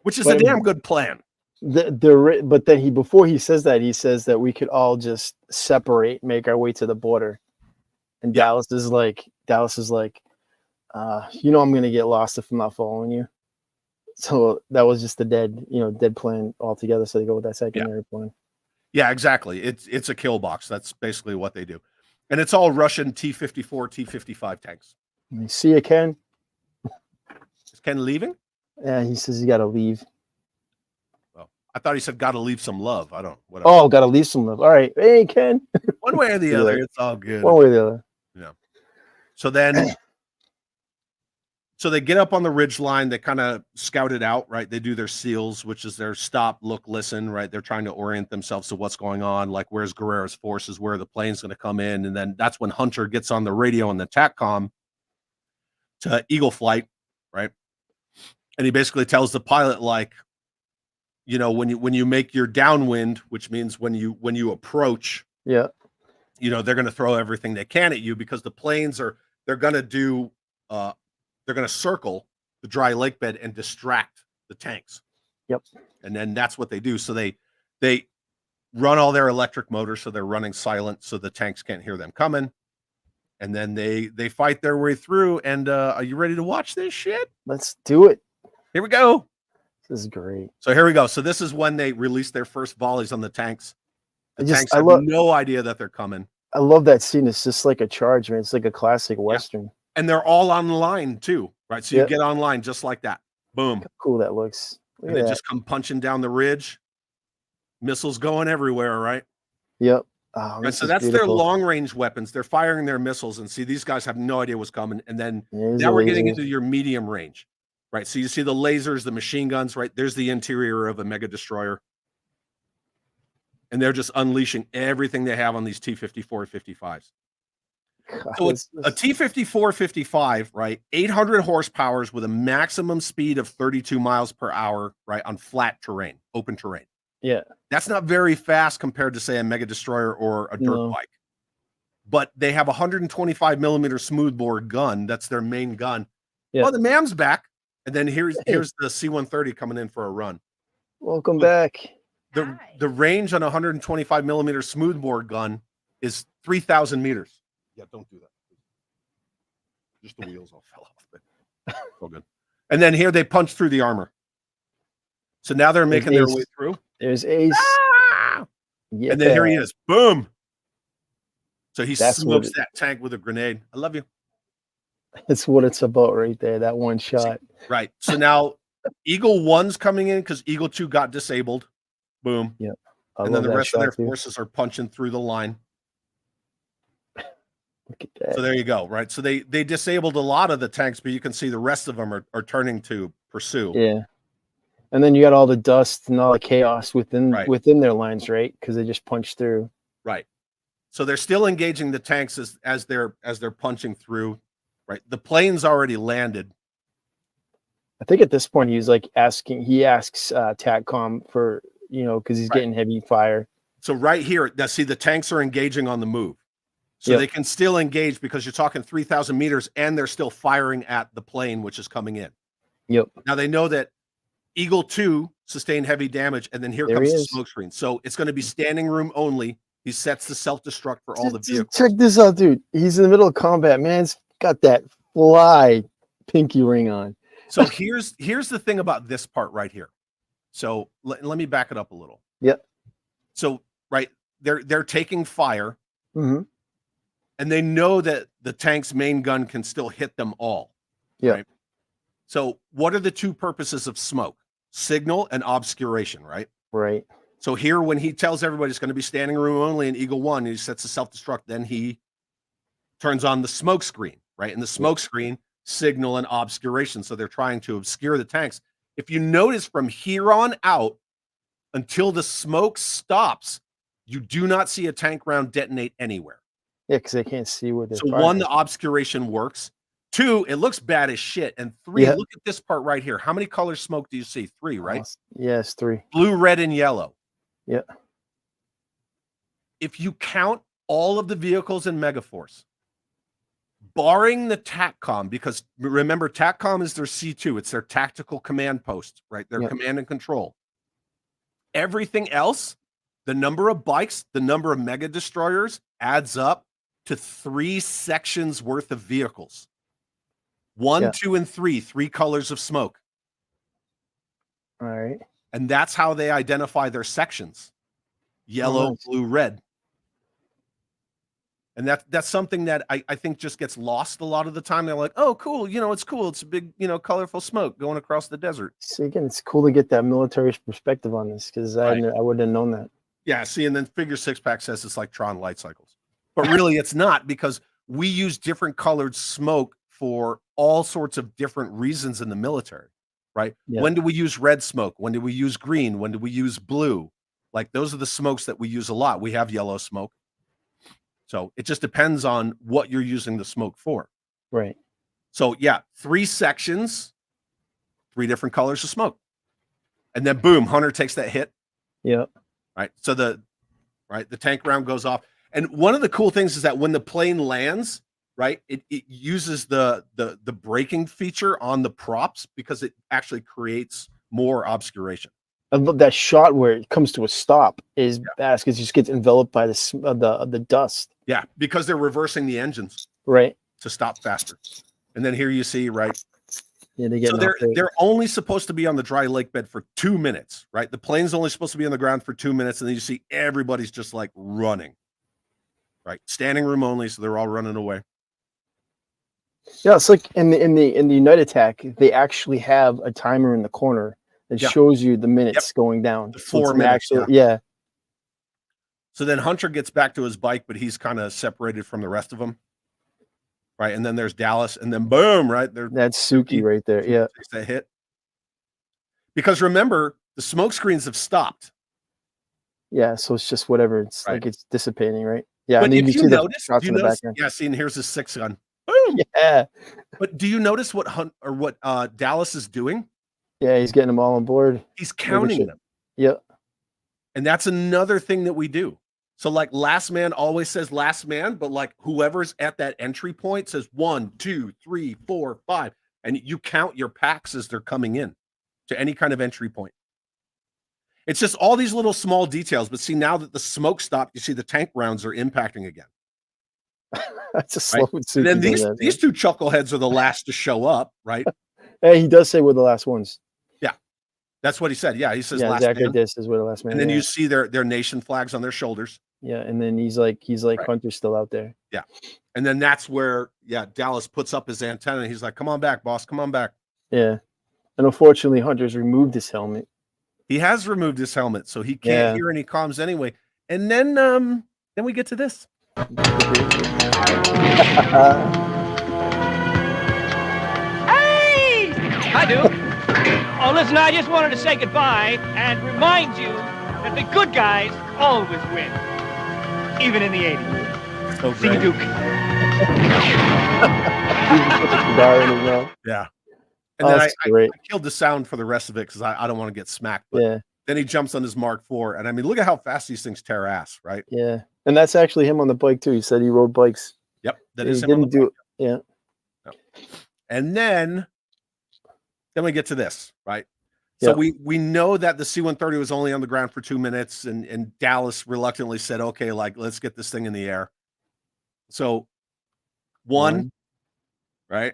which is a damn good plan. But then before he says that, he says that we could all just separate, make our way to the border. And Dallas is like, I'm going to get lost if I'm not following you. So that was just the dead plan altogether. So they go with that secondary plan. Yeah, exactly. It's a kill box. That's basically what they do. And it's all Russian T-54, T-55 tanks. See you, Ken. Is Ken leaving? Yeah, he says you got to leave. Well, I thought he said got to leave some love. I don't. Whatever. Oh, got to leave some love. All right. Hey, Ken. One way or the other, it's all good. One way or the other. Yeah. So then... So they get up on the ridge line. They kind of scout it out, right? They do their SEALs, which is their stop, look, listen, right? They're trying to orient themselves to what's going on. Like, where's Guerrera's forces? Where are the plane's going to come in? And then that's when Hunter gets on the radio and the TACCOM to Eagle Flight, right? And he basically tells the pilot, like, when you make your downwind, which means when you approach, they're going to throw everything they can at you, because the planes they're going to do. They're going to circle the dry lake bed and distract the tanks. Yep. And then that's what they do. So they run all their electric motors, so they're running silent, so the tanks can't hear them coming. And then they fight their way through. And are you ready to watch this shit? Let's do it. Here we go. This is great. So here we go. So this is when they release their first volleys on the tanks. The tanks have no idea that they're coming. I love that scene. It's just like a charge, man. It's like a classic Western. And they're all online too, right? So you get online just like that. Boom. How cool that looks. And they just come punching down the ridge. Missiles going everywhere, right? Yep. Oh, so that's their long-range weapons. They're firing their missiles, and see, these guys have no idea what's coming. And then now we're getting into your medium range, right? So you see the lasers, the machine guns, right? There's the interior of a mega destroyer. and they're just unleashing everything they have on these T-54 55s. God, So it's a T-54 55, right? 800 horsepower with a maximum speed of 32 miles per hour, right? On flat terrain, open terrain. Yeah. That's not very fast compared to, say, a Mega Destroyer or a dirt bike. But they have a 125 millimeter smoothbore gun. That's their main gun. Yeah. Oh, the MAM's back. And then here's the C-130 coming in for a run. Welcome back. The range on a 125 millimeter smoothbore gun is 3,000 meters. Yeah, don't do that. Just the wheels all fell off. But so good. And then here they punch through the armor. So now they're making their way through. There's Ace. Ah! And then here he is. Boom. So he smokes that tank with a grenade. I love you. That's what it's about right there. That one shot. Right. So now Eagle 1's coming in because Eagle 2 got disabled. Boom. Yep. And then the rest of their forces are punching through the line. Look at that. So there you go. Right. So they disabled a lot of the tanks, but you can see the rest of them are turning to pursue. Yeah. And then you got all the dust and all the chaos within their lines, right? Because they just punched through. Right. So they're still engaging the tanks as they're punching through. Right. The plane's already landed. I think at this point he asks Tacom for, because he's getting heavy fire. So right here, now see the tanks are engaging on the move. So they can still engage because you're talking 3,000 meters and they're still firing at the plane, which is coming in. Yep. Now they know that Eagle 2 sustained heavy damage, and then here comes the smoke screen. So it's going to be standing room only. He sets the self-destruct for all the vehicles. Check this out, dude. He's in the middle of combat. Man's got that fly pinky ring on. So here's the thing about this part right here. So let me back it up a little. Yep. So they're taking fire, and they know that the tank's main gun can still hit them all. Yeah. Right? So what are the two purposes of smoke? Signal and obscuration, right? Right. So here, when he tells everybody it's going to be standing room only in Eagle 1, he sets the self-destruct, then he turns on the smoke screen, right? And the smoke screen, signal and obscuration. So they're trying to obscure the tanks. If you notice from here on out until the smoke stops, you do not see a tank round detonate anywhere. Yeah, because they can't see where they're So firing. 1, the obscuration works. 2, it looks bad as shit. And 3, look at this part right here. How many colors smoke do you see? 3, right? Yes, 3. Blue, red, and yellow. Yeah. If you count all of the vehicles in Megaforce, barring the Tacom, because remember, Tacom is their C2. It's their tactical command post, right? Their command and control. Everything else, the number of bikes, the number of Mega Destroyers adds up to 3 sections worth of vehicles. 1, 2, and 3 colors of smoke. All right. And that's how they identify their sections. Yellow, blue, red. And that's something that I think just gets lost a lot of the time. They're like, oh, cool. It's cool. It's a big, colorful smoke going across the desert. See, again, it's cool to get that military perspective on this because I wouldn't have known that. Yeah. See, and then Figure 6-Pack says it's like Tron light cycles. But really, it's not, because we use different colored smoke for all sorts of different reasons in the military, right? Yeah. When do we use red smoke? When do we use green? When do we use blue? Like, those are the smokes that we use a lot. We have yellow smoke. So it just depends on what you're using the smoke for. Right. So yeah, 3 sections, 3 different colors of smoke. And then boom, Hunter takes that hit. Yeah. Right. So the tank round goes off. And one of the cool things is that when the plane lands, right, it uses the braking feature on the props because it actually creates more obscuration. I love that shot where it comes to a stop is badass because it just gets enveloped by the dust. Yeah, because they're reversing the engines, right, to stop faster. And then here you see, right. Yeah, they get so they're only supposed to be on the dry lake bed for 2 minutes, right? The plane's only supposed to be on the ground for 2 minutes, and then you see everybody's just like running, right? Standing room only, so they're all running away. Yeah, it's like in the United Attack, they actually have a timer in the corner that shows you the minutes going down. The 4 minutes. Yeah. So then Hunter gets back to his bike, but he's kind of separated from the rest of them. Right. And then there's Dallas, and then boom, right there. That's Suki right there. Yeah. Takes that hit. Because remember, the smoke screens have stopped. Yeah, so it's just whatever. It's Right. like it's dissipating, right? Yeah, But and then if you you see the notice, shots do you in the notice? background. Yeah, see, and here's his 6-gun. Boom. Yeah, But do you notice what Dallas is doing? yeah, he's getting them all on board. He's Making counting sure- them. Yeah, And that's another thing that we do. So like last man always says last man, but like whoever's at that entry point says 1, 2, 3, 4, 5. And you count your packs as they're coming in to any kind of entry point. It's just all these little small details. But see, now that the smoke stopped, you see the tank rounds are impacting again. that's a Right? slow suit. And then these two chuckleheads are the last to show up, right? Hey, he does say we're the last ones. Yeah. That's what he said. Yeah, he says Yeah, last Zachary man. did says we're the last man. And then yeah. you see their nation flags on their shoulders. Yeah, and then he's like Right. Hunter's still out there. Yeah. And then that's where, Dallas puts up his antenna and he's like, come on back, boss. Come on back. Yeah. And unfortunately, Hunter's removed his helmet. He has removed his helmet, so he can't hear any comms anyway. And then we get to this. Hey! Hi, Duke. Oh, listen, I just wanted to say goodbye and remind you that the good guys always win. Even in the 80s. So See you, Duke. Put the cigar in his mouth. Yeah. Oh, And then that's I great. killed the sound for the rest of it because I don't want to get smacked. But Yeah, then he jumps on his Mark IV. And I mean, look at how fast these things tear ass, right? yeah. And that's actually him on the bike too. He said he rode bikes. Yep. That He is him on the didn't do bike. it. Yeah. And then we get to this, right? So Yep. we know that the C-130 was only on the ground for 2 minutes, and Dallas reluctantly said, okay, like, let's get this thing in the air. So one, right?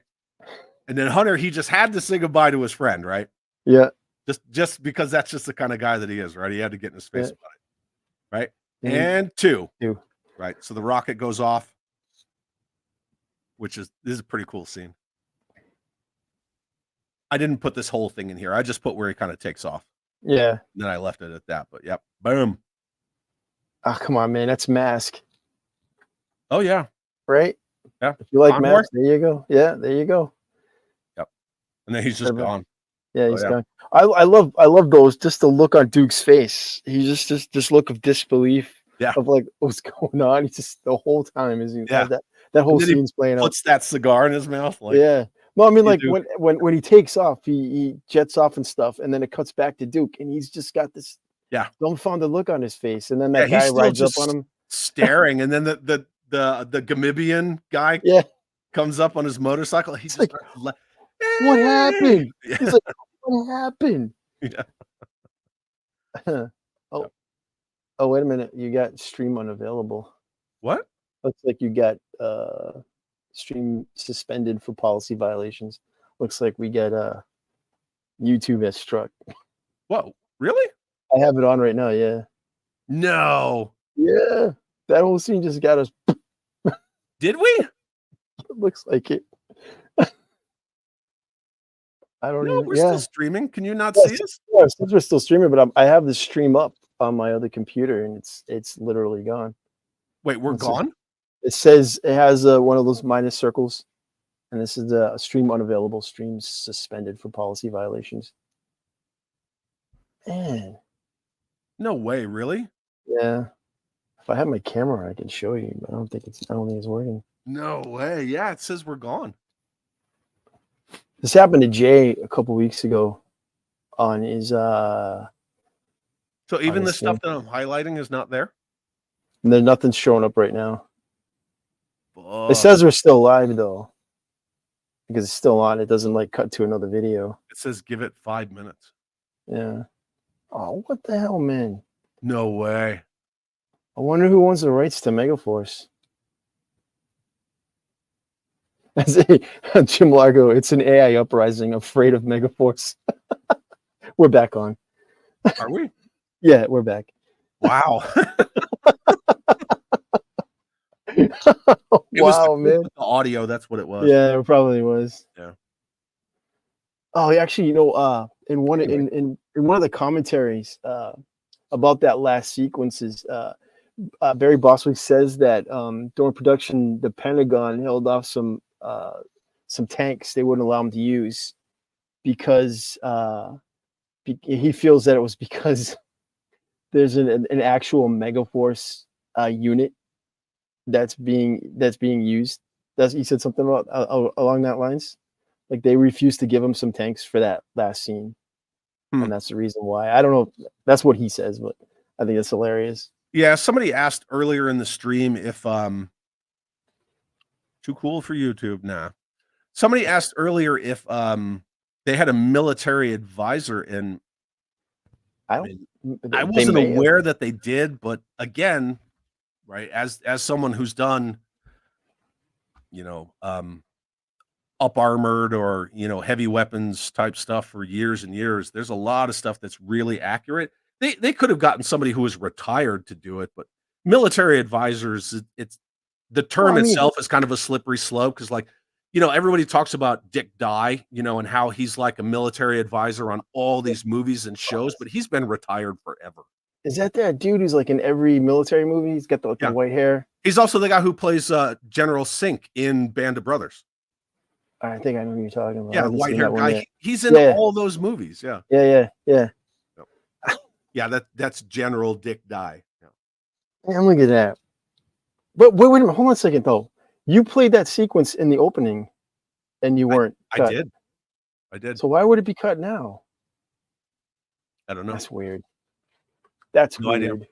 And then Hunter, he just had to say goodbye to his friend, right? Yeah. Just because that's just the kind of guy that he is, right? He had to get in his face Yeah. about it, right? Mhm. And two, Two. right? So the rocket goes off, this is a pretty cool scene. I didn't put this whole thing in here. I just put where he kind of takes off. Yeah. And then I left it at that. But yep, boom. Oh, come on, man. That's Mask, Oh yeah, right? yeah. If you like Convoy? Mask, there you go. Yeah, there you go. And then he's just Perfect. gone. Yeah, he's yeah. gone. I love those. Just the look on Duke's face. He's just this look of disbelief. Yeah. Of like what's going on. He's just the whole time is Yeah. that whole And then he scene's playing out. Puts that cigar in his mouth. Like, Yeah. No, I mean, you like do. when he takes off, he jets off and stuff, and then it cuts back to Duke, and he's just got this dumbfounded look on his face, and then that Yeah, he's guy still rides up just on him. staring, and then the Gamibian guy comes up on his motorcycle. He's just like, what happened? Yeah. He's like, what happened? Yeah. Oh, wait a minute. You got stream unavailable. What? Looks like you got stream suspended for policy violations. Looks like we got YouTube has struck. Whoa, really? I have it on right now. Yeah. No. Yeah. That whole scene just got us. Did we? It looks like it. I don't No, even. we're Yeah. still streaming. Can you not Yes, see us? yeah, since we're still streaming, but I have the stream up on my other computer, and it's literally gone. Wait, we're It's a- gone? It says it has one of those minus circles, and this is the stream unavailable, stream suspended for policy violations. Man, No way, really? yeah. If I had my camera, I could show you, but I don't think it's working. No way. Yeah, it says we're gone. This happened to Jay a couple weeks ago on his So even the his stuff thing. that I'm highlighting is not there? and then nothing's showing up right now. Fuck. It says we're still live though, because it's still on. It doesn't like cut to another video. It says give it 5 minutes. Yeah. Oh, what the hell, man? No way. I wonder who owns the rights to Megaforce. Jim Largo, it's an AI uprising afraid of Megaforce. We're back on. Are we? Yeah, we're back. Wow. It was Wow, man. the audio. That's what it was. Yeah, it probably was. Yeah. Oh, actually, you know, in one in one of the commentaries about that last sequences, Barry Bostwick says that during production, the Pentagon held off some tanks they wouldn't allow him to use because he feels that it was because there's an actual Megaforce unit that's being used. You said something about along that lines. Like they refused to give him some tanks for that last scene, and that's the reason why. I don't know. That's what he says, but I think it's hilarious. Yeah, somebody asked earlier in the stream if too cool for YouTube. Nah. Somebody asked earlier if they had a military advisor, and I wasn't aware that they did, but again, right, as someone who's done, up armored or heavy weapons type stuff for years and years, there's a lot of stuff that's really accurate. They could have gotten somebody who was retired to do it, but military advisors, it's the term itself is kind of a slippery slope because, like, everybody talks about Dick Dye, and how he's like a military advisor on all these movies and shows, but he's been retired forever. Is that dude who's like in every military movie? He's got the white hair. He's also the guy who plays General Sink in Band of Brothers. I think I know who you're talking about. Yeah, white hair guy. He's in all those movies. Yeah. Yeah. Yeah, that's General Dick Dye. Yeah. I'm looking at that. But wait a minute. Hold on a second, though. You played that sequence in the opening, and you weren't cut. I did. So why would it be cut now? I don't know. That's weird. That's weird.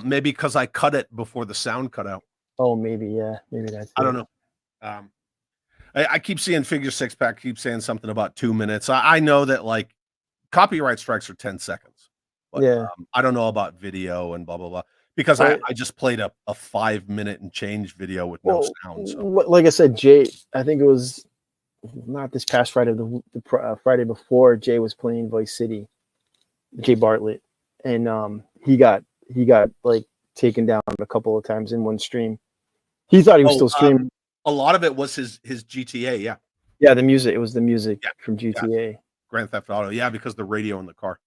Maybe because I cut it before the sound cut out. Oh, maybe. Yeah. Maybe that's it. I don't know. I keep seeing Figure Six Pack keep saying something about 2 minutes. I know that like copyright strikes are 10 seconds. But, I don't know about video and blah blah blah because I just played a 5 minute and change video with no sound. So. Like I said, Jay, I think it was not this past Friday, the Friday before. Jay was playing Vice City, Jay Bartlett, and he got like taken down a couple of times in one stream. He thought he was still streaming. A lot of it was his GTA, yeah. Yeah, the music. It was the music from GTA. Yeah. Grand Theft Auto, yeah, because the radio in the car.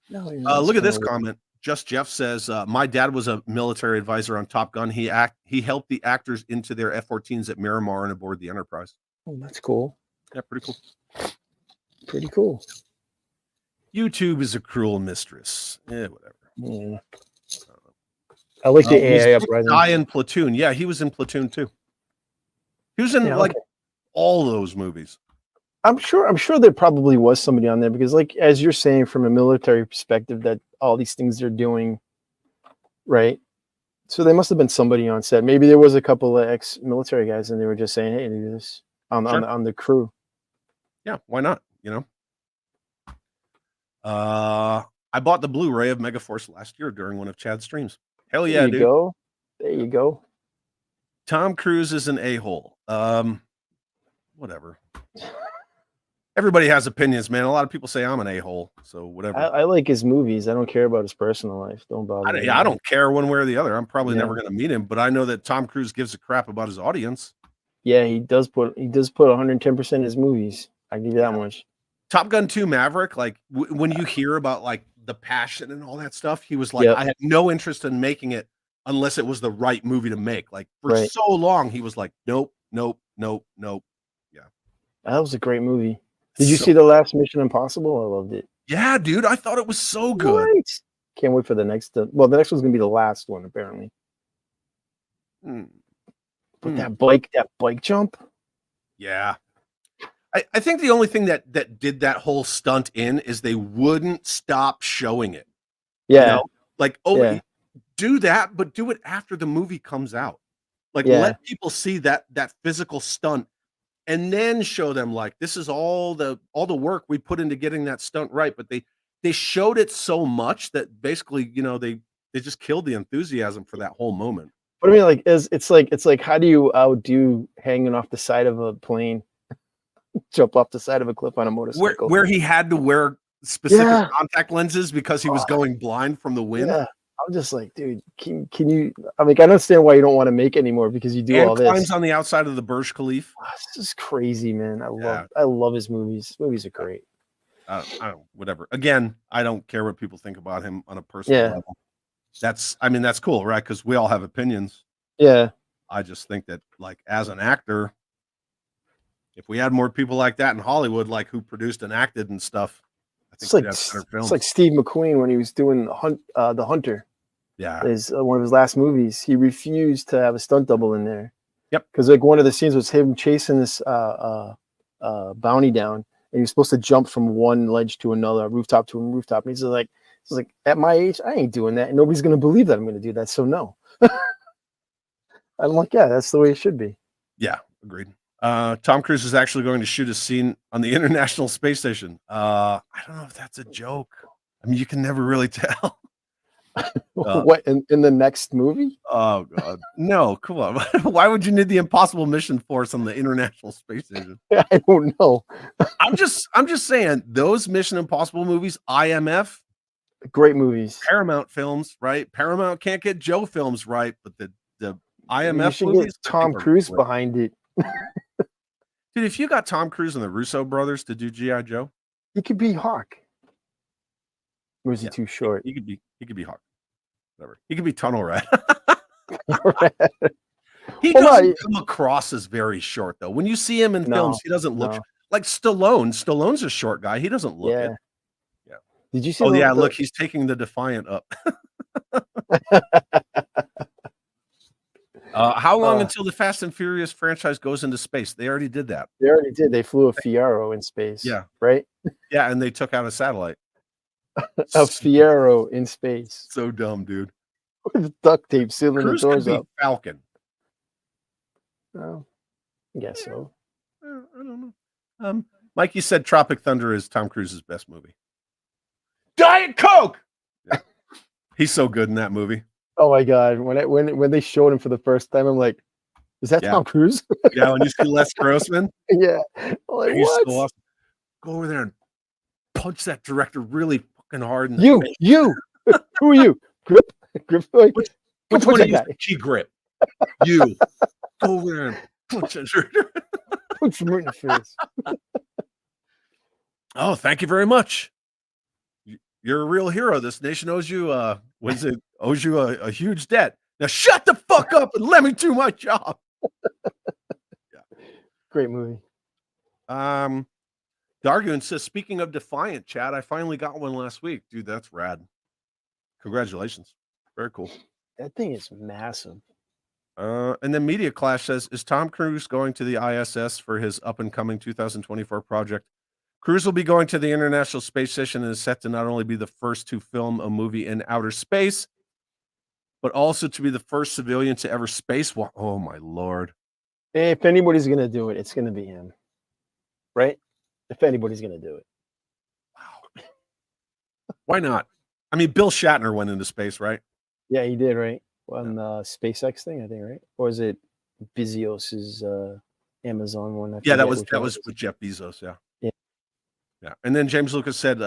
No, look at this comment. Just Jeff says, my dad was a military advisor on Top Gun. He helped the actors into their F-14s at Miramar and aboard the Enterprise. Oh, that's cool. Yeah, pretty cool. Pretty cool. YouTube is a cruel mistress. Yeah, whatever. Yeah. I like the AI uprising. Guy in Platoon. Yeah, he was in Platoon too. He was in all those movies. I'm sure there probably was somebody on there because, like, as you're saying, from a military perspective, that all these things they're doing, right? So there must have been somebody on set. Maybe there was a couple of ex-military guys, and they were just saying, "Hey, do this on the crew." Yeah, why not? I bought the Blu-ray of Megaforce last year during one of Chad's streams. Hell yeah, dude! There you go. Tom Cruise is an a-hole. Whatever. Everybody has opinions, man. A lot of people say I'm an a-hole, so whatever. I like his movies. I don't care about his personal life. Don't bother me. I don't care one way or the other. I'm probably never going to meet him, but I know that Tom Cruise gives a crap about his audience. Yeah, he does put 110% in his movies. I give you that much. Top Gun 2 Maverick, like when you hear about like the passion and all that stuff, he was like, I had no interest in making it unless it was the right movie to make. Like for so long, he was like, nope. Yeah. That was a great movie. Did you see the last Mission Impossible? I loved it. Yeah, dude. I thought it was so good. Right. Can't wait for the next. Well, the next one's gonna be the last one, apparently. But that bike jump. Yeah. I think the only thing that did that whole stunt in is they wouldn't stop showing it. Yeah. Do that, but do it after the movie comes out. Like let people see that physical stunt and then show them like this is all the work we put into getting that stunt right. But they showed it so much that basically, they just killed the enthusiasm for that whole moment. But I mean, like, it's like how do you outdo hanging off the side of a plane? Jump off the side of a cliff on a motorcycle where he had to wear specific contact lenses because he was going blind from the wind. Yeah. I'm just like, dude, can you? I mean, I understand why you don't want to make anymore because you do all this. Climbs on the outside of the Burj Khalifa. This is crazy, man. I love his movies. His movies are great. I don't, whatever. Again, I don't care what people think about him on a personal level. That's cool, right? Because we all have opinions. Yeah. I just think that, like, as an actor, if we had more people like that in Hollywood, like who produced and acted and stuff, It's like Steve McQueen when he was doing the Hunter. Yeah, is one of his last movies. He refused to have a stunt double in there. Yep. Because like one of the scenes was him chasing this bounty down, and he was supposed to jump from one ledge to another, rooftop to a rooftop. And he's like, at my age, I ain't doing that, and nobody's gonna believe that I'm gonna do that. So no. I'm like, yeah, that's the way it should be. Yeah, agreed. Tom Cruise is actually going to shoot a scene on the International Space Station. I don't know if that's a joke. I mean, you can never really tell. What in the next movie? Oh God, no! Come on. Why would you need the Impossible Mission Force on the International Space Station? I don't know. I'm just saying those Mission Impossible movies, IMF, great movies. Paramount films, right? Paramount can't get Joe films right, but the IMF movies, get Tom Cruise behind it. Dude, if you got Tom Cruise and the Russo brothers to do G.I. Joe, he could be Hawk. Or is he too short? He could be Hawk. Whatever. He could be Tunnel Rat. He doesn't come across as very short though. When you see him in films, he doesn't look like Stallone. Stallone's a short guy. He doesn't look it. Yeah. Did you see? Oh yeah, look, he's taking the Defiant up. How long until the Fast and Furious franchise goes into space? They already did that. They already did. They flew a Fiero in space. Yeah. Right? Yeah, and they took out a satellite. A Fiero in space. So dumb, dude. With duct tape sealing the doors up. Falcon. Oh, I guess so. I don't know. Mikey said Tropic Thunder is Tom Cruise's best movie. Diet Coke! Yeah. He's so good in that movie. Oh my God. When they showed him for the first time, I'm like, is that Tom Cruise? Yeah, when you see Les Grossman. Yeah. I'm like, he's what? so awesome. Go over there and punch that director really fucking hard. You. Who are you? Grip? Like, which one of you is G Grip? You. Go over there and punch that director. Punch him right in the face. Oh, thank you very much. You're a real hero. This nation owes you owes you a huge debt. Now shut the fuck up and let me do my job. Great movie. Dargun says, speaking of Defiant, Chad, I finally got one last week. Dude, that's rad. Congratulations. Very cool. That thing is massive. And then Media Clash says, is Tom Cruise going to the ISS for his up-and-coming 2024 project? Cruise will be going to the International Space Station and is set to not only be the first to film a movie in outer space, but also to be the first civilian to ever spacewalk. Oh, my Lord. If anybody's going to do it, it's going to be him. Right? If anybody's going to do it. Wow. Why not? I mean, Bill Shatner went into space, right? Yeah, he did, right? On the SpaceX thing, I think, right? Or is it Bezos's Amazon one? Yeah, that was with Jeff Bezos, yeah. Yeah. And then James Lucas said,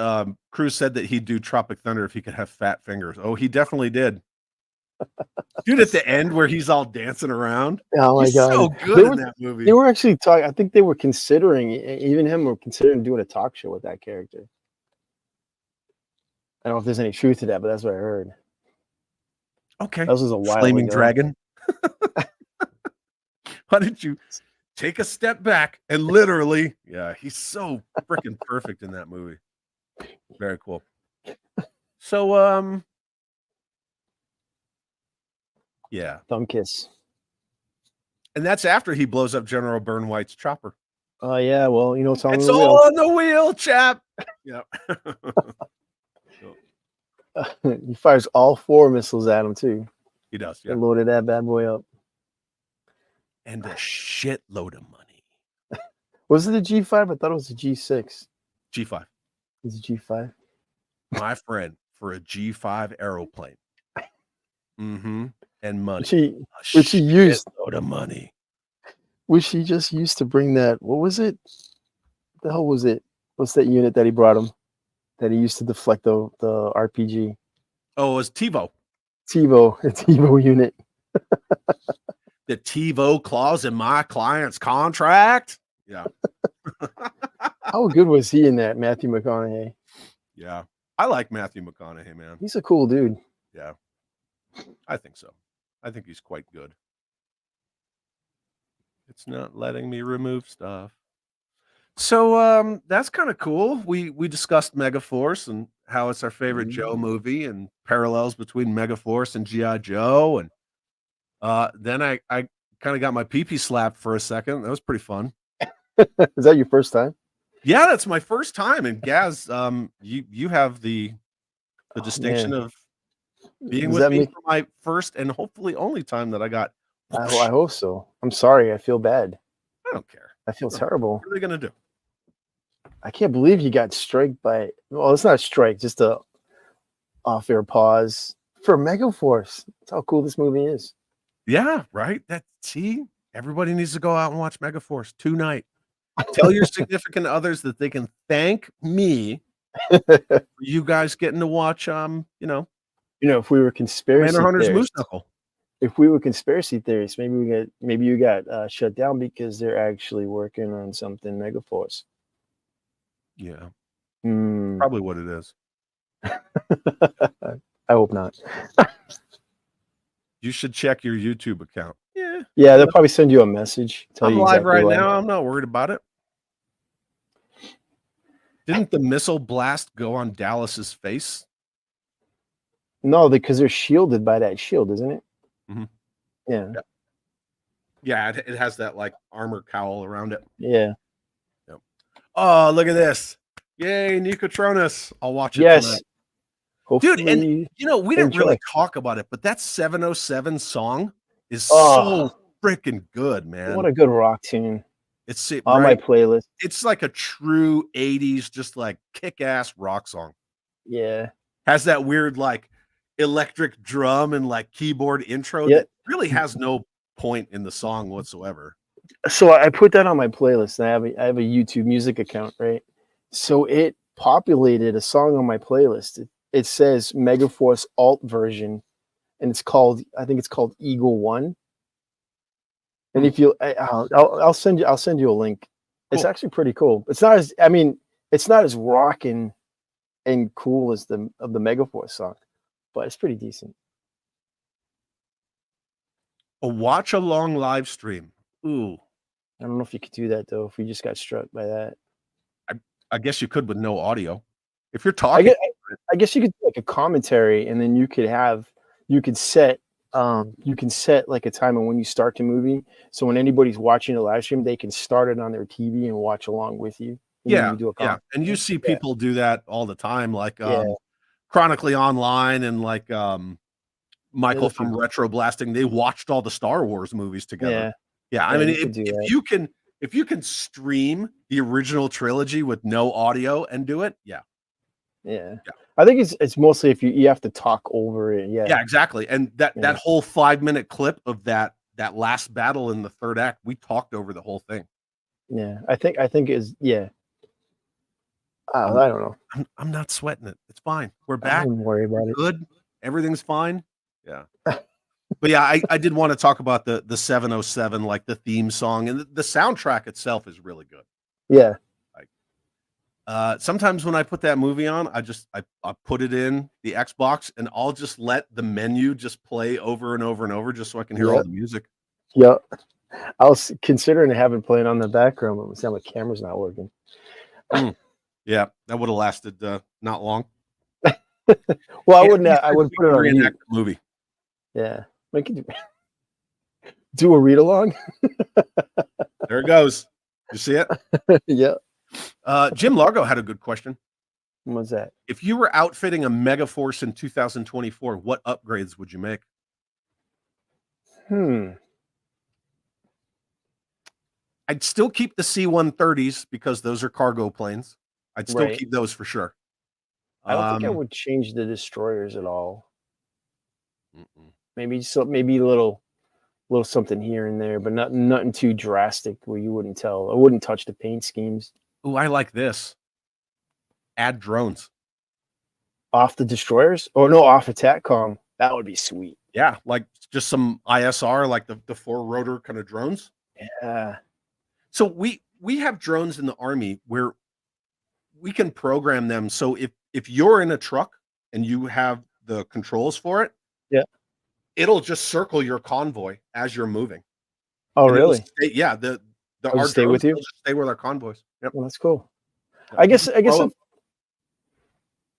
Cruise said that he'd do Tropic Thunder if he could have fat fingers. Oh, he definitely did. Dude, at the end where he's all dancing around. Oh my God. So good in that movie. They were actually talking, I think they were considering, even him were considering doing a talk show with that character. I don't know if there's any truth to that, but that's what I heard. Okay. That was a while Flaming ago. Dragon. Why didn't you take a step back and literally, yeah, he's so freaking perfect in that movie. Very cool. So, yeah. Thumb kiss. And that's after he blows up General Byrne White's chopper. Oh, yeah. Well, you know, it's all on the wheel, chap. Yeah. He fires all 4 missiles at him, too. He does. Yeah. Loaded that bad boy up. And a shitload of money. Was it a G5? I thought it was a G6. G5. Is it G5? My friend, for a G5 aeroplane. Mm-hmm. And money. Which he used. Load of money. Which he just used to bring that. What was it? What the hell was it? What's that unit that he brought him? That he used to deflect the RPG. Oh, it was TiVo. A TiVo unit. The TiVo clause in my client's contract. Yeah. How good was he in that, Matthew McConaughey? Yeah. I like Matthew McConaughey, man. He's a cool dude. Yeah. I think so. I think he's quite good. It's not letting me remove stuff. So that's kind of cool. We discussed Megaforce and how it's our favorite Joe movie and parallels between Megaforce and G.I. Joe. And then I kind of got my pee-pee slapped for a second. That was pretty fun. Is that your first time? Yeah, that's my first time. And Gaz, you have the distinction man. of being Does with that me make- for my first and hopefully only time that I got. I hope so. I'm sorry. I feel bad. I don't care. I feel terrible. What are they gonna do? I can't believe you got striked by. Well, it's not a strike, just a off-air pause for Megaforce. That's how cool this movie is. Yeah, right. See, everybody needs to go out and watch Megaforce tonight. Tell your significant others that they can thank me for you guys getting to watch If we were conspiracy Manor Hunter's Moose theorists, Knuckle. if we were conspiracy theorists, maybe you got shut down because they're actually working on something Megaforce. Yeah, Hmm. probably what it is. I hope not. You should check your YouTube account. Yeah, they'll probably send you a message. Tell I'm you live exactly right why. now. I'm not worried about it. Didn't the missile blast go on Dallas's face? No, because they're shielded by that shield, isn't it? Mhm. Yeah. Yeah, it has that like armor cowl around it. Yeah. Oh, look at this. Yay, Nicotronus. I'll watch it Yes. tonight. Hopefully, Dude, and we didn't enjoy. really talk about it, but that 707 song is Oh. so freaking good, man. What a good rock tune It's on my right. playlist. It's like a true 80s, just like kick-ass rock song. Yeah. Has that weird like electric drum and like keyboard intro Yep. that really has no point in the song whatsoever. So I put that on my playlist, and I have a YouTube music account, right? So it populated a song on my playlist. It says Megaforce alt version, and I think it's called Eagle One. And if you, I'll send you a link. It's Cool. actually pretty cool. It's not as rocking and cool as the Megaforce song, but it's pretty decent. A watch along live stream. Ooh, I don't know if you could do that though. If we just got struck by that, I guess you could with no audio. If you're talking, I guess you could do like a commentary, and then you can set like a time on when you start the movie. So when anybody's watching a live stream, they can start it on their TV and watch along with you. And then you do a yeah. commentary. And you see people do that all the time, like Yeah. Chronically Online and like Michael Other from people. Retro Blasting. They watched all the Star Wars movies together. Yeah. I Yeah, mean, you could do that. if you can stream the original trilogy with no audio and do it, yeah. I think it's mostly if you have to talk over it. Yeah, exactly. And that whole 5-minute clip of that last battle in the third act, we talked over the whole thing. Yeah, I think is yeah. I don't know. I'm not sweating it. It's fine. We're I back. don't worry about We're it. good. Everything's fine. Yeah. But yeah, I did want to talk about the 707, like the theme song, and the soundtrack itself is really good. Yeah. Sometimes when I put that movie on, I put it in the Xbox and I'll just let the menu just play over and over and over just so I can hear all the music. Yeah. I was considering having playing on the background, but it sounds like camera's not working. Yeah, that would have lasted not long. Well, I wouldn't put it on mute. Movie. Yeah. Make it do a read along. There it goes. You see it? Yeah. Jim Largo had a good question. What's that? If you were outfitting a Megaforce in 2024, what upgrades would you make? I'd still keep the C-130s because those are cargo planes. I'd still keep those for sure. I don't think I would change the destroyers at all. Mm-mm. Maybe a little something here and there, but nothing too drastic where you wouldn't tell. I wouldn't touch the paint schemes. Oh, I like this. Add drones. Off the destroyers? Or no, off of Tacom. That would be sweet. Yeah, like just some ISR, like the 4-rotor kind of drones. Yeah. So we have drones in the Army where we can program them. So if you're in a truck and you have the controls for it, it'll just circle your convoy as you're moving. Oh, And really? yeah, the I'll just stay with you? They'll just stay with our convoys. Yep. Well, that's cool. Yep. I guess Roll 'em.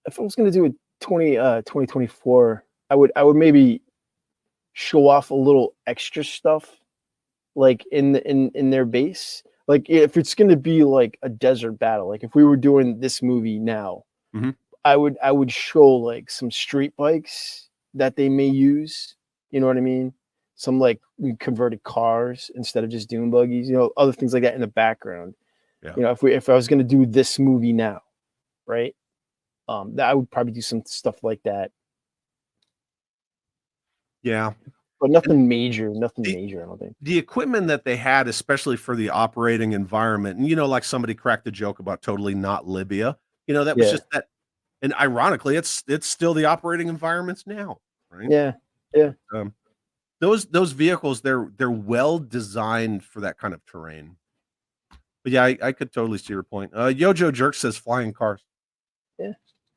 if I was going to do a 2024, I would maybe show off a little extra stuff like in their base. Like if it's going to be like a desert battle, like if we were doing this movie now, Mhm. I would show like some street bikes that they may use. You know what I mean? Some like converted cars instead of just dune buggies. You know, other things like that in the background. Yeah. You know, if I was going to do this movie now, right? I would probably do some stuff like that, Yeah. but nothing major. Nothing major, I don't think. The equipment that they had, especially for the operating environment, and like somebody cracked a joke about totally not Libya. That was Yeah. just that. And ironically, it's still the operating environments now, right? Yeah. Those vehicles, they're well designed for that kind of terrain. But yeah, I could totally see your point. Yojo Jerk says flying cars.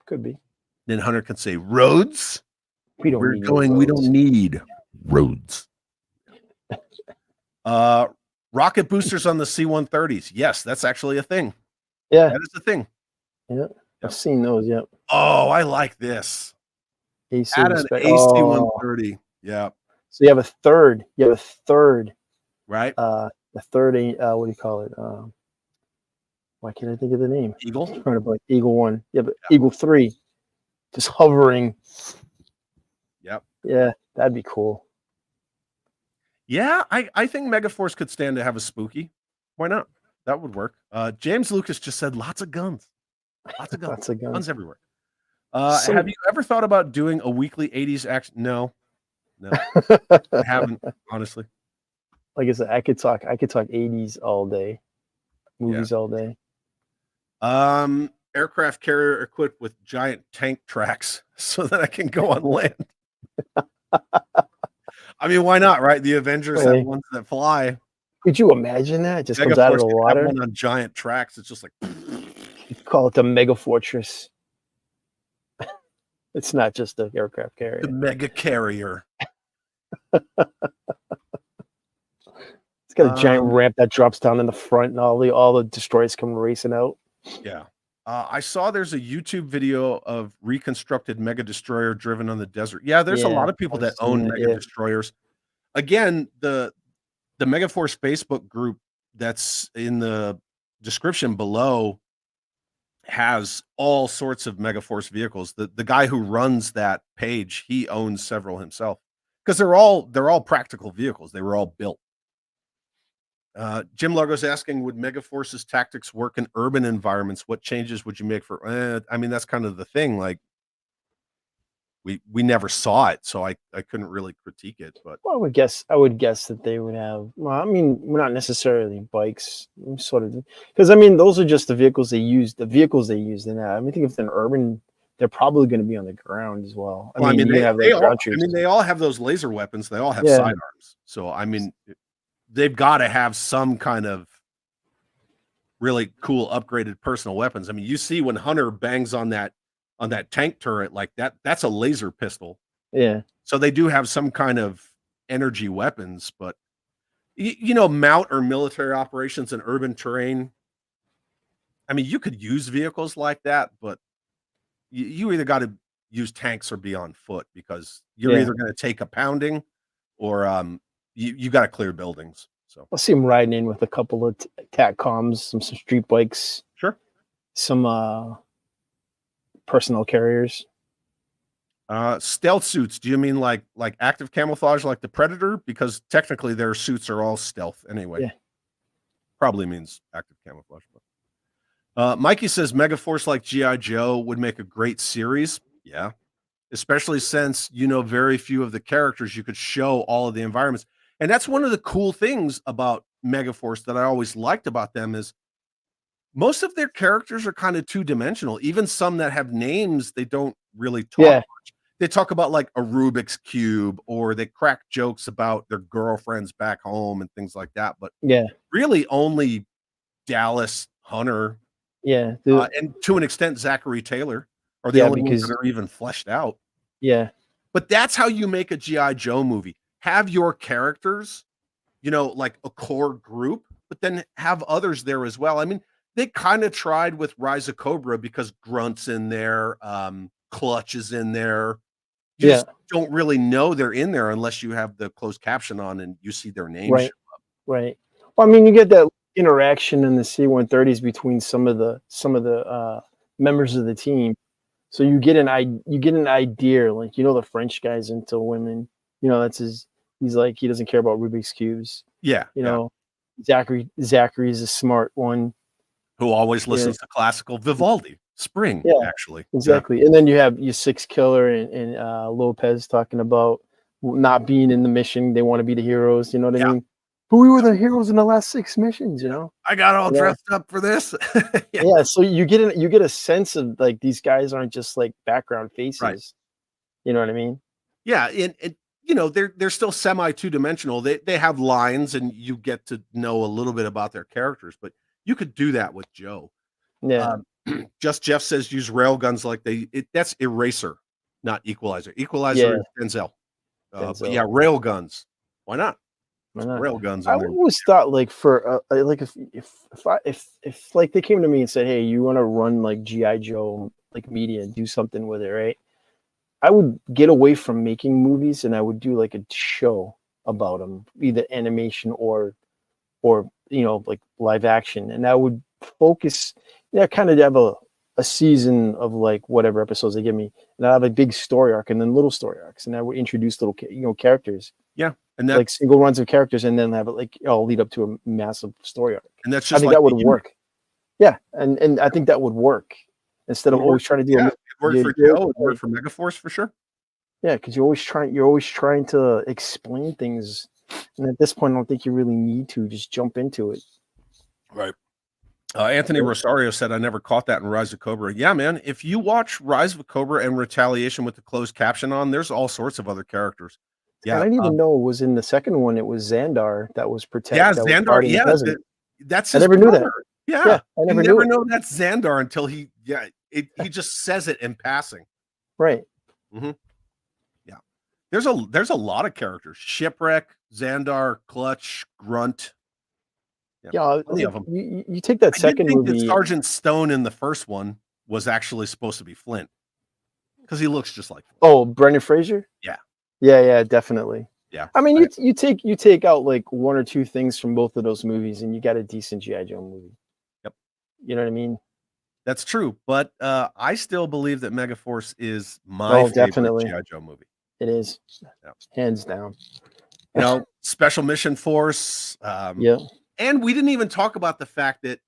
Could be. Then Hunter can say roads. We don't We're need no going. We roads. don't need roads. Rocket boosters on the C-130s. Yes, that's actually a thing. Yeah, That is a thing. I've seen those. Yep. Oh, I like this. AC Add an respect- AC-130. Yeah. So you have a third. Right. The third. What do you call it? Why can't I think of the name? Eagle. Trying to like Eagle 1. Yeah, but Eagle 3, just hovering. Yep. Yeah, that'd be cool. Yeah, I think Megaforce could stand to have a spooky. Why not? That would work. James Lucas just said lots of guns. Lots of guns. Lots of guns. Guns everywhere. So- Have you ever thought about doing a weekly 80s action? No. I haven't, honestly. Like I said, I could talk 80s all day, movies all day. Aircraft carrier equipped with giant tank tracks so that I can go on land. I mean, why not, right? The Avengers have ones that fly. Could you imagine that? It just comes Megaforce out of the could have water. one on giant tracks. It's just like You call it the Mega Fortress. It's not just the aircraft carrier. the mega carrier. It's got a giant ramp that drops down in the front, and all the destroyers come racing out. Yeah. I saw there's a YouTube video of reconstructed mega destroyer driven on the desert. Yeah, there's a lot of people I've that seen own that, mega yeah. destroyers. Again, the Megaforce Facebook group that's in the description below has all sorts of Megaforce vehicles. The guy who runs that page, he owns several himself because they're all practical vehicles. They were all built. Jim Largo's asking, would Megaforce's tactics work in urban environments? What changes would you make for? I mean, that's kind of the thing. Like, we never saw it, so I couldn't really critique it. But Well, I would guess that they would have. Well, I mean, not necessarily bikes, sort of, because I mean, those are just the vehicles they use. The vehicles they use in that. I mean, think if it's an urban, they're probably going to be on the ground as well. I mean, they, have they like all, ground troops. they all have those laser weapons. They all have Yeah. sidearms. So I mean, they've got to have some kind of really cool upgraded personal weapons. I mean, you see when Hunter bangs on that tank turret like that, that's a laser pistol. Yeah. So they do have some kind of energy weapons, but mount or military operations in urban terrain. I mean, you could use vehicles like that, but you either got to use tanks or be on foot because you're either going to take a pounding or you got to clear buildings. So I'll see them riding in with a couple of Tacoms, some street bikes. Sure. Some personnel carriers. Stealth suits. Do you mean like active camouflage like the Predator? Because technically their suits are all stealth anyway. Yeah. Probably means active camouflage. Mikey says Megaforce like G.I. Joe would make a great series. Yeah. Especially since very few of the characters, you could show all of the environments. And that's one of the cool things about Megaforce that I always liked about them is most of their characters are kind of two-dimensional. Even some that have names, they don't really talk much. They talk about like a Rubik's Cube, or they crack jokes about their girlfriends back home and things like that. But really only Dallas, Hunter, and to an extent, Zachary Taylor are the only ones that are even fleshed out. Yeah. But that's how you make a G.I. Joe movie. Have your characters, like a core group, but then have others there as well. I mean, they kind of tried with Rise of Cobra because Grunt's in there, Clutch is in there. You just don't really know they're in there unless you have the closed caption on and you see their names. Right. Right. Well, I mean, you get that interaction in the C-130s between some of the members of the team. So you get an idea, like, the French guy's into women. He's like, he doesn't care about Rubik's cubes. Yeah. Zachary is a smart one who always listens to classical Vivaldi. Spring, actually. Exactly. And then you have your Six Killer and Lopez talking about not being in the mission. They want to be the heroes. You know what I mean? Who were the heroes in the last 6 missions? I got all dressed up for this. So you get a sense of, like, these guys aren't just like background faces. Right. You know what I mean? Yeah, and they're still semi two-dimensional. They have lines, and you get to know a little bit about their characters, but you could do that with Joe. Yeah. Just Jeff says use railguns like that's Eraser, not Equalizer. Equalizer is Denzel. But yeah, railguns. Why not? Railguns. I always thought, like, for like if like they came to me and said, hey, you want to run like G.I. Joe like media and do something with it, right? I would get away from making movies and I would do like a show about them, either animation or like live action, and I would focus. Kind of have a season of like whatever episodes they give me, and I have a big story arc and then little story arcs, and I would introduce little characters. Yeah, and like single runs of characters, and then have it like all lead up to a massive story arc. And that's just I think that would work. Yeah, and I think that would work instead of always trying to do. It worked for Joe. It worked for Megaforce for sure. Yeah, because you're always trying to explain things, and at this point, I don't think you really need to just jump into it. Right. Anthony Rosario said, I never caught that in Rise of Cobra. Yeah, man. If you watch Rise of Cobra and Retaliation with the closed caption on, there's all sorts of other characters. Yeah. I didn't even know it was in the second one. It was Xandar that was protected. Yeah, Xandar. Yeah. That's his I never knew that. Yeah. I never know that's Xandar until he just says it in passing. Right. Mm-hmm. Yeah. There's a lot of characters. Shipwreck, Xandar, Clutch, Grunt. Yeah, plenty of them. You take that second movie. That Sergeant Stone in the first one was actually supposed to be Flint because he looks just like Flint. Oh, Brendan Fraser. Yeah, definitely. Yeah, I mean, you take out like one or two things from both of those movies, and you got a decent G.I. Joe movie. Yep. You know what I mean? That's true, but I still believe that Megaforce is my favorite G.I. Joe movie. It is, hands down. Special Mission Force. And we didn't even talk about the fact that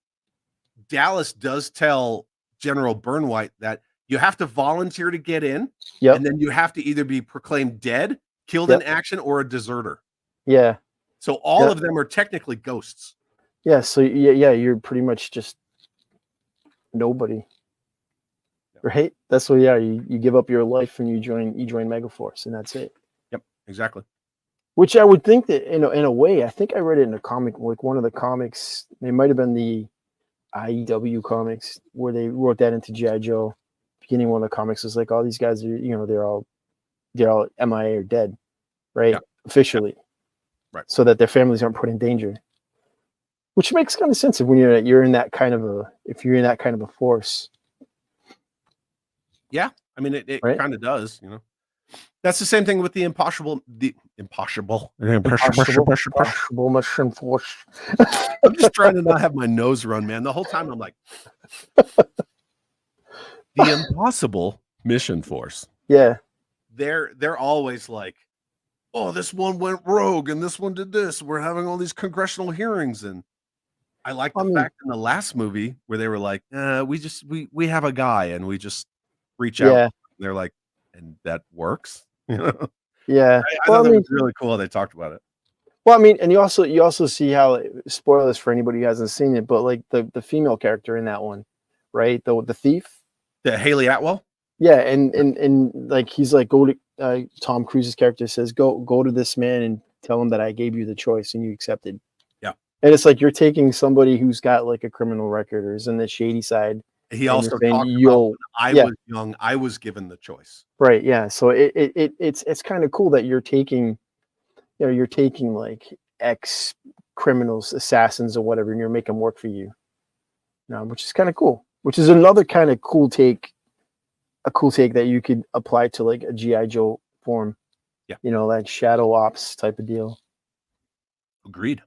Dallas does tell General Burnwhite that you have to volunteer to get in, and then you have to either be proclaimed dead, killed in action, or a deserter. Yeah. So all of them are technically ghosts. Yeah. So you're pretty much just nobody, right? That's what. Yeah, you give up your life and you join Megaforce, and that's it. Yep. Exactly. Which I would think that in a way, I think I read it in a comic, like one of the comics. It might have been the IEW comics where they wrote that into G.I. Joe. Beginning one of the comics was like, all these guys are, they're all MIA or dead, right? Officially, right? So that their families aren't put in danger. Which makes kind of sense when you're in that kind of a force. Yeah, I mean it kind of does, That's the same thing with the impossible mission force. I'm just trying to not have my nose run, man. The whole time I'm like, the impossible mission force. Yeah, they're always like, oh, this one went rogue and this one did this. We're having all these congressional hearings, and I like the fact in the last movie where they were like, we have a guy and we just reach out. And they're like, and that works. Yeah, I thought that was really cool how they talked about it. Well, I mean, and you also see how, spoilers for anybody who hasn't seen it, but like the female character in that one, right? The thief, the Haley Atwell. Yeah, and like he's like, go to Tom Cruise's character says, go to this man and tell him that I gave you the choice and you accepted. Yeah, and it's like you're taking somebody who's got like a criminal record or is in the shady side. He also talked about when I was young, I was given the choice. Right. Yeah. So it's kind of cool that you're taking like ex criminals, assassins, or whatever, and you're making them work for you. Which is kind of cool. Which is another kind of cool take, a cool take that you could apply to like a GI Joe form. Yeah, like shadow ops type of deal. Agreed.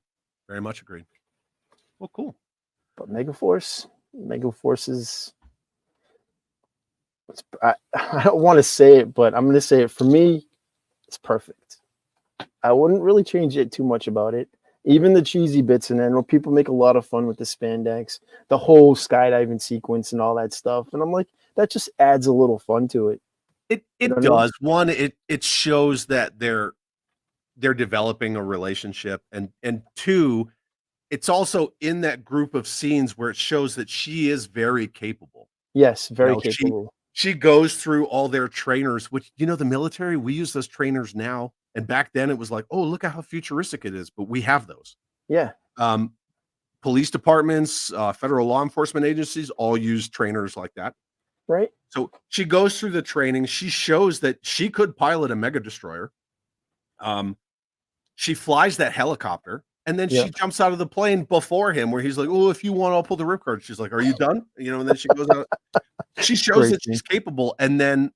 Very much agreed. Well, cool. But Megaforce is. I don't want to say it, but I'm going to say it. For me, it's perfect. I wouldn't really change it too much about it. Even the cheesy bits in there, people make a lot of fun with the spandex, the whole skydiving sequence and all that stuff. And I'm like, that just adds a little fun to it. It does. One, it shows that they're developing a relationship, and two, it's also in that group of scenes where it shows that she is very capable. Yes, very capable. She goes through all their trainers, which, the military, we use those trainers now. And back then it was like, oh, look at how futuristic it is. But we have those. Yeah. Police departments, federal law enforcement agencies all use trainers like that. Right. So she goes through the training. She shows that she could pilot a mega destroyer. She flies that helicopter, and then she jumps out of the plane before him, where he's like, oh, if you want, I'll pull the ripcord. She's like, are you done? And then she goes out. She shows that she's capable. And then,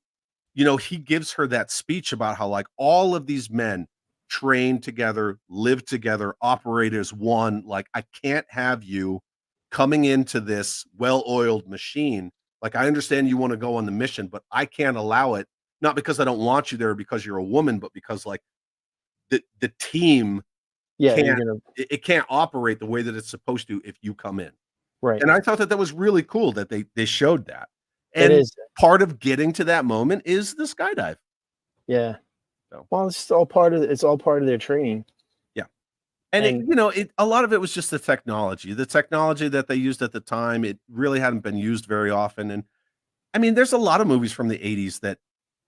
he gives her that speech about how, like, all of these men train together, live together, operate as one. Like, I can't have you coming into this well-oiled machine. Like, I understand you want to go on the mission, but I can't allow it. Not because I don't want you there because you're a woman, but because, like, the team it can't operate the way that it's supposed to if you come in. Right. And I thought that was really cool that they showed that. And part of getting to that moment is the skydive. Yeah. So. Well, it's all part of their training. Yeah. And a lot of it was just the technology that they used at the time. It really hadn't been used very often. And I mean, there's a lot of movies from the 80s that,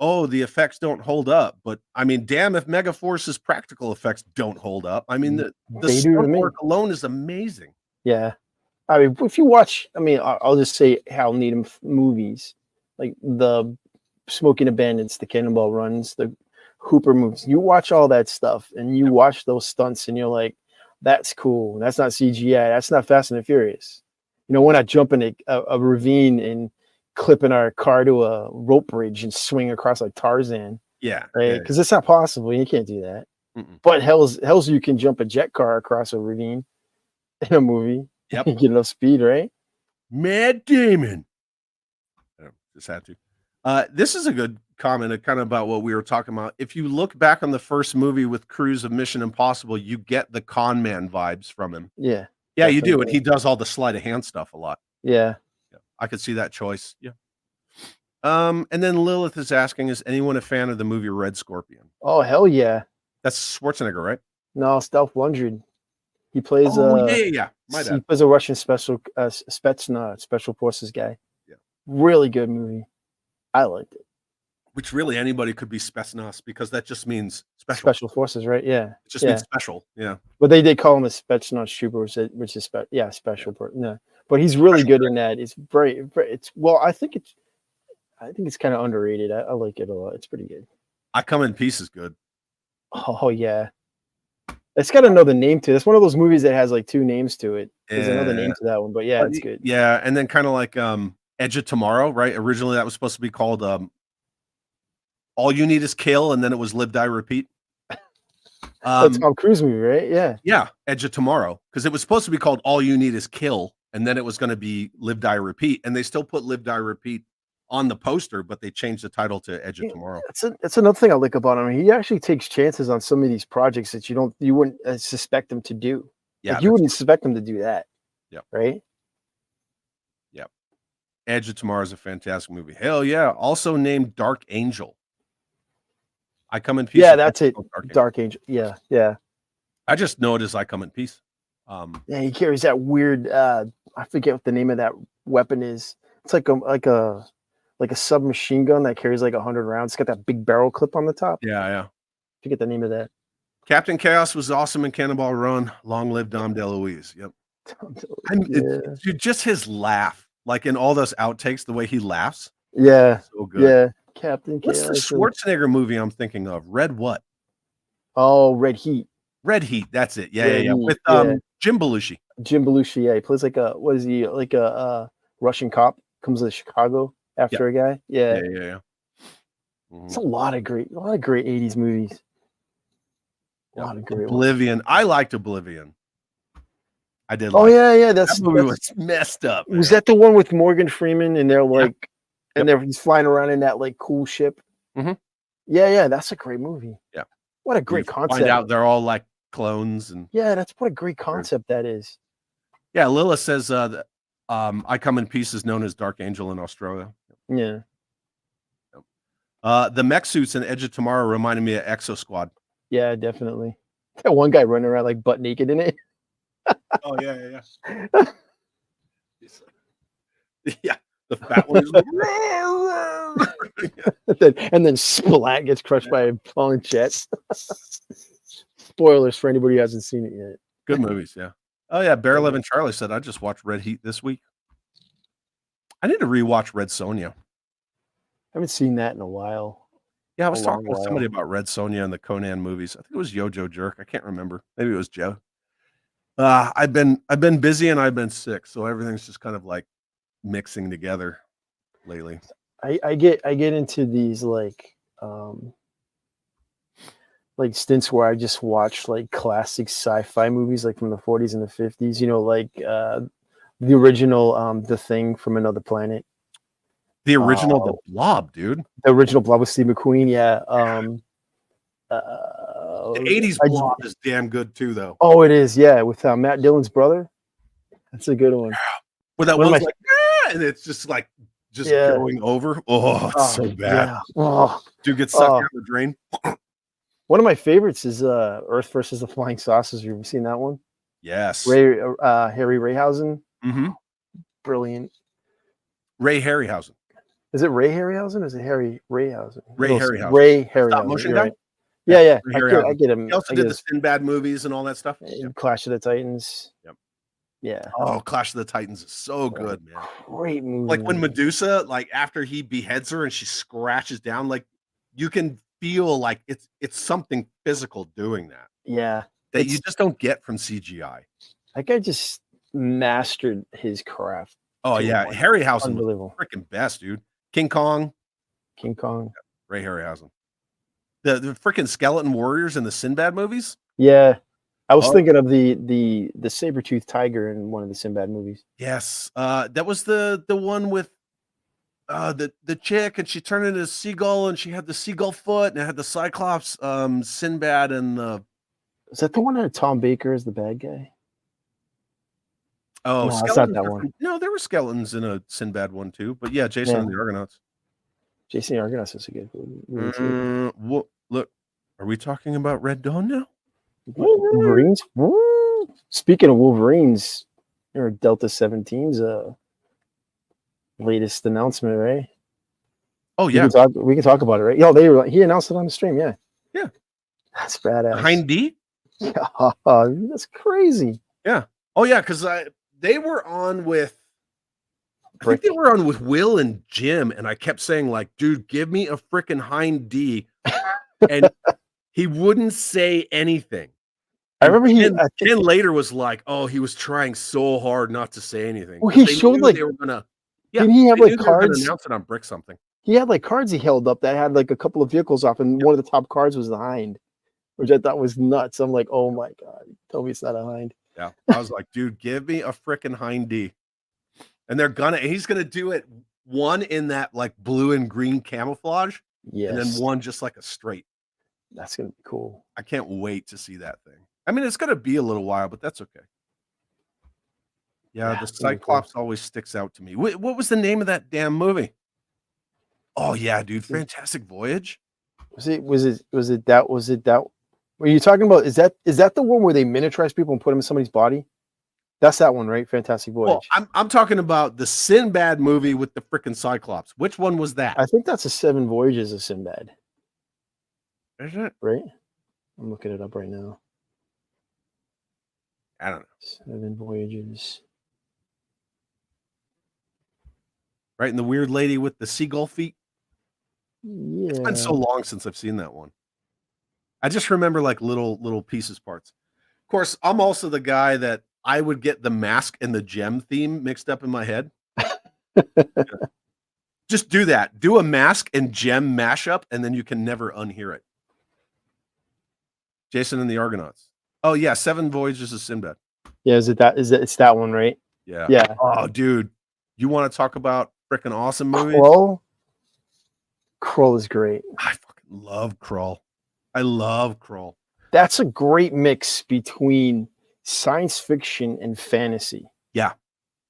the effects don't hold up. But I mean, damn, if Megaforce's practical effects don't hold up. I mean, the stunt work alone is amazing. Yeah. I mean, if you watch, I'll just say Hal Needham movies, like the Smoking the Bandits, the Cannonball Runs, the Hooper movies. You watch all that stuff and you watch those stunts and you're like, that's cool. That's not CGI. That's not Fast and the Furious. We're not jumping a ravine and clipping our car to a rope bridge and swing across like Tarzan. Yeah. Right? Because it's not possible. You can't do that. Mm-mm. But hell's you can jump a jet car across a ravine in a movie. Yep. Get enough speed, right? Matt Damon. Just had to. This is a good comment kind of about what we were talking about. If you look back on the first movie with Cruise of Mission Impossible, you get the con man vibes from him. Yeah. Yeah, definitely. You do. And he does all the sleight of hand stuff a lot. Yeah. I could see that choice. Yeah. And then Lilith is asking, is anyone a fan of the movie Red Scorpion? Oh, hell yeah. That's Schwarzenegger, right? No, Dolph Lundgren. He plays yeah. He plays a Russian special forces guy. Yeah. Really good movie. I liked it. Which really anybody could be Spetsnaz because that just means special forces, right? Yeah. It just means special. Yeah. But they call him a Spetsnaz trooper, which is special. Yeah. But he's really good in that. It's I think it's kind of underrated. I like it a lot. It's pretty good. I Come in Peace is good. Oh yeah. It's got another name to it. It's one of those movies that has like two names to it. There's another name to that one, but yeah, it's good. Yeah, and then kind of like Edge of Tomorrow, right? Originally that was supposed to be called All You Need Is Kill, and then it was Live, Die, Repeat. That's Tom Cruise movie, right? Yeah. Yeah, Edge of Tomorrow. Because it was supposed to be called All You Need Is Kill, and then it was going to be Live, Die, Repeat. And they still put Live, Die, Repeat on the poster, but they changed the title to Edge of Tomorrow. That's another thing I like about him. He actually takes chances on some of these projects that you wouldn't suspect him to do. Yeah, like you wouldn't suspect him to do that. Yep. Right. Yep. Edge of Tomorrow is a fantastic movie. Hell yeah! Also named Dark Angel. I Come in Peace. Yeah, that's it. Dark Angel. Yeah, yeah. I just know it as I Come in Peace. Yeah, he carries that weird. I forget what the name of that weapon is. It's like a submachine gun that carries like 100 rounds. It's got that big barrel clip on the top. Yeah. Forget the name of that. Captain Chaos was awesome in Cannonball Run. Long live Dom DeLuise. Yep. Dude, just his laugh, like in all those outtakes, the way he laughs. Yeah. So good. Yeah. Captain What's Chaos. the Schwarzenegger movie I'm thinking of? Red what? Oh, Red Heat. Red Heat. That's it. Yeah, Red yeah. Heat, With yeah. Jim Belushi. Jim Belushi, yeah, he plays like a what is he like a Russian cop comes to Chicago after a guy. Yeah, Yeah. it's a lot of great 80s movies. A lot of great ones. Oblivion. I liked Oblivion. I did. Oh like yeah, that movie was messed up. Man. Was that the one with Morgan Freeman and they're like, he's flying around in that like cool ship? Mhm. Yeah, that's a great movie. Yeah, what a great concept. Find out they're all like clones and that's what a great concept that is. Yeah, Lila says that I Come in Peace is known as Dark Angel in Australia. Yeah. The mech suits in Edge of Tomorrow reminded me of Exo Squad. Yeah, definitely. That one guy running around like butt naked in it. Oh yeah. Yeah, the fat one is like, and then Splat gets crushed by a falling jet. Spoilers for anybody who hasn't seen it yet. Good movies, yeah. Oh yeah, Bear Living Charlie said I just watched Red Heat this week. I need to rewatch Red Sonja. I haven't seen that in a while. Yeah, I was talking with somebody about Red Sonja and the Conan movies. I think it was Yojo Jerk. I can't remember. Maybe it was Joe. I've been busy and I've been sick, so everything's just kind of like mixing together lately. I get into these like stints where I just watch like classic sci-fi movies like from the 40s and the 50s, you know, like the original The Thing from Another Planet. The original The Blob, dude. The original Blob with Steve McQueen, yeah. The 80s Blob is damn good too, though. Oh, it is, yeah, with Matt Dillon's brother. That's a good one. Where that one's like, and it's just like going over. Oh, it's so bad. Yeah. Oh. Dude gets sucked down the drain. One of my favorites is Earth versus the Flying Saucers. You ever seen that one? Yes. Harry Rayhausen. Mm-hmm. Brilliant. Ray Harryhausen. Is it Ray Harryhausen or is it Harry Rayhausen? Ray Harryhausen. Ray Harryhausen. Stop motion guy? Right. Yeah. I get him. He also did the Sinbad movies and all that stuff. Clash of the Titans. Yep. Yeah. Oh, Clash of the Titans is so good, man. Great movie. Like when Medusa, like after he beheads her and she scratches down, like you can feel like it's something physical doing that. Yeah. That you just don't get from CGI. That guy just mastered his craft. Oh yeah, Harryhausen was freaking best, dude. King Kong. Ray Harryhausen. The freaking Skeleton Warriors in the Sinbad movies. Yeah, I was thinking of the saber-toothed tiger in one of the Sinbad movies. Yes, that was the one with the chick, and she turned into a seagull, and she had the seagull foot, and it had the Cyclops, Sinbad, and the. Is that the one that Tom Baker is the bad guy? Oh, no, it's not that one. No, there were skeletons in a Sinbad one too, but yeah, Jason and the Argonauts. Jason and the Argonauts is a good movie. Look, are we talking about Red Dawn now? Wolverines. Speaking of Wolverines, or Delta 17's latest announcement, right? Oh yeah, we can talk about it, right? He announced it on the stream. Yeah, that's badass. Hind D. Yeah, that's crazy. Yeah. Oh yeah, because they were on with. I think they were on with Will and Jim, and I kept saying like, "Dude, give me a freaking Hind D," and he wouldn't say anything. I remember Ken later was like, "Oh, he was trying so hard not to say anything." Well, he showed like they were gonna. Yeah, did he have like cards? Announce it on Brick something. He had like cards he held up that had like a couple of vehicles off, and one of the top cards was the Hind, which I thought was nuts. I'm like, oh my god, tell me it's not a Hind. Yeah, I was like, dude, give me a freaking Hind D. And he's gonna do it one in that like blue and green camouflage, and then one just like a straight. That's gonna be cool. I can't wait to see that thing. I mean, it's gonna be a little while, but that's okay. Yeah, the Cyclops always sticks out to me. What was the name of that damn movie? Oh yeah, dude, Fantastic Voyage. Was it that? Were you talking about? Is that the one where they miniaturize people and put them in somebody's body? That's that one, right? Fantastic Voyage. Well, I'm talking about the Sinbad movie with the freaking Cyclops. Which one was that? I think that's a 7 Voyages of Sinbad. Is it? Right? I'm looking it up right now. I don't know. 7 Voyages. Right, and the weird lady with the seagull feet. Yeah. It's been so long since I've seen that one. I just remember like little pieces, parts. Of course, I'm also the guy that I would get the mask and the gem theme mixed up in my head. Just do that. Do a mask and gem mashup, and then you can never unhear it. Jason and the Argonauts. Oh yeah, 7 Voyages of Sinbad. Yeah, it's that one, right? Yeah. Yeah. Oh, dude, you want to talk about freaking awesome movies? Krull is great. I fucking love Krull. I love Krull. That's a great mix between science fiction and fantasy. Yeah.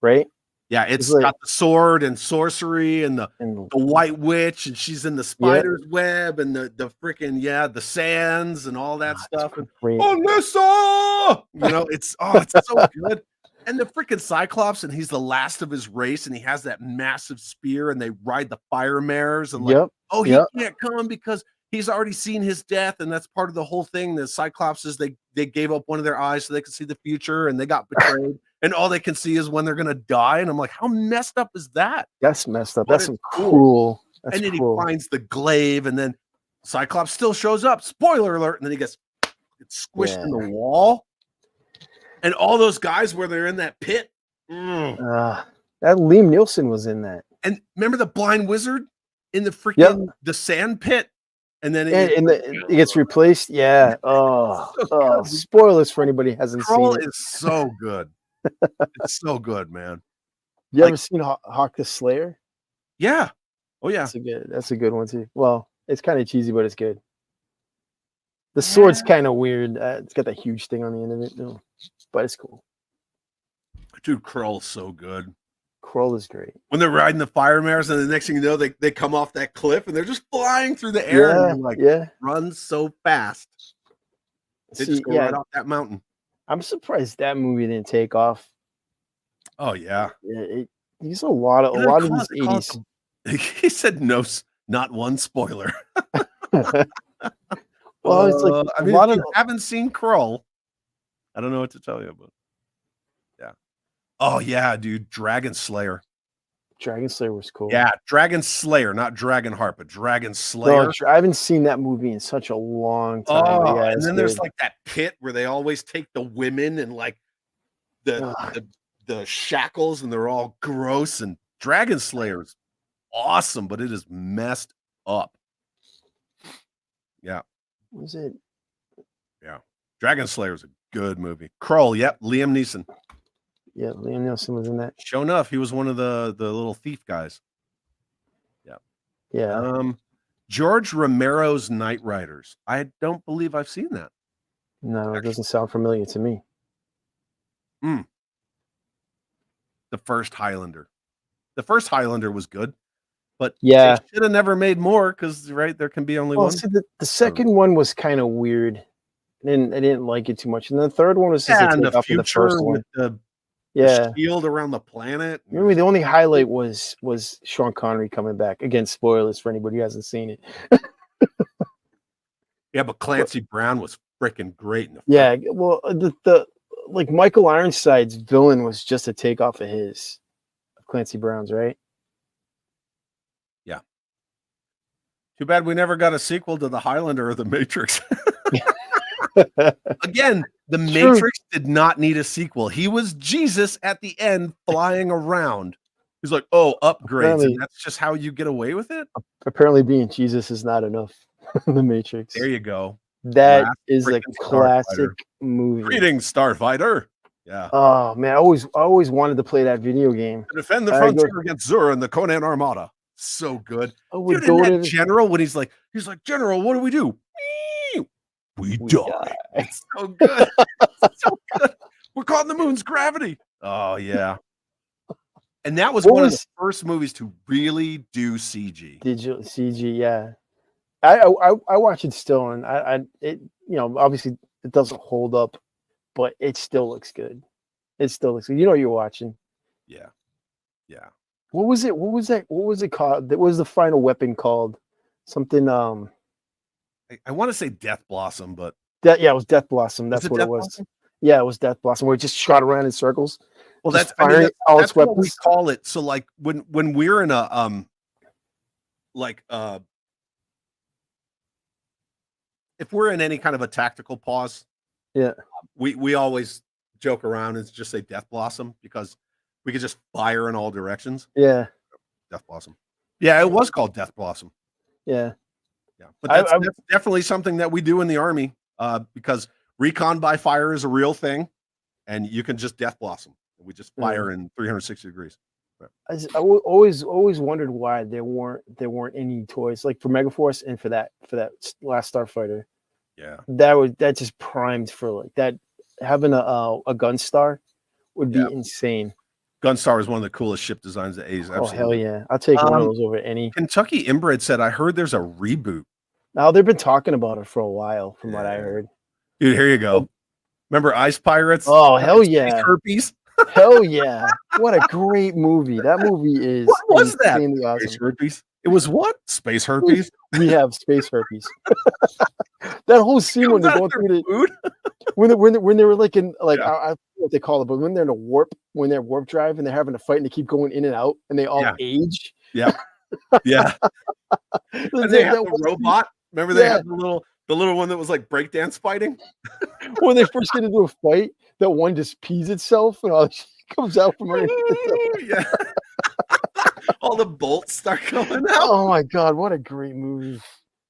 Right? Yeah, it's got the sword and sorcery and the white witch, and she's in the spider's web and the freaking the sands and all that stuff. And, Alyssa! You know, it's so good. And the freaking Cyclops, and he's the last of his race, and he has that massive spear, and they ride the fire mares, and like, he can't come because he's already seen his death, and that's part of the whole thing. The Cyclops is they gave up one of their eyes so they could see the future, and they got betrayed. And all they can see is when they're gonna die, and I'm like, how messed up is that? That's messed up. That's cruel. And then he finds the glaive, and then Cyclops still shows up. Spoiler alert! And then he gets squished in the wall. And all those guys where they're in that pit. That Liam Nielsen was in that. And remember the blind wizard in the freaking the sand pit, and then it gets replaced. Yeah. Oh, spoilers for anybody who hasn't seen it. Is so good. It's so good, man. You ever seen Hawk the Slayer? Yeah. Oh yeah. That's a good one too. Well, it's kind of cheesy, but it's good. The sword's kind of weird. It's got that huge thing on the end of it, no, but it's cool. Dude, Krull's so good. Krull is great. When they're riding the fire mares, and the next thing you know, they come off that cliff and they're just flying through the air, and run so fast. They just go right off that mountain. I'm surprised that movie didn't take off. Oh yeah, he's a lot of these 80s. He said no, not one spoiler. Well, it's like I mean, if you haven't seen Krull, I don't know what to tell you about. Yeah. Oh yeah, dude, Dragon Slayer. Dragon Slayer was cool. Yeah, Dragon Slayer, not Dragon Heart, but Dragon Slayer. No, I haven't seen that movie in such a long time. Oh, and then there's like that pit where they always take the women and like the shackles, and they're all gross. And Dragon Slayer is awesome, but it is messed up. Yeah. Was it? Yeah. Dragon Slayer is a good movie. Krull, yep, Liam Neeson. Yeah, Liam Neeson was in that. Sure enough, he was one of the little thief guys. Yeah. Yeah. George Romero's Knight Riders. I don't believe I've seen that. No, it doesn't sound familiar to me. The first Highlander. The first Highlander was good, but they should have never made more because there can be only one. See, the second one was kind of weird. I didn't like it too much, and the third one was just the future the first one. With the shield around the planet. Maybe the only highlight was Sean Connery coming back. Again, spoilers for anybody who hasn't seen it. Yeah, but Clancy Brown was freaking great. Well, the like Michael Ironside's villain was just a takeoff of Clancy Brown's, right? Yeah. Too bad we never got a sequel to The Highlander or The Matrix. Again, The Matrix did not need a sequel. He was Jesus at the end flying around. He's like, upgrades. And that's just how you get away with it? Apparently being Jesus is not enough. The Matrix. There you go. That is a classic movie. Greetings, Starfighter. Yeah. Oh man, I always wanted to play that video game. To defend the frontier against Zur and the Conan Armada. So good. Dude, that General, when he's like, General, what do we do? We die. It's so good. It's so good. We're caught in the moon's gravity. Oh yeah. And that was one of the first movies to really do CG. Digital CG, yeah. I watch it still, and obviously it doesn't hold up, but it still looks good. It still looks good. You know what you're watching. Yeah. Yeah. What was it? What was it called? What was the final weapon called? Something I want to say Death Blossom, but it was Death Blossom. That's what it was. Blossom? Yeah, it was Death Blossom, where it just shot around in circles. Well, that's what we call it. So like when we're in a if we're in any kind of a tactical pause, Yeah. we always joke around and just say Death Blossom because we could just fire in all directions. Yeah. Death Blossom. Yeah, it was called Death Blossom. Yeah. Yeah, but that's definitely something that we do in the Army because recon by fire is a real thing, and you can just Death Blossom. We just fire in 360 degrees. Always wondered why there weren't any toys like for Megaforce and for that last Starfighter. Yeah, that just primed for like that. Having a Gunstar would be insane. Gunstar is one of the coolest ship designs of the 80s. Absolutely. Oh hell yeah! I'll take one of those over any. Kentucky Inbred said, "I heard there's a reboot." Now they've been talking about it for a while, from what I heard. Dude, here you go. Remember Ice Pirates? Oh hell yeah! Herpes. Hell yeah! What a great movie. That movie is. What was that? Awesome. Space herpes. It was what? Space herpes. We have space herpes. That whole scene when they're going through the food. when they were like in like I don't know what they call it, but when they're in a warp, when they're warp drive and they're having a fight and they keep going in and out and they all age. Yeah. Yeah. And they have the robot. Remember they had the little one that was like breakdance fighting? When they first get into a fight, that one just pees itself and all that shit comes out from underneath itself. Yeah. All the bolts start coming out. Oh my god, what a great movie.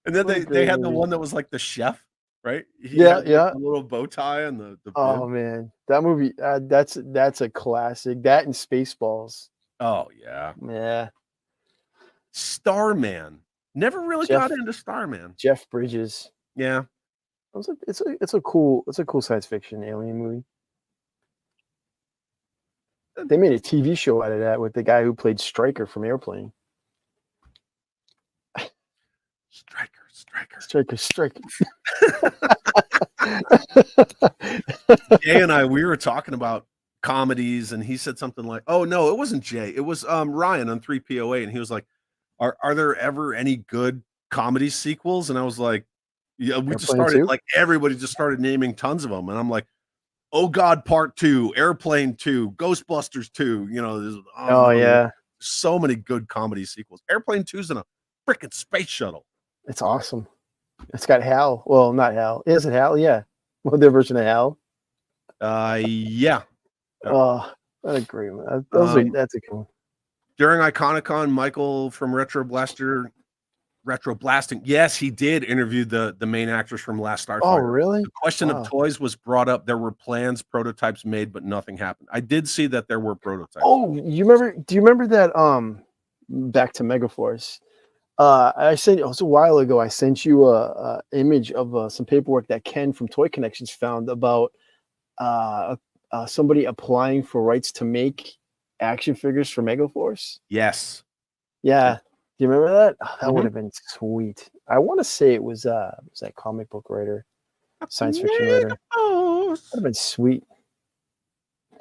And then they had the one that was like the chef, right? He had, like, the little bow tie and the oh man, that movie that's a classic. That and Spaceballs. Oh yeah. Yeah. Starman. Never really got into Starman. Jeff Bridges. Yeah. It's a cool science fiction alien movie. They made a TV show out of that with the guy who played Stryker from Airplane. Stryker. Jay and I, we were talking about comedies, and he said something like, "Oh no, it wasn't Jay. It was Ryan on 3POA," and he was like, "Are there ever any good comedy sequels?" And I was like, "Yeah, we just started like everybody just started naming tons of them," and I'm like, "Oh God, Part 2, Airplane 2, Ghostbusters 2." You know, there's so many good comedy sequels. Airplane 2's in a freaking space shuttle. It's awesome. It's got Hal. Well, not Hal. Is it Hal? Yeah. Well, their version of Hal. Yeah. Oh, what a great one. That's a cool one. During Iconicon, Michael from Retro Blasting. Yes, he did interview the main actress from Last Starfighter. Oh, really? The question of toys was brought up. There were plans, prototypes made, but nothing happened. I did see that there were prototypes. Oh, do you remember that back to Megaforce? I sent it was a while ago. I sent you a image of some paperwork that Ken from Toy Connections found about somebody applying for rights to make action figures for Megaforce. Yes. Yeah. Do you remember that? Oh, that would have been sweet. I want to say it was that comic book writer, science fiction writer. Would have been sweet.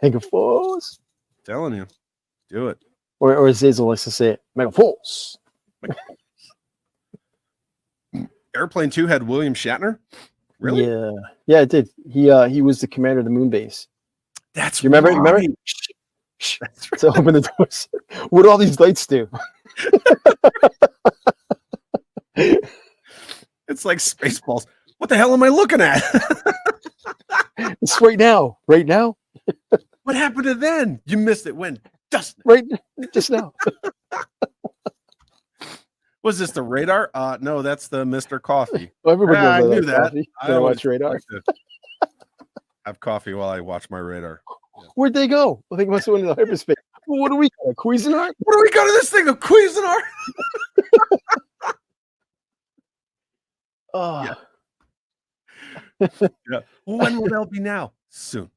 Megaforce. Telling you, do it. Or as Zazel likes to say it, Megaforce. Airplane 2 had William Shatner. Really? Yeah, it did. He was the commander of the moon base. That's you remember? Remember? That's right. To open the doors. What do all these lights do? It's like Spaceballs. What the hell am I looking at? It's right now. Right now. What happened to then? You missed it. When? Just now. Was this the radar? No, that's the Mr. Coffee. Well, everybody knows I knew that. Coffee. I watch radar. Like to have coffee while I watch my radar. Yeah. Where'd they go? I think must have went into hyperspace. Well, what do we got? A Cuisinart? What do we got to this thing? A Cuisinart? Oh. Yeah. When will that be now? Soon.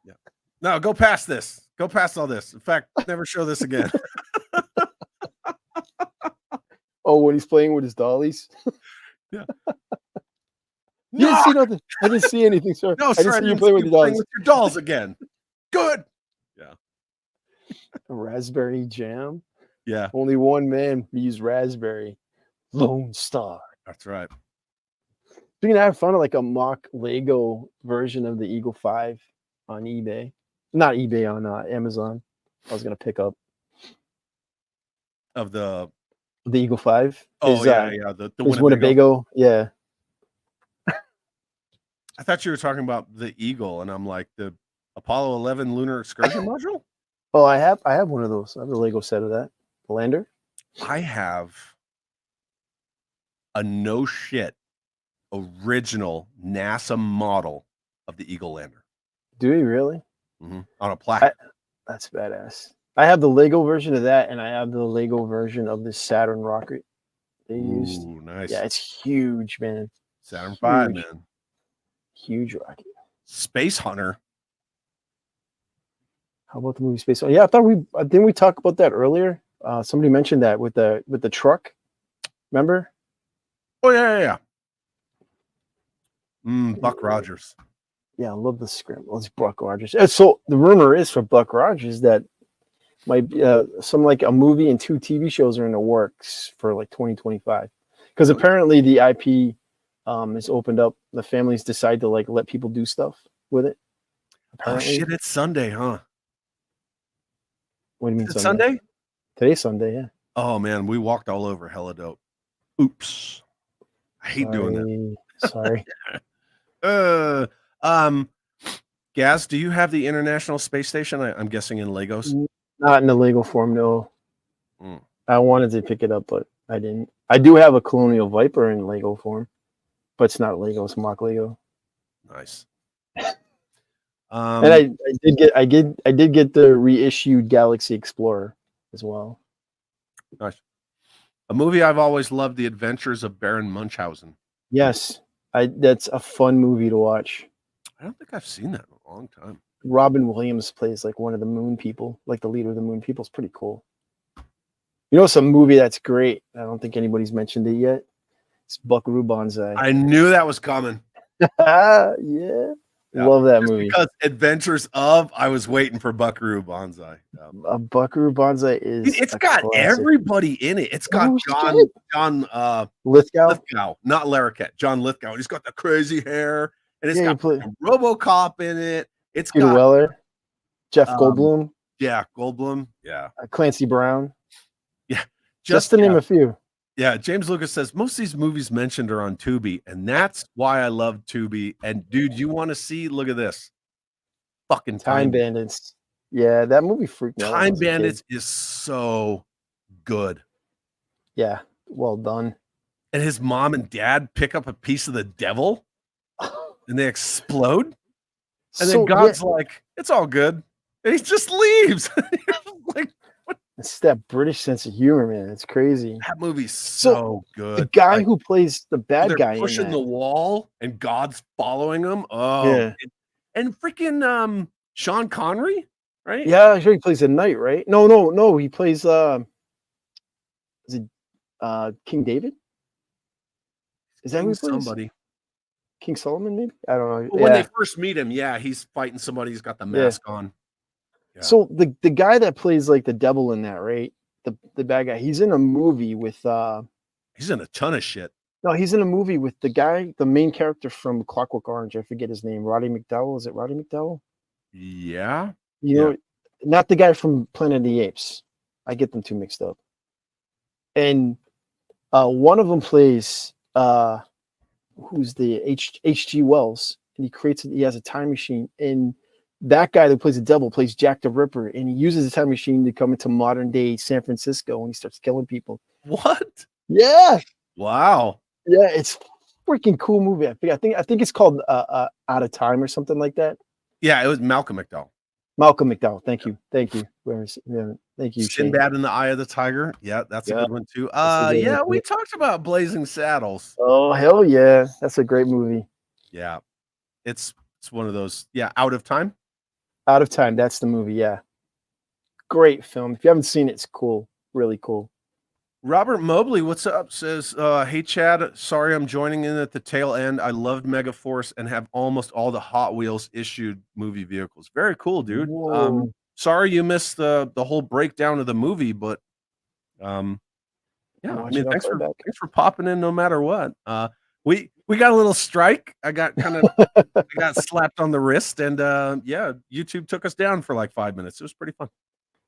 Yeah. No, go past this. Go past all this. In fact, never show this again. Oh, when he's playing with his dollies? Yeah. You didn't see nothing. I didn't see anything, sir. No, sir, I didn't see you play with your dolls. With your dolls again. Good. Yeah. A raspberry jam. Yeah. Only one man used raspberry. Lone Star. That's right. Speaking of, I found like a mock Lego version of the Eagle 5 on eBay. Not eBay, on Amazon. I was gonna pick up of the Eagle 5. Oh, is, yeah. The Winnebago. Yeah. I thought you were talking about the Eagle, and I'm like the Apollo 11 lunar excursion module. Oh, I have one of those. I have a Lego set of that. The lander. I have a no shit original NASA model of the Eagle lander. Do you really? On a plaque. That's badass. I have the Lego version of that, and I have the Lego version of the Saturn rocket they used. Ooh, nice. Yeah, it's huge, man. Saturn Huge. 5, man. Huge rocket. Space Hunter. How about the movie Space? Yeah, I thought didn't we talk about that earlier? Somebody mentioned that with the truck. Remember? Oh yeah. Buck Rogers. Yeah, I love the script. It's Buck Rogers. So the rumor is for Buck Rogers that might be some like a movie and 2 TV shows are in the works for like 2025. Because apparently the IP is opened up. The families decide to like let people do stuff with it. Apparently. Oh shit! It's Sunday, huh? What do you mean Sunday? Today's Sunday, yeah. Oh man, we walked all over hella dope. Oops. I hate doing that. Sorry. Gaz, do you have the International Space Station? I'm guessing in Legos. Not in the Lego form, no. Mm. I wanted to pick it up, but I didn't. I do have a Colonial Viper in Lego form, but it's not Lego. It's mock Lego. Nice. And I did get the reissued Galaxy Explorer as well. Nice. A movie I've always loved, The Adventures of Baron Munchausen. Yes, that's a fun movie to watch. I don't think I've seen that in a long time. Robin Williams plays like one of the Moon people, like the leader of the Moon people. It's pretty cool. You know, some movie that's great. I don't think anybody's mentioned it yet. It's Buckaroo Banzai. I knew that was coming. Yeah. Love that movie. Because Adventures of, I was waiting for Buckaroo Banzai. Buckaroo Banzai is. It's got classic. Everybody in it. It's got John Lithgow, not Larroquette. John Lithgow. He's got the crazy hair, and it's got play RoboCop in it. It's Peter got Weller, Jeff Goldblum. Yeah, Goldblum. Yeah, Clancy Brown. Yeah, just to name a few. Yeah, James Lucas says most of these movies mentioned are on Tubi, and that's why I love Tubi. And dude, you want to see? Look at this, fucking Time Bandits. Yeah, that movie freaked me out. Time Bandits is so good. Yeah, well done. And his mom and dad pick up a piece of the devil, and they explode. And then God's like, "It's all good," and he just leaves. Like. It's that British sense of humor, man. It's crazy. That movie's so good. The guy who plays the bad guy pushing the wall and God's following him. Oh, yeah. And freaking Sean Connery, right? Yeah, I'm sure he plays a knight, right? No. He plays is it King David? Is that who he plays? Somebody. King Solomon, maybe? I don't know. Well, when they first meet him, yeah, he's fighting somebody. He's got the mask on. Yeah. So the guy that plays like the devil in that, right? The bad guy, he's in a movie with he's in a ton of shit. No, he's in a movie with the guy, the main character from Clockwork Orange. I forget his name. Roddy McDowell. Is it Roddy McDowell? Yeah. You know, not the guy from Planet of the Apes. I get them too mixed up. And one of them plays who's the H.G. Wells, and he has a time machine, and that guy that plays the devil plays Jack the Ripper, and he uses the time machine to come into modern day San Francisco, and he starts killing people. What? Yeah. Wow. Yeah, it's a freaking cool movie. I think it's called Out of Time or something like that. Yeah, it was Malcolm McDowell. Malcolm McDowell. Thank you. Thank you. Sinbad in the Eye of the Tiger. Yeah, that's a good one too. Yeah, we talked about Blazing Saddles. Oh hell yeah, that's a great movie. Yeah, it's one of those. Yeah, Out of Time. Out of Time. That's the movie. Yeah, great film. If you haven't seen it, it's cool. Really cool. Robert Mobley, what's up? Says, hey Chad, sorry I'm joining in at the tail end. I loved Megaforce and have almost all the Hot Wheels issued movie vehicles. Very cool, dude. Sorry you missed the whole breakdown of the movie, but yeah, I mean, thanks for popping in no matter what. We got a little strike. I got slapped on the wrist, and yeah, YouTube took us down for like 5 minutes. It was pretty fun.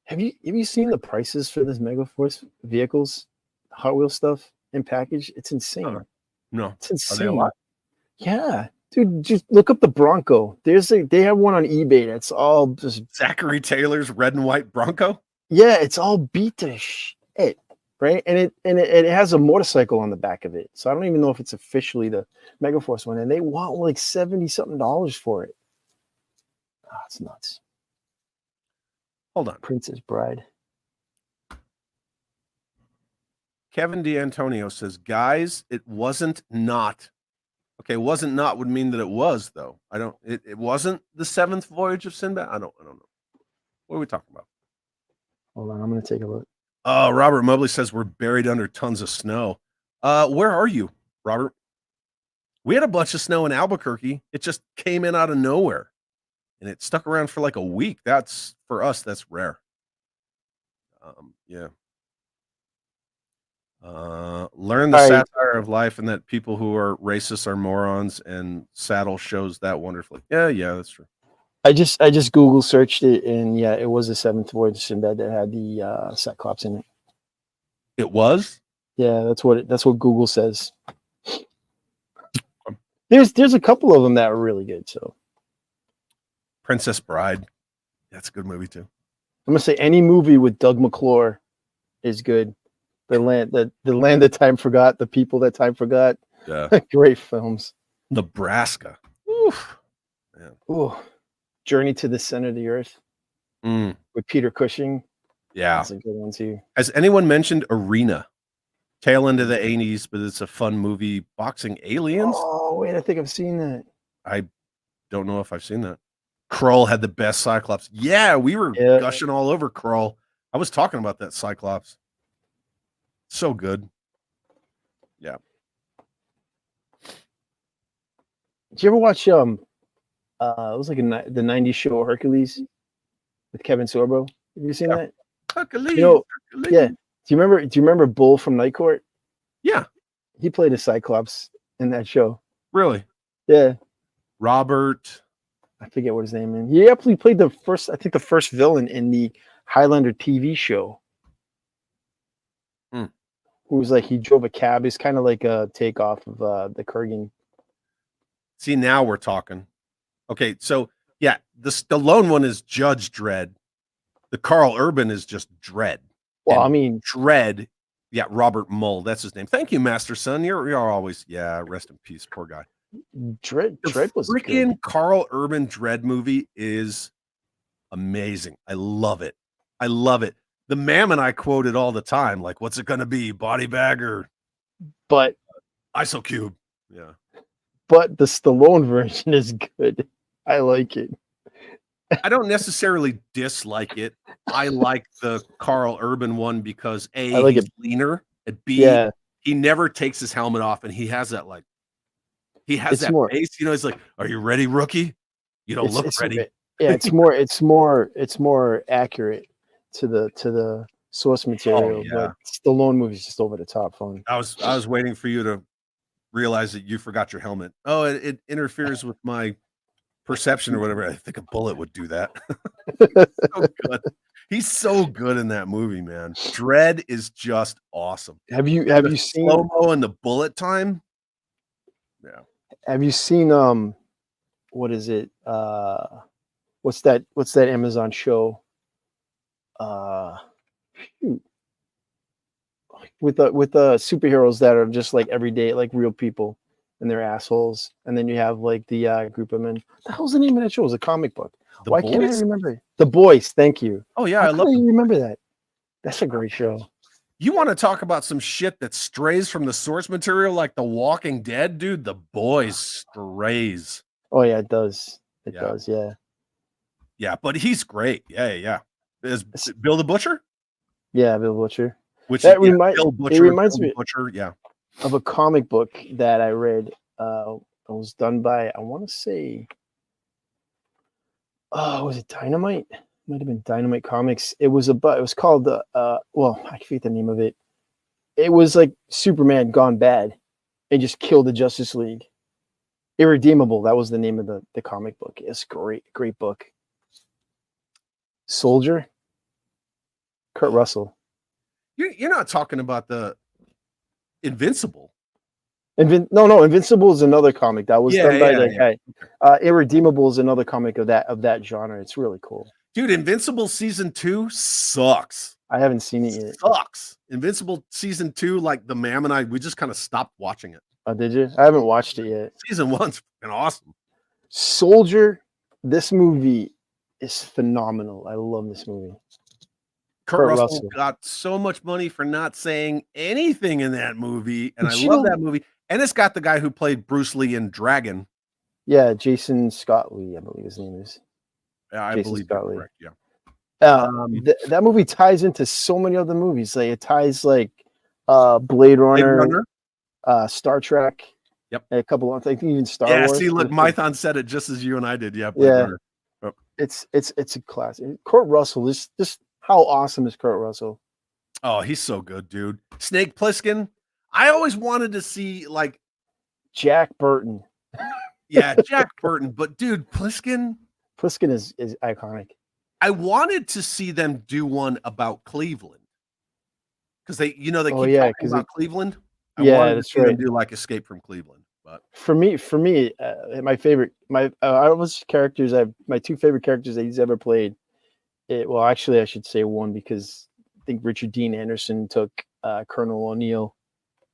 Have you seen the prices for this Megaforce vehicles, Hot Wheels stuff in package? It's insane. No, it's insane. Are they a lot? Yeah, Dude, just look up the Bronco. They have one on eBay that's all just Zachary Taylor's red and white Bronco. yeah, it's all beat to shit, right? And it has a motorcycle on the back of it. So I don't even know if it's officially the Megaforce one, and they want like $70 something for it. Oh, it's nuts. Hold on. Princess Bride. Kevin D'Antonio says, guys, it wasn't not. Okay, wasn't not would mean that it was, though. It wasn't the seventh voyage of Sinbad. I don't know. What are we talking about? Hold on, I'm gonna take a look. Robert Mobley says we're buried under tons of snow. Where are you, Robert? We had a bunch of snow in Albuquerque. It just came in out of nowhere. And it stuck around for like a week. That's for us, that's rare. Yeah. Learn the satire of life and that people who are racist are morons, and Saddle shows that wonderfully. Yeah, that's true. I just Google searched it, and yeah, it was the seventh voyage of Sinbad that had the Cyclops in it. It was? Yeah, that's what Google says. There's a couple of them that are really good. So Princess Bride, that's a good movie too. I'm gonna say any movie with Doug McClure is good. The land that time forgot, the people that time forgot. Yeah, great films. Nebraska. Oof. Man. Ooh. Journey to the Center of the Earth with Peter Cushing. Yeah, that's a good one too. Has anyone mentioned Arena? Tail end of the 80s, but it's a fun movie. Boxing aliens. Oh wait, I think I've seen that. I don't know if I've seen that. Krull had the best Cyclops. Yeah, we were gushing all over Krull. I was talking about that Cyclops. So good. Yeah. Did you ever watch it was like the 90s show Hercules with Kevin Sorbo? Have you seen that? Hercules. Hercules. Yeah. Do you remember Bull from Night Court? Yeah. He played a Cyclops in that show. Really? Yeah. Robert. I forget what his name is. He actually played the first villain in the Highlander TV show. Who was like, he drove a cab. It's kind of like a takeoff of the Kurgan. See, now we're talking. Okay, so yeah, the Stallone one is Judge Dredd. The Carl Urban is just Dredd. Well, and I mean, Dredd. Yeah, Robert Mull. That's his name. Thank you, Master Son. You're always rest in peace, poor guy. Dredd was freaking good. Carl Urban Dredd movie is amazing. I love it. I love it. The Mammon I quoted all the time, like, what's it gonna be? Body bag or but IsoCube? Yeah. But the Stallone version is good. I like it. I don't necessarily dislike it. I like the Carl Urban one because A, I like he's it. leaner, and B, he never takes his helmet off, and he has that face. You know, he's like, "Are you ready, rookie? You don't look ready." Yeah, it's more accurate to the source material. But Stallone movie's just over the top fun. I was waiting for you to realize that you forgot your helmet. Oh, it interferes with my perception or whatever. I think a bullet would do that. So good. He's so good in that movie, man. Dredd is just awesome. Have you seen slow-mo and the bullet time? Yeah. Have you seen what is it? What's that Amazon show? With the superheroes that are just like everyday, like real people, and they're assholes. And then you have like the group of men. What the hell's the name of that show? It was a comic book. Why can't I remember it? The Boys. Thank you. Oh yeah, I love you. Remember that? That's a great show. You want to talk about some shit that strays from the source material like The Walking Dead, dude? The Boys strays. Oh yeah, it does. It does. Yeah. Yeah, but he's great. Yeah. Is Bill the Butcher? Yeah, Bill Butcher. Which Bill Butcher, it reminds Bill me Butcher, of a comic book that I read. It was done by, I want to say, was it Dynamite? It might have been Dynamite Comics. It was called I forget the name of it. It was like Superman gone bad and just killed the Justice League. Irredeemable. That was the name of the comic book. It's great book. Soldier. Kurt Russell. You're not talking about the Invincible. No, Invincible is another comic that was done by that yeah. guy. Irredeemable is another comic of that genre. It's really cool. Dude, Invincible season 2 sucks. I haven't seen it yet. Sucks. Invincible season 2, like the Mam and I, we just kind of stopped watching it. Oh, did you? I haven't watched it yet. Season 1's fucking awesome. Soldier, this movie is phenomenal. I love this movie. Kurt Russell got so much money for not saying anything in that movie, and I love that movie. And it's got the guy who played Bruce Lee in Dragon. Yeah, Jason Scott Lee, I believe his name is. Yeah, I believe you're correct. Yeah. That movie ties into so many other movies. Like it ties like Blade Runner, Star Trek. Yep. And a couple of, I think even Star Wars. Yeah, see, look, Mython said it just as you and I did. Yeah. Blade Runner. Oh. It's a classic. Kurt Russell, just how awesome is Kurt Russell? Oh, he's so good, dude. Snake Plissken. I always wanted to see like Jack Burton. Yeah, Jack Burton. But dude, Plissken is iconic. I wanted to see them do one about Cleveland. Because they keep talking about Cleveland. I wanted to see them do like Escape from Cleveland. But for me, my favorite, my two favorite characters that he's ever played. Well, actually, I should say one because I think Richard Dean Anderson took Colonel O'Neill,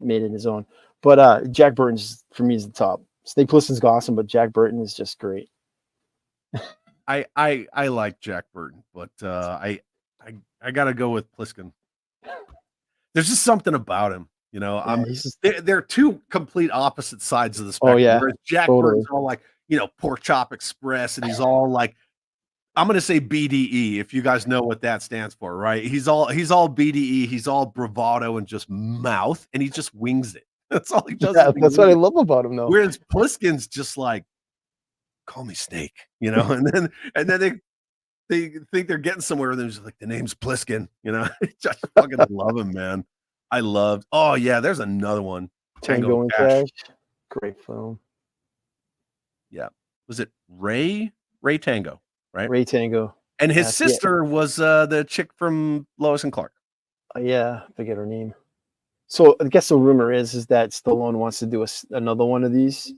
made it his own. But Jack Burton's for me is the top. Snake Plissken's awesome, but Jack Burton is just great. I like Jack Burton, but I gotta go with Plissken. There's just something about him, they're two complete opposite sides of the spectrum. Oh yeah, whereas Jack Burton's all like, Pork Chop Express, and he's all like, I'm gonna say BDE if you guys know what that stands for, right? He's all BDE, he's all bravado and just mouth, and he just wings it. That's all he does. Yeah, that's what I love about him, though. Whereas Plissken's just like, call me Snake, and then they think they're getting somewhere, and they're just like, the name's Plissken, just fucking love him, man. I loved. Oh yeah, there's another one, Tango and Cash. Great film. Yeah, was it Ray Tango, right? Ray Tango, and his sister was the chick from Lois and Clark. Yeah, I forget her name. So I guess the rumor is that Stallone wants to do another one of these.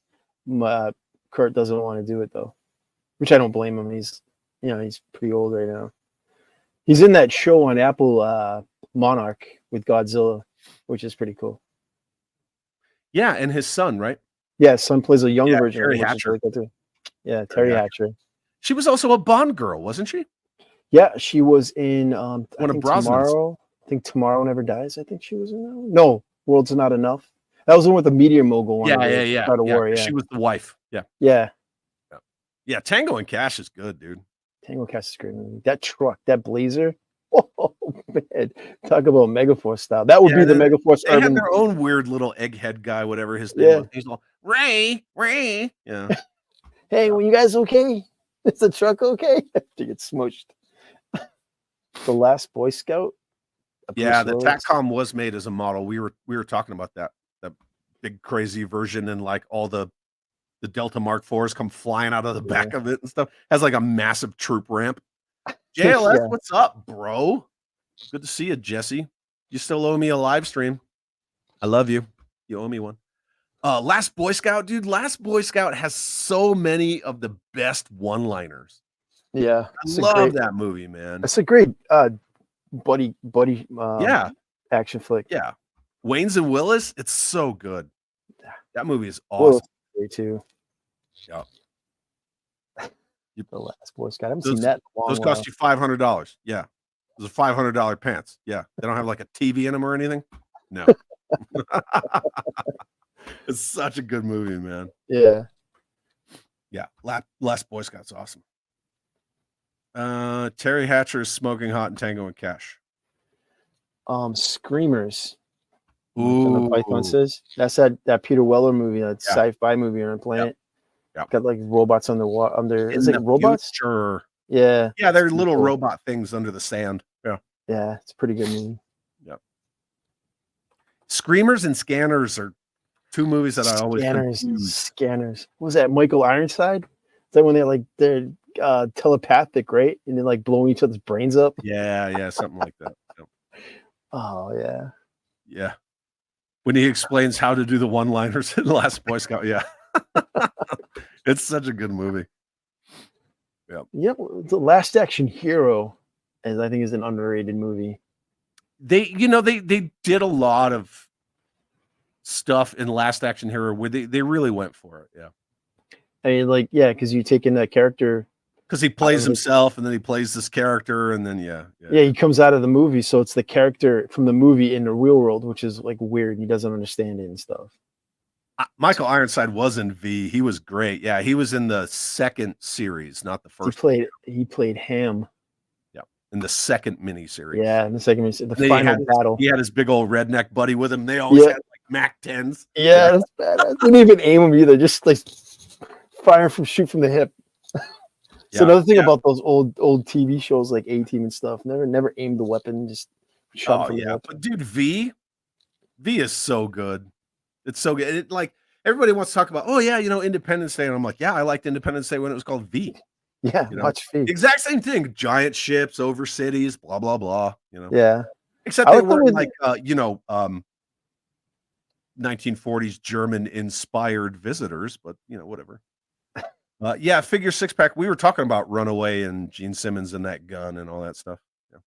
Kurt doesn't want to do it though, which I don't blame him. He's pretty old right now. He's in that show on Apple, Monarch with Godzilla, which is pretty cool. Yeah, and his son, right? Yeah, his son plays a younger version. Terry Hatcher. Really cool. Yeah, Terry Hatcher. She was also a Bond girl, wasn't she? Yeah, she was in one of Brosnan's. I think Tomorrow Never Dies. I think she was in that one. No, World's Not Enough. That was the one with the meteor mogul one. Yeah. War, She was the wife. Yeah. Tango and Cash is good, dude. Tango and Cash is great movie. That truck, that Blazer. Oh man, talk about Megaforce style. That would be the Megaforce. They had their own weird little egghead guy, whatever his name was. He's all Ray. Yeah. Hey, were you guys okay? Is the truck okay? To get smushed. The Last Boy Scout. Yeah, the Tacom was made as a model. We were talking about that big crazy version, and like all the Delta Mark IVs come flying out of the back of it and stuff. Has like a massive troop ramp. JLS, what's up, bro? Good to see you, Jesse. You still owe me a live stream. I love you. You owe me one. Last Boy Scout, dude. Last Boy Scout has so many of the best one-liners. Yeah, I love that movie, man. It's a great buddy action flick. Yeah. Waynes and Willis, it's so good. That movie is awesome. Willis, too. Yeah. The Last Boy Scout. I haven't seen that. Those cost you $500. Yeah. Those are $500 pants. Yeah. They don't have like a TV in them or anything. No. It's such a good movie, man. Yeah. Yeah. Last Boy Scout's awesome. Terry Hatcher is Smoking Hot and Tango and Cash. Screamers. Ooh. Python says that's that Peter Weller movie, that sci-fi movie on a planet. Yep. Got like robots on the water. Is it robots? Sure. Yeah. Yeah, they're little robot things under the sand. Yeah. Yeah, it's a pretty good movie. Yep. Screamers and Scanners are two movies that I always confuse. Scanners. What was that? Michael Ironside? Is that when they're telepathic, right? And they're like blowing each other's brains up? Yeah, something like that. Yep. Oh yeah. Yeah. when he explains how to do the one-liners in the Last Boy Scout. Yeah. It's such a good movie. Yep. The Last Action Hero, as I think, is an underrated movie. They did a lot of stuff in Last Action Hero where they really went for it. Yeah. I mean, like, yeah, because you take in that character. Because he plays himself and then he plays this character and then, yeah, he comes out of the movie. So it's the character from the movie in the real world, which is like weird. He doesn't understand it and stuff. Michael Ironside was in V. He was great. Yeah, he was in the second series, not the first. He played Ham. Yeah, in the second miniseries. Yeah, in the second miniseries, the final battle. He had his big old redneck buddy with him. They always had like Mac 10s. Yeah, that's badass. Didn't even aim him either. Just like shoot from the hip. So another thing about those old TV shows like A-Team and stuff, never aimed the weapon, just shot from the hip. But dude, V is so good. It's so good. It, like, everybody wants to talk about, Independence Day. And I'm like, yeah, I liked Independence Day when it was called V. Yeah, watch V. Exact same thing. Giant ships over cities, blah, blah, blah. Yeah. Except they weren't like, 1940s German-inspired visitors, but, whatever. Figure 6-pack. We were talking about Runaway and Gene Simmons and that gun and all that stuff. Yeah.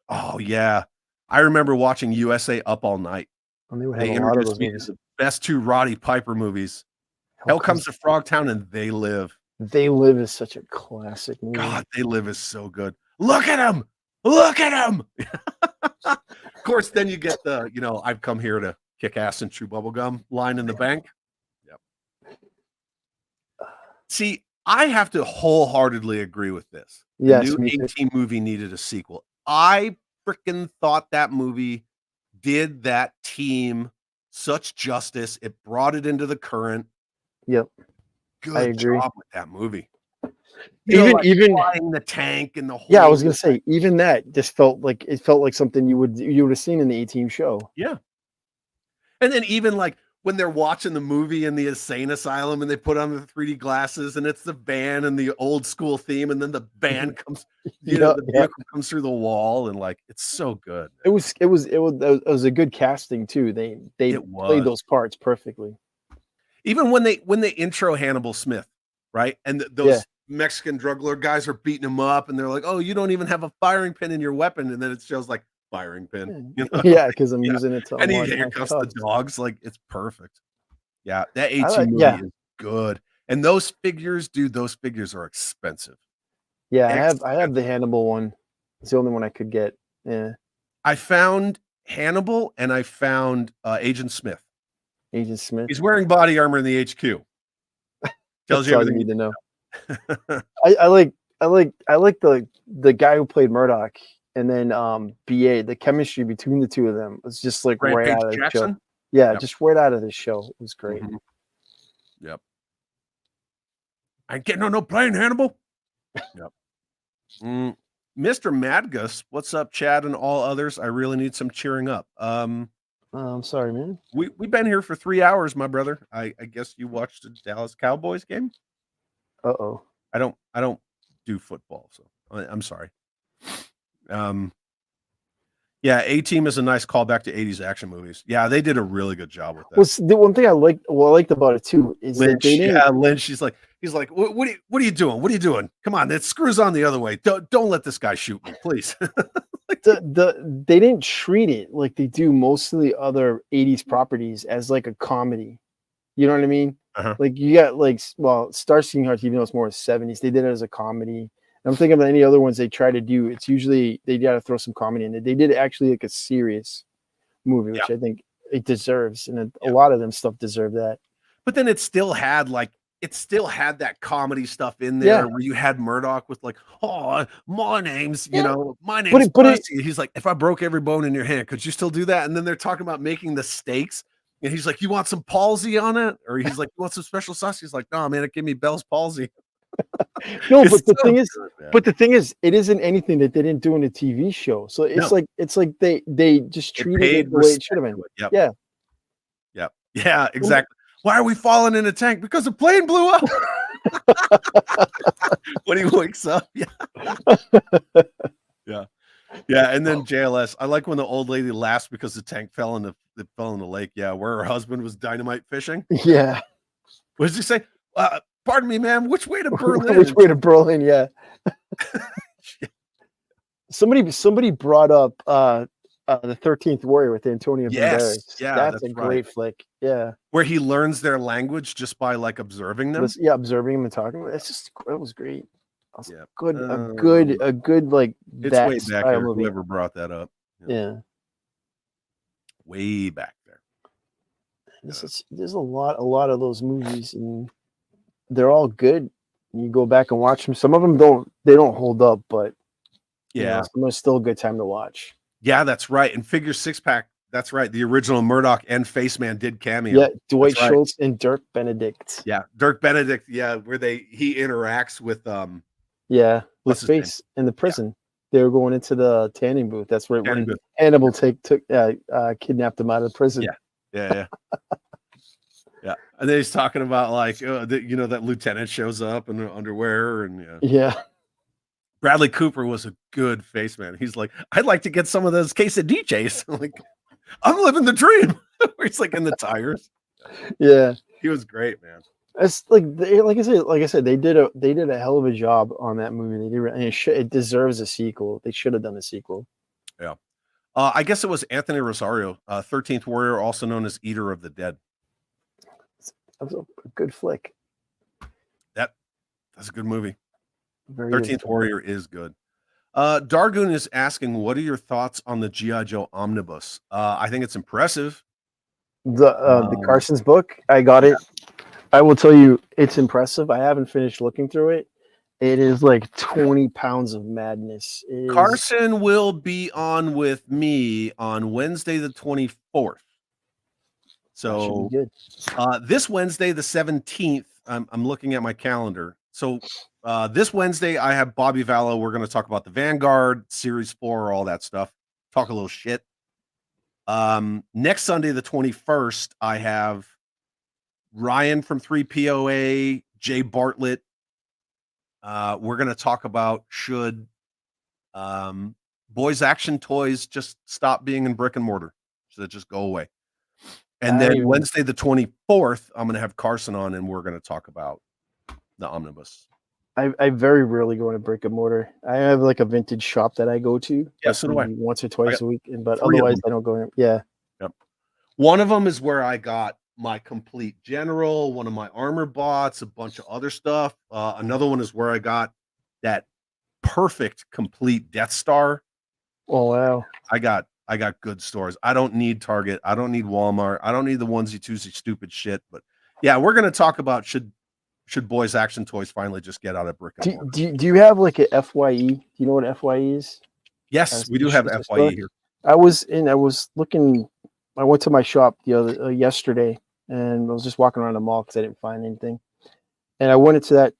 Oh, yeah. I remember watching USA Up All Night. They introduced me to the best two Roddy Piper movies. Hell Comes to Frogtown and They Live. They Live is such a classic movie. God, They Live is so good. Look at him. Look at him. Of course, then you get the, I've come here to kick ass and chew bubblegum line in the bank. Yep. See, I have to wholeheartedly agree with this. Yes, the new A-Team movie needed a sequel. I freaking thought that movie did that team such justice. It brought it into the current. Yep. Good I agree. job with that movie. Even flying the tank and the whole. Yeah, I was gonna say, even that just felt like something you would have seen in the A-Team show. Yeah. And then even like when they're watching the movie in the insane asylum and they put on the 3D glasses and it's the van and the old school theme, and then the band comes, the vehicle comes through the wall, and like it's so good. It was a good casting too. They played those parts perfectly. Even when they intro Hannibal Smith, right? And those Mexican drug lord guys are beating him up, and they're like, "Oh, you don't even have a firing pin in your weapon," and then it shows like firing pin. Yeah, because I'm using it to and he handcuffs the dogs. Like, it's perfect. Yeah, that A-Team movie is good. And those figures, dude, are expensive. Yeah, I have the Hannibal one. It's the only one I could get. Yeah. I found Hannibal and I found Agent Smith. Agent Smith. He's wearing body armor in the HQ. Tells you everything you need to know. I like the guy who played Murdoch, and then BA. The chemistry between the two of them was just like right out of the show. Yeah, just right out of the show. It was great. Mm-hmm. Yep. I ain't getting on no plane, Hannibal. Yep. Mr. Madgus, what's up, Chad and all others? I really need some cheering up. I'm sorry, man. We've been here for 3 hours, my brother. I guess you watched the Dallas Cowboys game. Uh-oh. I don't do football, so I'm sorry. Yeah, A-Team is a nice callback to 80s action movies. Yeah, they did a really good job with that. Well, the one thing I liked about it too is Lynch. Lynch. He's like, what are you doing? What are you doing? Come on, it screws on the other way. Don't let this guy shoot me, please. They didn't treat it like they do most of the other 80s properties as like a comedy. You know what I mean? Uh-huh. Like you got Starsky and Hutch, even though it's more 70s, they did it as a comedy. I'm thinking about any other ones they try to do. It's usually they got to throw some comedy in it. They did actually like a serious movie, which I think it deserves, and a lot of them stuff deserve that. But then it still had that comedy stuff in there where you had Murdoch with like, "Oh, my name's Percy." He's like, "If I broke every bone in your hand, could you still do that?" And then they're talking about making the steaks, and he's like, "You want some palsy on it?" Or he's like, "You want some special sauce?" He's like, "No, man, it gave me Bell's palsy." No, but the thing is, it isn't anything that they didn't do in a TV show. So it's like they just treated it the way it should have been. Yep. Yeah, exactly. Why are we falling in a tank? Because the plane blew up. When he wakes up. Yeah. And then JLS. I like when the old lady laughs because the tank fell in that fell in the lake. Yeah, where her husband was dynamite fishing. Yeah. What does he say? Pardon me, ma'am. Which way to Berlin? Which way to Berlin? Yeah. Somebody brought up the 13th Warrior with Antonio Banderas. Yeah, that's a great right. flick. Yeah, where he learns their language just by like observing them. yeah, observing them and talking. It's just it was great. Yeah, A good like it's that way back style there. movie. Whoever brought that up. Yeah. Way back there. There's a lot of those movies, and they're all good. You go back and watch them. Some of them don't hold up, but yeah, some are still a good time to watch. Yeah, that's right. And Figure Six Pack, that's right. The original Murdoch and Faceman did cameo. Yeah, Dwight right. Schultz and Dirk Benedict. Yeah, Dirk Benedict. Yeah, where he interacts with with Face in the prison. They were going into the tanning booth. That's where when Hannibal kidnapped him out of the prison. Yeah. Yeah, and then he's talking about like that lieutenant shows up in the underwear and Bradley Cooper was a good face man. He's like, I'd like to get some of those quesadillas. I'm like, I'm living the dream. He's like in the tires. Yeah, he was great, man. It's like I said, they did a hell of a job on that movie. They did, and it deserves a sequel. They should have done a sequel. Yeah, I guess it was Anthony Rosario, 13th Warrior, also known as Eater of the Dead. That was a good flick. That's a good movie. 13th Warrior is good. Dargoon is asking, what are your thoughts on the G.I. Joe omnibus? I think it's impressive. The Carson's book, I got it. I will tell you, it's impressive. I haven't finished looking through it. It is like 20 pounds of madness. Carson will be on with me on Wednesday the 24th. So this Wednesday the 17th, I'm looking at my calendar. So this Wednesday, I have Bobby Vallow. We're going to talk about the Vanguard, Series 4, all that stuff. Talk a little shit. Next Sunday, the 21st, I have Ryan from 3POA, Jay Bartlett. We're going to talk about should Boys Action Toys just stop being in brick and mortar. Should it just go away? And then Wednesday, the 24th, I'm going to have Carson on, and we're going to talk about the omnibus. I very rarely go in a brick and mortar. I have like a vintage shop that I go to. Yeah, so do I. Once or twice a week, but otherwise I don't go in. Yeah. Yep. One of them is where I got my complete general, one of my armor bots, a bunch of other stuff. Another one is where I got that perfect complete Death Star. Oh wow. I got good stores. I don't need Target. I don't need Walmart. I don't need the onesie-twosie stupid shit. But yeah, we're going to talk about should Boys Action Toys finally just get out of brick and mortar. Do you have like a FYE? Do you know what FYE is? Yes, we do have FYE here. I was looking. I went to my shop yesterday, and I was just walking around the mall because I didn't find anything. And I went into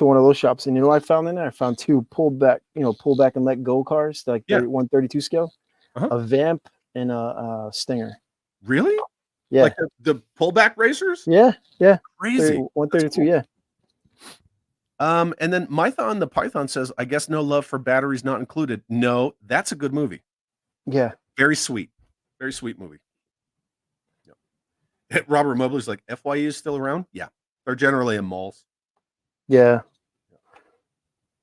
one of those shops, and you know what I found in there? I found two pull back and let go cars, like 132 scale, a Vamp and a Stinger. Really? Yeah. Like the pullback racers? Yeah. Crazy. 132, cool. Yeah. And then Mython the Python says, I guess no love for batteries not included. No, that's a good movie. Yeah. Very sweet. Very sweet movie. Yep. Robert Mobley's like, FYE is still around? Yeah. They're generally in malls. Yeah.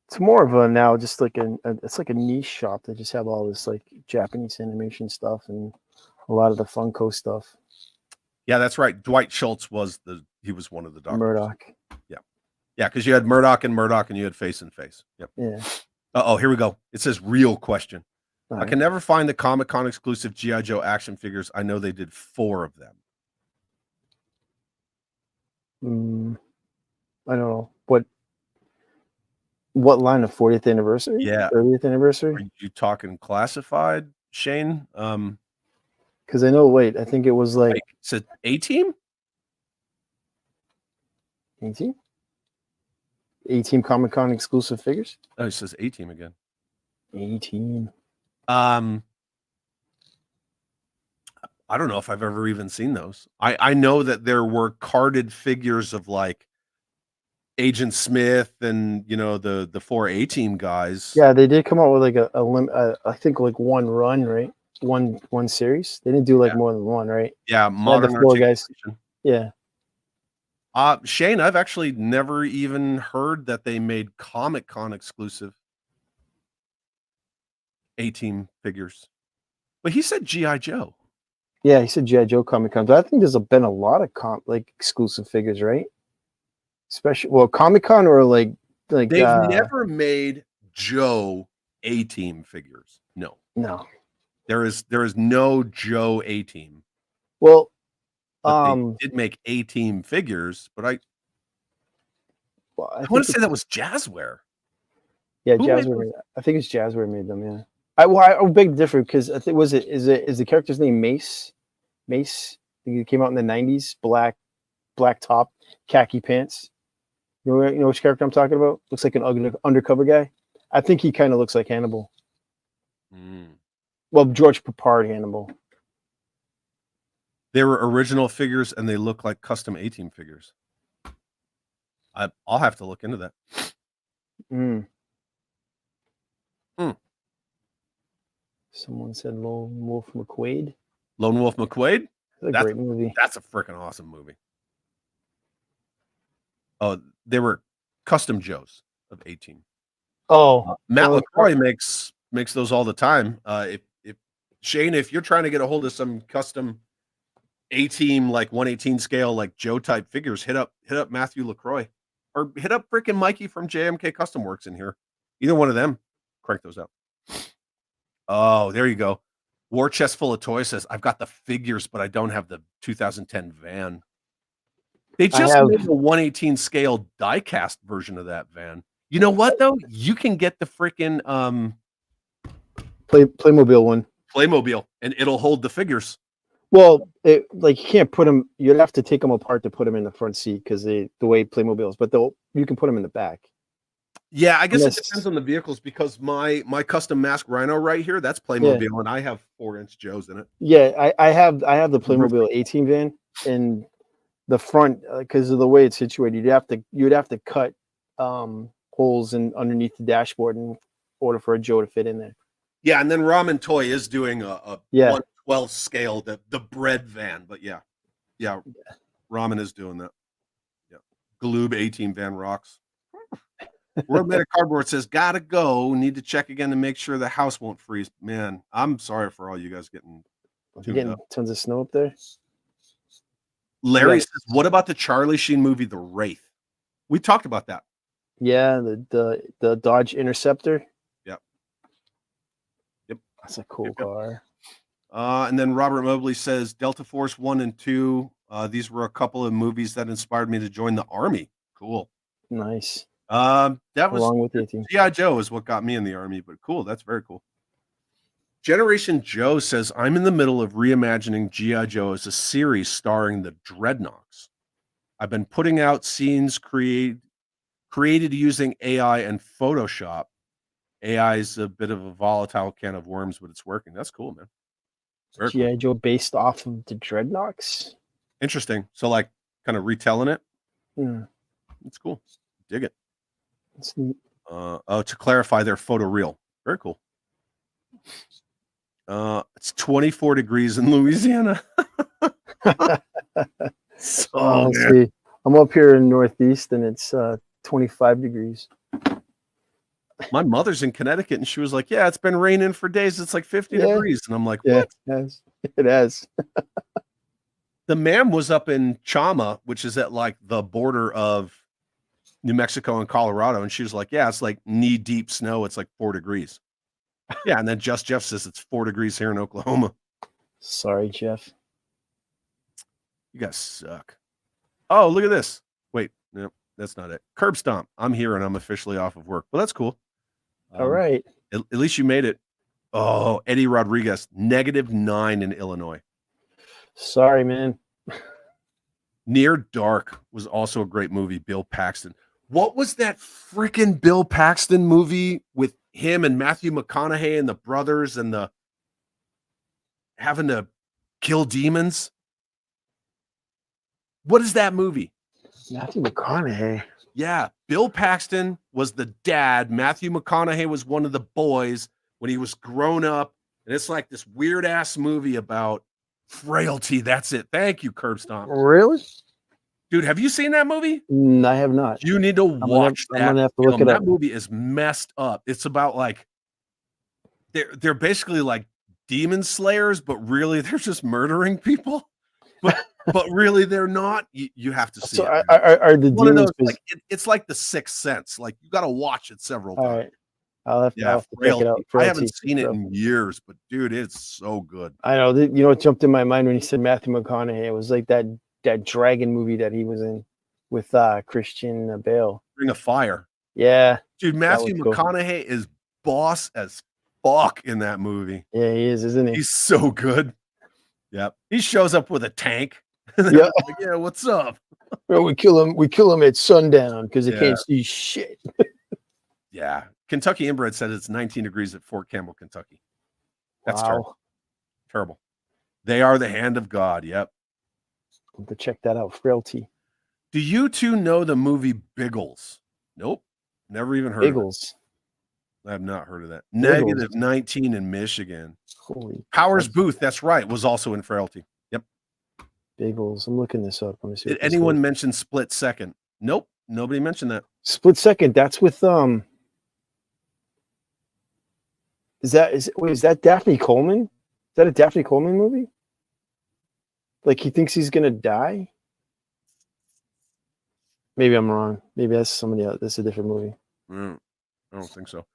It's more of a now just like it's like a niche shop. They just have all this like Japanese animation stuff and a lot of the Funko stuff. Yeah, that's right. Dwight Schultz was one of the doctors. Murdoch. Yeah, because you had Murdoch, and you had Face and Face. Yep. Yeah. Oh, here we go. It says real question. All I can never find the Comic-Con exclusive G.I. Joe action figures. I know they did 4 of them. I don't know. What line of 40th anniversary? Yeah. 30th anniversary? Are you talking classified, Shane? Because I know, I think it was like it's an A-Team? A-Team? A-Team Comic-Con exclusive figures? Oh, it says A-Team again. A-Team. I don't know if I've ever even seen those. I know that there were carded figures of like Agent Smith and the 4 A-Team guys. Yeah, they did come out with like I think like one run, right? one series. They didn't do like more than one, right? Yeah, modern the four guys. articulation. Yeah. Shane, I've actually never even heard that they made Comic-Con exclusive A-Team figures. But he said G.I. Joe. Yeah, he said G.I. Joe Comic-Con. But I think there's been a lot of exclusive figures, right? Especially Comic-Con or like they've never made Joe A-Team figures. No. There is no Joe A-Team. Well, but they did make A-Team figures, but I want to say that was Jazzware. Yeah, Jazzware. I think it's Jazzware made them. Yeah. I beg to differ because I think is the character's name Mace? Mace. I think it came out in the 90s. Black top, khaki pants. You know which character I'm talking about? Looks like an undercover guy. I think he kind of looks like Hannibal. Well, George Papard Hannibal. They were original figures, and they look like custom A-Team figures. I'll have to look into that. Someone said Lone Wolf McQuaid. Lone Wolf McQuaid? That's a great movie. That's a freaking awesome movie. Oh, they were custom Joes of A-Team. Oh, Matt LaCroix makes those all the time. If Shane, if you're trying to get a hold of some custom A-Team like 1/18 scale like Joe type figures, hit up Matthew LaCroix or hit up freaking Mikey from JMK Custom Works in here. Either one of them, crank those out. Oh, there you go. War Chest Full of Toys says, I've got the figures, but I don't have the 2010 van. They just made a 1/18 scale die-cast version of that van. You know what, though? You can get the freaking Playmobil one. Playmobil, and it'll hold the figures. Well, you can't put them. You'd have to take them apart to put them in the front seat because the way Playmobil is. But you can put them in the back. Yeah, I guess it depends on the vehicles because my custom mask Rhino right here, that's Playmobil, and I have 4-inch Joes in it. Yeah, I have the Playmobil A-Team van, and the front because of the way it's situated, you'd have to cut holes underneath the dashboard in order for a Joe to fit in there. Yeah, and then Ramen Toy is doing a 1/12 scale, the bread van, but yeah, Ramen is doing that. Yeah, Galoob A-Team van rocks. World Made of Cardboard says, gotta go. Need to check again to make sure the house won't freeze. Man, I'm sorry for all you guys getting tons of snow up there. Larry says, what about the Charlie Sheen movie, The Wraith? We talked about that. Yeah, the Dodge Interceptor. Yep. That's a cool car. And then Robert Mobley says, Delta Force 1 and 2. These were a couple of movies that inspired me to join the Army. Cool. Nice. That was along with the team. G.I. Joe is what got me in the Army, but cool. That's very cool. Generation Joe says, I'm in the middle of reimagining G.I. Joe as a series starring the Dreadnoks. I've been putting out scenes created using AI and Photoshop. AI is a bit of a volatile can of worms, but it's working. That's cool, man. G.I. Joe based off of the Dreadnoks. Interesting. So like kind of retelling it. Yeah. It's cool. Dig it. That's neat. To clarify, they're photoreal. Very cool. It's 24 degrees in Louisiana. Let's see. I'm up here in Northeast and it's 25 degrees. My mother's in Connecticut and she was like, yeah, it's been raining for days. It's like 50 degrees. And I'm like, what? It has. The ma'am was up in Chama, which is at like the border of New Mexico and Colorado. And she was like, yeah, it's like knee deep snow. It's like 4 degrees. Yeah. And then Jeff says it's 4 degrees here in Oklahoma. Sorry, Jeff. You guys suck. Oh, look at this. Wait, no, that's not it. Curb Stomp. I'm here and I'm officially off of work. Well, that's cool. All right. At least you made it. Oh, Eddie Rodriguez, -9 in Illinois. Sorry, man. Near Dark was also a great movie. Bill Paxton. What was that freaking Bill Paxton movie with him and Matthew McConaughey and the brothers and the having to kill demons? What is that movie? Matthew McConaughey. Yeah, Bill Paxton was the dad. Matthew McConaughey was one of the boys when he was grown up, And it's like this weird ass movie about frailty. That's it. Thank you, Curb Stomp. Really? Dude, have you seen that movie? I have not. You need to watch that. I'm gonna have to look film. it That up. movie is messed up. It's about like they're basically like demon slayers, but really they're just murdering people. But really they're not. You have to see So it. are the One of demons? those, like it's like The Sixth Sense. Like you got to watch it several All times. right, I'll have to check Frailty. it out. I haven't Frailty. seen it in years, but dude, it's so good. I know. You know what jumped in my mind when he said Matthew McConaughey? It was like that dragon movie that he was in with Christian Bale. Ring of Fire. Yeah, Dude, Matthew was cool. McConaughey is boss as fuck in that movie. Yeah, he is, isn't he? He's so good. Yep. He shows up with a tank. Yeah. Like, yeah, what's up? Well, we kill him at sundown because they Yeah. can't see shit. Yeah. Kentucky Inbred said it's 19 degrees at Fort Campbell, Kentucky. That's terrible. Terrible. They are the hand of God. Yep. I'll have to check that out. Frailty. Do you two know the movie Biggles? Nope. Never even heard Biggles. of it. I have not heard of that. Biggles. Negative 19 in Michigan. Holy Powers crap. Booth, that's right, was also in Frailty. Yep. Biggles. I'm looking this up. Let me see. Did anyone mention Split Second? Nope. Nobody mentioned that. Split Second? That's with Is that Daphne Coleman? Is that a Daphne Coleman movie? Like he thinks he's gonna die? Maybe I'm wrong. Maybe that's somebody else. That's a different movie. I don't think so.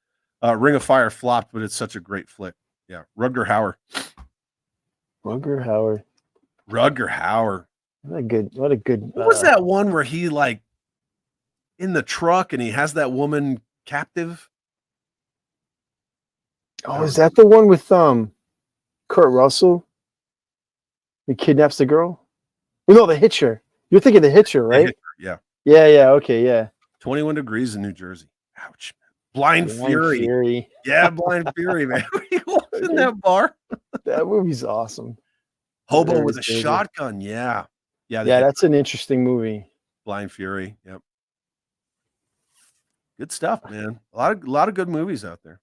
Ring of Fire flopped, but it's such a great flick. Yeah. Rutger Hauer. Rutger Hauer. Rutger Hauer. What a good. What was that one where he like in the truck and he has that woman captive? Oh, is that the one with Kurt Russell? He kidnaps the girl? Well, no, The Hitcher. You're thinking The Hitcher, right? Hitcher, yeah. Yeah, okay, yeah. 21 degrees in New Jersey. Ouch. Blind Fury. Yeah, Blind Fury, man. He walks in that bar. That movie's awesome. Hobo with a shotgun. Yeah. Yeah, that's an interesting movie. Blind Fury. Yep. Good stuff, man. A lot of good movies out there.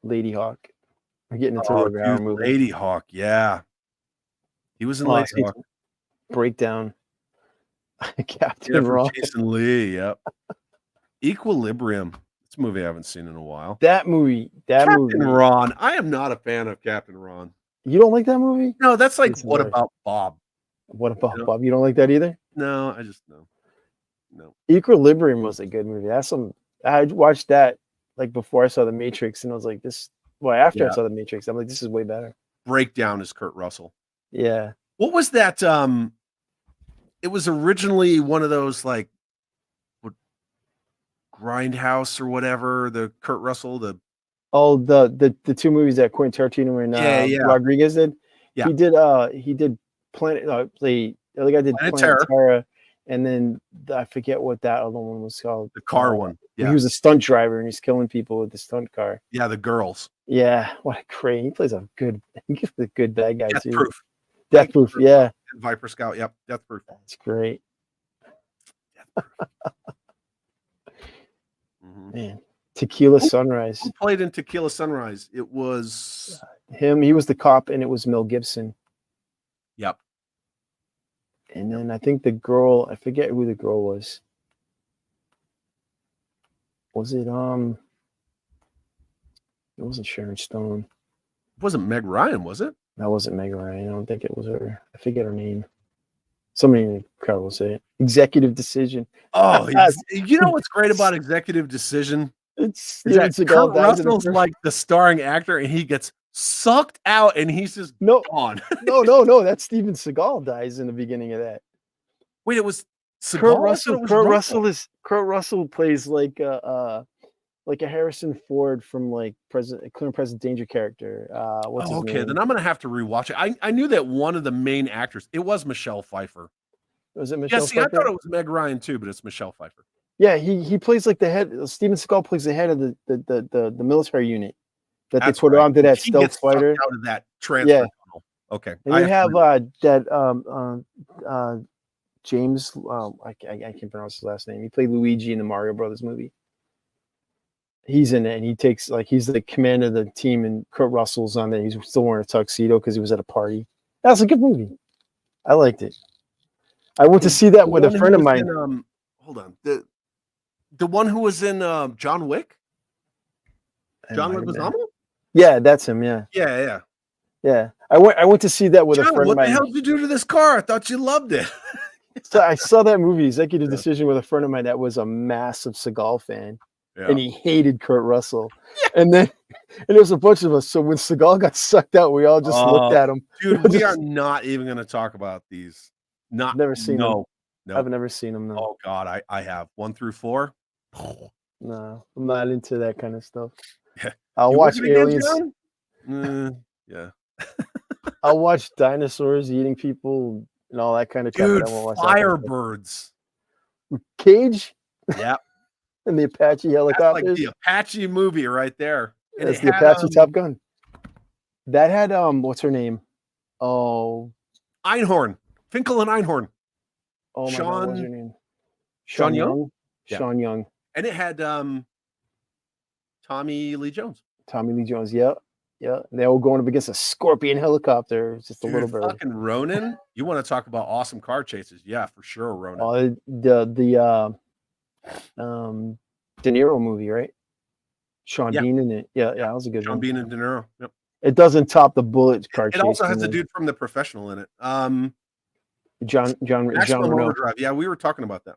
Lady Hawk. We're getting into a Rubber movie. Lady Hawk, yeah. He was in Lady Hawk. Breakdown. Captain Ron. Jason Lee, yep. Equilibrium. It's a movie I haven't seen in a while. Captain Ron. I am not a fan of Captain Ron. You don't like that movie? No, that's like What About Bob? What About Bob? You don't like that either? No, no. Equilibrium was a good movie. I watched that like before I saw The Matrix, and I was like, after I saw The Matrix, I'm like, this is way better. Breakdown is Kurt Russell. Yeah. What was that? It was originally one of those like Grindhouse or whatever, the Kurt Russell, the two movies that Quentin Tarantino and Rodriguez did. Yeah. He did Planet the other guy did Planet Terror, and then I forget what that other one was called. The car one. Yeah. He was a stunt driver and he's killing people with the stunt car. Yeah, the girls. Yeah, what a great. He plays a good bad guy too. Proof. Death Proof, yeah. Viper Scout, yep. Death Proof. That's great. Man, Tequila Sunrise. Who played in Tequila Sunrise? It was him. He was the cop, and it was Mel Gibson. Yep. And then I think the girl, I forget who the girl was. Was it it wasn't Sharon Stone. It wasn't Meg Ryan, was it? That wasn't Meg Ryan. I don't think it was her. I forget her name. Somebody in the crowd will say it. Executive Decision. Oh, you know what's great about Executive Decision? It's Kurt Russell's like the starring actor, and he gets sucked out, and he's just gone. No. That's Steven Seagal dies in the beginning of that. Wait, it was Seagal? Kurt Russell plays like a Harrison Ford from like Clear and Present Danger character. What's his name? Then I'm gonna have to rewatch it. I knew that one of the main actors, it was Michelle Pfeiffer. Was it Michelle Pfeiffer? I thought it was Meg Ryan too, but it's Michelle Pfeiffer. Yeah, he plays like the head. Steven Seagal plays the head of the military unit that they put onto that stealth fighter. Out of that transfer tunnel. Okay. And you have James. I can't pronounce his last name. He played Luigi in the Mario Brothers movie. He's in it, and he takes he's the commander of the team, and Kurt Russell's on there. He's still wearing a tuxedo because he was at a party. That's a good movie. I liked it. I went to see that with a friend of mine. Hold on, the one who was in John Wick. John Leguizamo? Yeah, that's him. Yeah. I went to see that with a friend of mine. What the hell did you do to this car? I thought you loved it. So I saw that movie, Executive Decision, with a friend of mine that was a massive Seagal fan, and he hated Kurt Russell. And then there was a bunch of us. So when Seagal got sucked out, we all just looked at him. Dude, we are not even going to talk about these. Never seen them. No. I've never seen them. No. Oh God, I have 1 through 4. No, I'm not into that kind of stuff. Yeah. I'll watch aliens. Yeah. I'll watch dinosaurs eating people and all that kind of crap. Dude, I won't watch Firebirds. Cage? Yeah. And the Apache helicopters. That's like the Apache movie right there. And that's the Apache Top Gun. That had what's her name? Oh, Einhorn. Finkel and Einhorn. Oh my God, what's her name? Sean Young? Yeah. Sean Young. And it had Tommy Lee Jones. Yeah. They all going up against a Scorpion helicopter. It's just a little bird. Fucking Ronin. You want to talk about awesome car chases? Yeah, for sure, Ronin. Oh, the De Niro movie, right? Sean Bean in it. Yeah, that was a good one. Sean Bean and De Niro. Yep. It doesn't top the Bullet car chase. It also has a dude from The Professional in it. John Renault. Drive. Yeah, we were talking about that.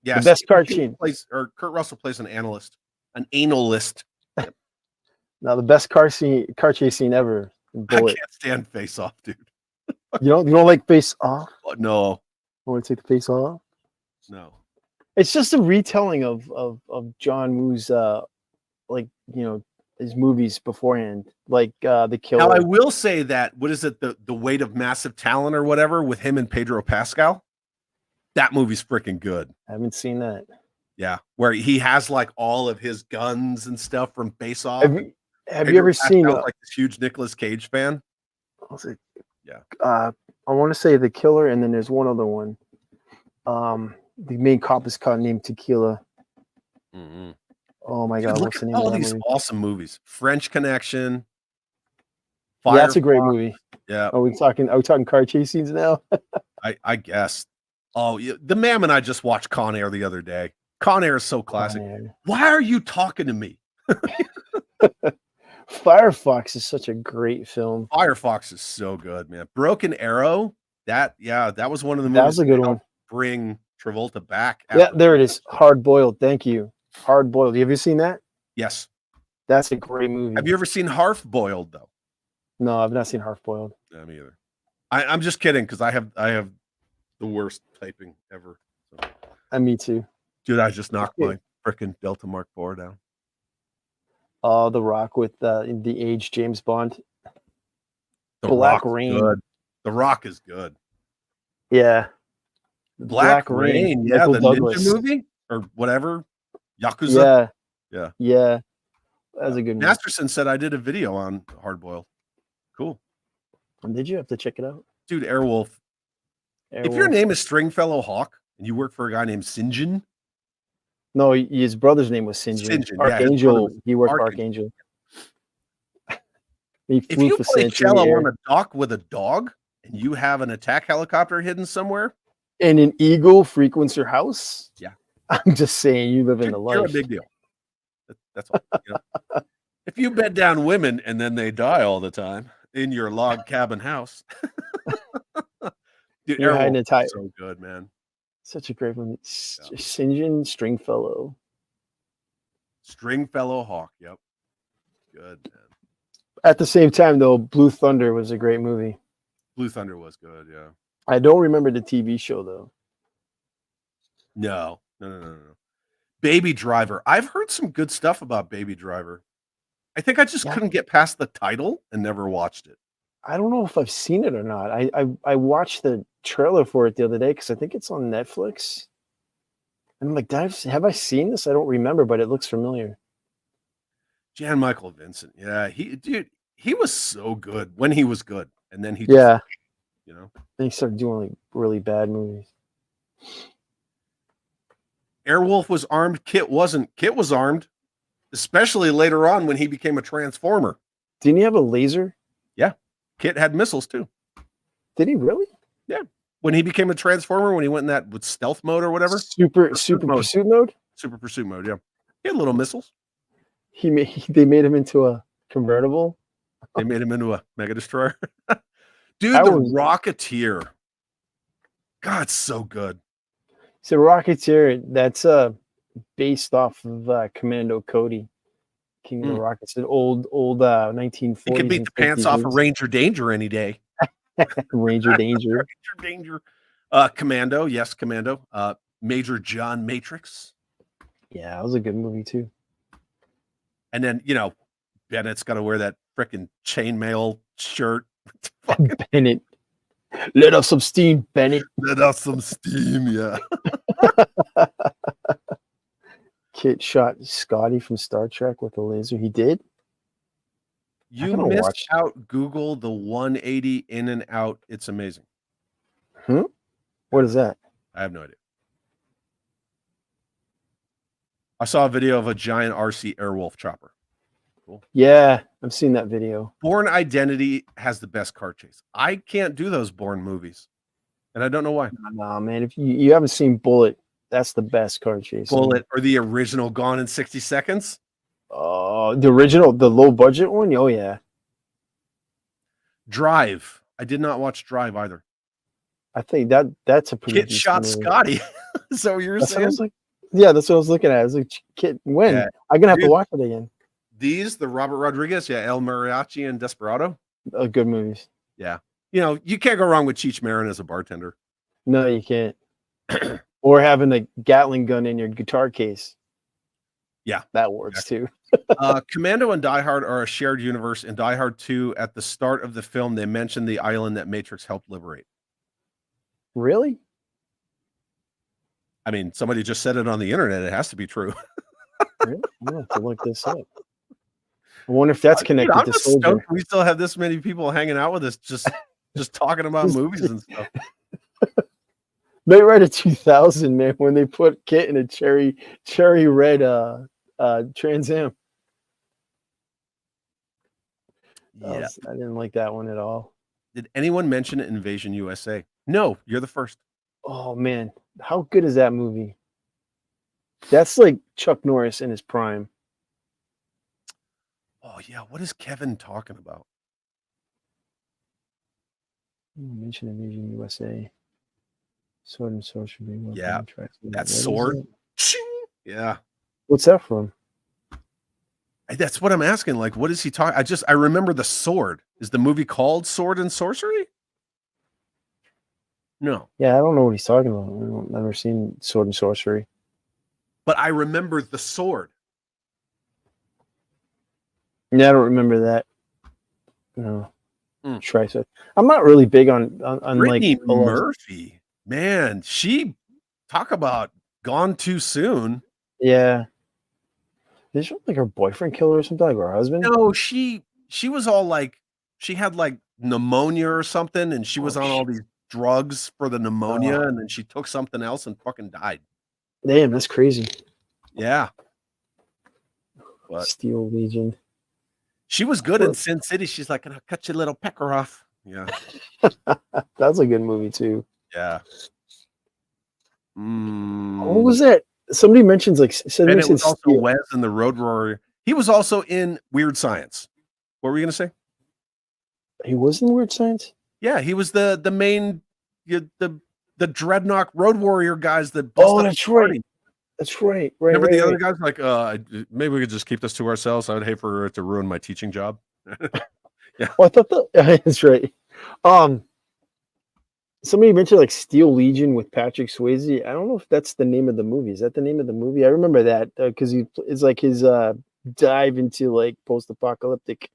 Yeah, the best car scene. Kurt Russell plays an analyst. Now the best car chase scene ever. Bullet. I can't stand Face Off, dude. You don't like Face Off? No. I want to take the Face Off? No. It's just a retelling of John Woo's his movies beforehand, like The Killer. Now I will say that what is it, the Weight of Massive Talent or whatever with him and Pedro Pascal? That movie's freaking good. I haven't seen that. Yeah, where he has like all of his guns and stuff from Face Off. Have you ever seen like this huge Nicolas Cage fan? Yeah. I want to say The Killer, and then there's one other one. The main cop is called named Tequila. Mm-hmm. Oh my God! What's the name all of that these movie? Awesome movies. French Connection. Yeah, that's a great movie. Yeah. Are we talking car chase scenes now? I guess. Oh, yeah. The Mam and I just watched Con Air the other day. Con Air is so classic. Why are you talking to me? Firefox is such a great film. Firefox is so good, man. Broken Arrow. That was one of the movies. That was a good one. Bring Travolta back. Yeah, there it is. Hard Boiled. Thank you. Hard Boiled. Have you seen that? Yes. That's a great movie. Have you ever seen Half Boiled though? No, I've not seen Half Boiled. No, me either. I'm just kidding because I have the worst typing ever. So. And me too. Dude, I just knocked my freaking Delta Mark IV down. Oh, The Rock with the age James Bond. Black Rain. Good. The Rock is good. Yeah. Black Rain. Yeah, Michael the Douglas. Ninja movie or whatever. Yakuza. Yeah. That was a good movie. Masterson said I did a video on Hard Boiled. Cool. And did you have to check it out? Dude, Airwolf. If your name is Stringfellow Hawk and you work for a guy named Sinjin. No, his brother's name was Sinjin. Archangel. He worked for Archangel. If you play cello on a dock with a dog and you have an attack helicopter hidden somewhere. And an eagle frequents your house? Yeah. I'm just saying you live in the life. You're a big deal. That's all. You know? If you bed down women and then they die all the time in your log cabin house. Dude, you're hiding a tight. So good, man. Such a great one. Sinjin Stringfellow. Stringfellow Hawk. Yep. Good, man. At the same time, though, Blue Thunder was a great movie. Blue Thunder was good, yeah. I don't remember the TV show, though. No. Baby Driver. I've heard some good stuff about Baby Driver. I think I just couldn't get past the title and never watched it. I don't know if I've seen it or not. I watched the trailer for it the other day because I think it's on Netflix. And I'm like, have I seen this? I don't remember, but it looks familiar. Jan Michael Vincent. Yeah, he was so good when he was good. And then he then he started doing like really bad movies. Airwolf was armed. Kit wasn't. Kit was armed. especially later on when he became a Transformer. Didn't he have a laser? Kit had missiles too. Did he really? When he became a Transformer, when he went in that with stealth mode or whatever, Super Pursuit mode. pursuit mode. Super pursuit mode. Yeah, he had little missiles. They made him into a convertible. They made him into a Mega Destroyer. Dude, That the was- Rocketeer. God, so good. So Rocketeer, that's based off of Commando Cody, King of the Rockets, an old 1940s. He could beat the pants off of Ranger Danger any day. Ranger Danger. Ranger Danger. Commando, yes, Commando. Major John Matrix. Yeah, that was a good movie too. And then, Bennett's got to wear that freaking chainmail shirt. Bennett, let off some steam, Bennett. Let off some steam, yeah. Kit shot Scotty from Star Trek with a laser. He did? You gotta missed watch. out Google the 180 in and out. It's amazing. What is that? I have no idea. I saw a video of a giant RC Airwolf chopper. Yeah, I've seen that video. Bourne Identity has the best car chase. I can't do those Bourne movies, and I don't know why. Nah, man, if you haven't seen Bullet, that's the best car chase. Bullet or the original Gone in 60 Seconds. The original, the low budget one. Oh yeah, Drive. I did not watch Drive either. I think that's a pretty. Kit decent shot movie. Scotty. So you're That's what I saying? was like, yeah, that's what I was looking at. I was like, Kit, when? Yeah. I'm gonna have to Dude. watch it again. The Robert Rodriguez, El Mariachi and Desperado. Good movies. You can't go wrong with Cheech Marin as a bartender. No, you can't. Or having a Gatling gun in your guitar case. Yeah, that works too. Commando and Die Hard are a shared universe. In Die Hard 2, at the start of the film, they mentioned the island that Matrix helped liberate. Really? I mean, somebody just said it on the internet. It has to be true. Really? I'm gonna have to look this up. I wonder if that's connected I'm to just Soldier. stoked we still have this many people hanging out with us, just talking about movies and stuff. Knight Rider 2000, man, when they put Kit in a cherry red Trans Am. Yeah. I didn't like that one at all. Did anyone mention Invasion USA? No, you're the first. Oh man, how good is that movie? That's like Chuck Norris in his prime. Oh yeah, what is Kevin talking about? You mentioned Invasion USA. Sword and Sorcery. Yeah, What that is sword. it? Ching! Yeah, What's that from? that's what I'm asking. Like, what is he talking? I remember the sword. Is the movie called Sword and Sorcery? No, Yeah, I don't know what he's talking about. I've never seen Sword and Sorcery. but I remember the sword. Yeah, I don't remember that. No. Mm. Try so. I'm not really big on like Brittany a lot of- Murphy, man, she talk about gone too soon. Yeah. Did she like her boyfriend kill her or something, like her husband? No, she was all like, she had like pneumonia or something, and she was on all these drugs for the pneumonia, and then she took something else and fucking died. Damn, that's crazy. Yeah. But Steel Legion. she was good in Sin City. She's like, I'll cut your little pecker off. Yeah. That's a good movie too. Yeah. What was that? Somebody mentions like And somebody it said was also Steel. Wes and the Road Warrior. He was also in Weird Science. What were you gonna say? He was in Weird Science? Yeah, he was the main the Dreadnought Road Warrior guys that bust Oh, up that's the party. right. That's right. Remember right, the other right. guys like maybe we could just keep this to ourselves. I would hate for it to ruin my teaching job. Oh, I thought that's right. Somebody mentioned like Steel Legion with Patrick Swayze. I don't know if that's the name of the movie. Is that the name of the movie? I remember that because it's like his dive into like post-apocalyptic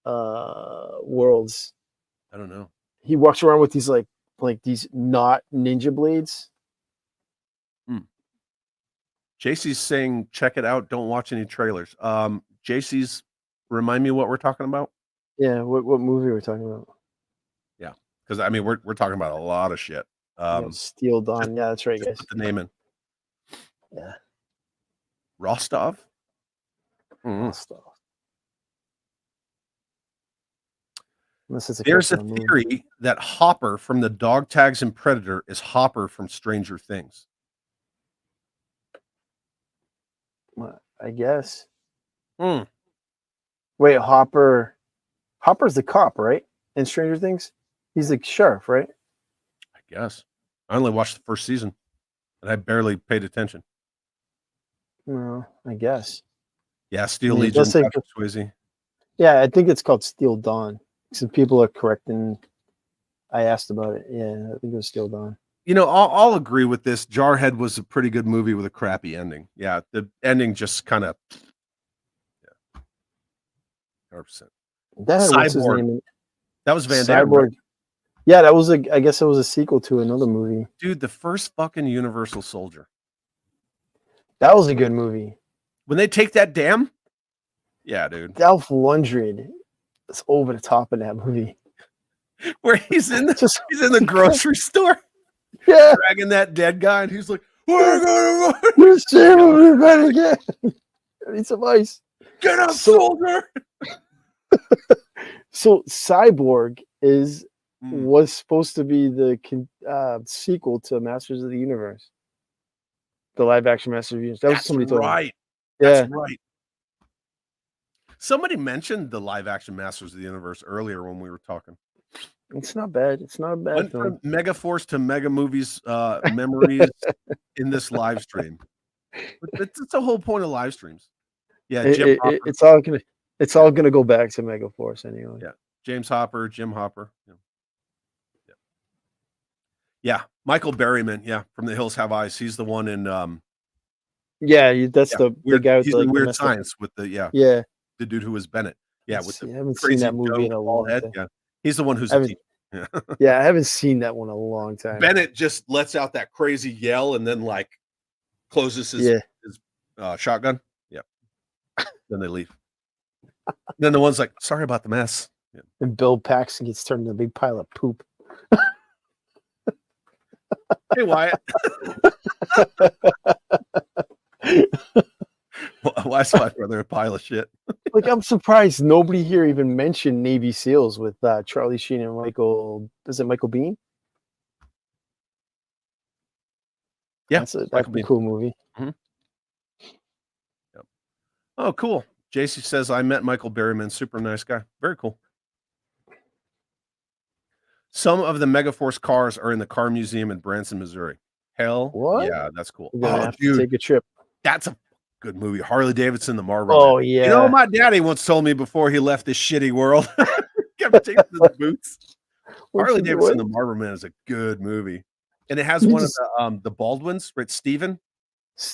worlds. I don't know. He walks around with these like these not ninja blades. JC's saying, check it out. Don't watch any trailers. JC's, remind me what we're talking about. Yeah, what movie are we talking about? Yeah, because I mean we're talking about a lot of shit. Steel Dawn. Yeah, that's right, guys. Put the name in. Yeah. Rostov. Mhm. stuff. Unless it's There's a Capcom movie. theory that Hopper from the Dog Tags and Predator is Hopper from Stranger Things. I guess. Hmm. Wait, Hopper's the cop, right? In Stranger Things, he's the sheriff, right? I guess. I only watched the first season, and I barely paid attention. No, I guess. Yeah, Steel I mean, it Legion, does say- Patrick Swayze. Yeah, I think it's called Steel Dawn. Some people are correcting. I asked about it. Yeah, I think it was Steel Dawn. You know, I'll agree with this. Jarhead was a pretty good movie with a crappy ending. Yeah, the ending just kind of. Yeah, 100%. That what's his Cyborg. name? That was Van Damme, Cyborg. right? Yeah, that was I guess it was a sequel to another movie. Dude, the first fucking Universal Soldier. That was a good movie. When they take that dam. Yeah, dude. Dolph Lundgren is over the top in that movie. Where he's in Just he's in the grocery store yeah, dragging that dead guy, and he's like, "We're gonna run. we're saving everybody again. I need some ice. Get up, So- soldier!" So Cyborg Mm. was supposed to be the sequel to Masters of the Universe, the live action Masters of the Universe. That was That's somebody told me. right. Yeah, That's right. Somebody mentioned the live action Masters of the Universe earlier when we were talking. it's not bad. It's not a bad Went film. from Megaforce to Mega Movies memories in this live stream. But that's the whole point of live streams. Yeah, Jim Hopper, It's all gonna go back to Megaforce anyway. Yeah. James Hopper, Jim Hopper. Yeah, Michael Berryman. Yeah, from The Hills Have Eyes. He's the one in That's the weird, guy with he's the in Weird messed up- Science with the Yeah, the dude who was Bennett. Yeah, with I the haven't seen crazy that movie in a bald long head. time. Yeah, he's the one who's I a haven't- teacher. Yeah. Yeah, I haven't seen that one in a long time. Bennett just lets out that crazy yell and then like closes his shotgun. Yeah, then they leave. Then the one's like, "Sorry about the mess." Yeah. And Bill Paxton gets turned into a big pile of poop. Hey Wyatt, why is my brother a pile of shit? Like, I'm surprised nobody here even mentioned Navy SEALs with Charlie Sheen and Michael. Is it Michael Biehn? Yeah, that's Michael a Biehn. cool movie. Oh, cool. JC says I met Michael Berryman, super nice guy. Very cool. Some of the Megaforce cars are in the car museum in Branson, Missouri. Hell, What? yeah, that's cool. We're gonna Oh, have to dude, take a trip. that's a good movie. Harley Davidson, the Marlboro. Oh Man. yeah. You know, my daddy once told me before he left this shitty world, kept taking his boots. What's Harley he Davidson, doing? the Marlboro Man is a good movie, and it has You one just- of the Baldwins, right? Steven,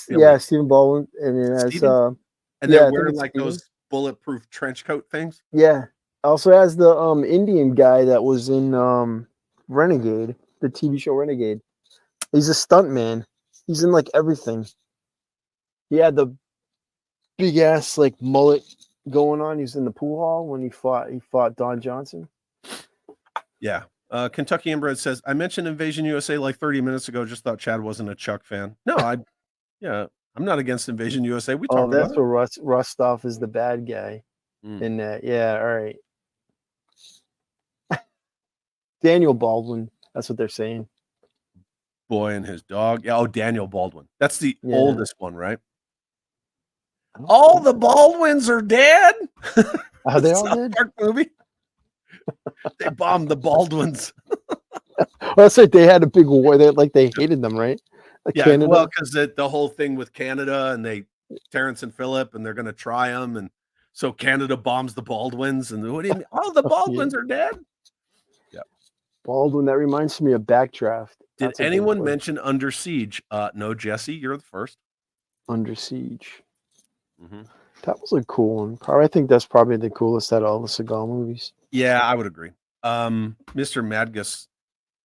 Yeah, Stephen Baldwin, and it has Stevens? And Yeah, I they're think wearing it's like Steven. those bulletproof trench coat things. yeah. Also has the Indian guy that was in Renegade, the TV show Renegade. He's a stunt man. He's in like everything. He had the big ass like mullet going on. He's in the pool hall when he fought Don Johnson. Yeah. Kentucky Inbred says, I mentioned Invasion USA like 30 minutes ago. Just thought Chad wasn't a Chuck fan. No, I'm not against Invasion USA. We Oh, talked that's about it. where Rostov is the bad guy in that. Yeah, all right. Daniel Baldwin. That's what they're saying. Boy and his dog. Yeah, Daniel Baldwin. That's the Yeah. oldest one, right? All the Baldwins are dead. Are they all South dead? Park movie. They bombed the Baldwins. Well, that's right. They had a big war. They hated them, right? Like Yeah, Canada. well, because the whole thing with Canada and Terrence and Phillip, and they're going to try them, and so Canada bombs the Baldwins, and what do you mean? Oh, the Baldwins are dead. Baldwin. That reminds me of Backdraft. Did That's a good anyone one. mention Under Siege? No, Jesse, you're the first. Under Siege? Mm-hmm. That was a cool one. I think that's probably the coolest out of all the Seagal movies. Yeah, I would agree. Mr. Madgus,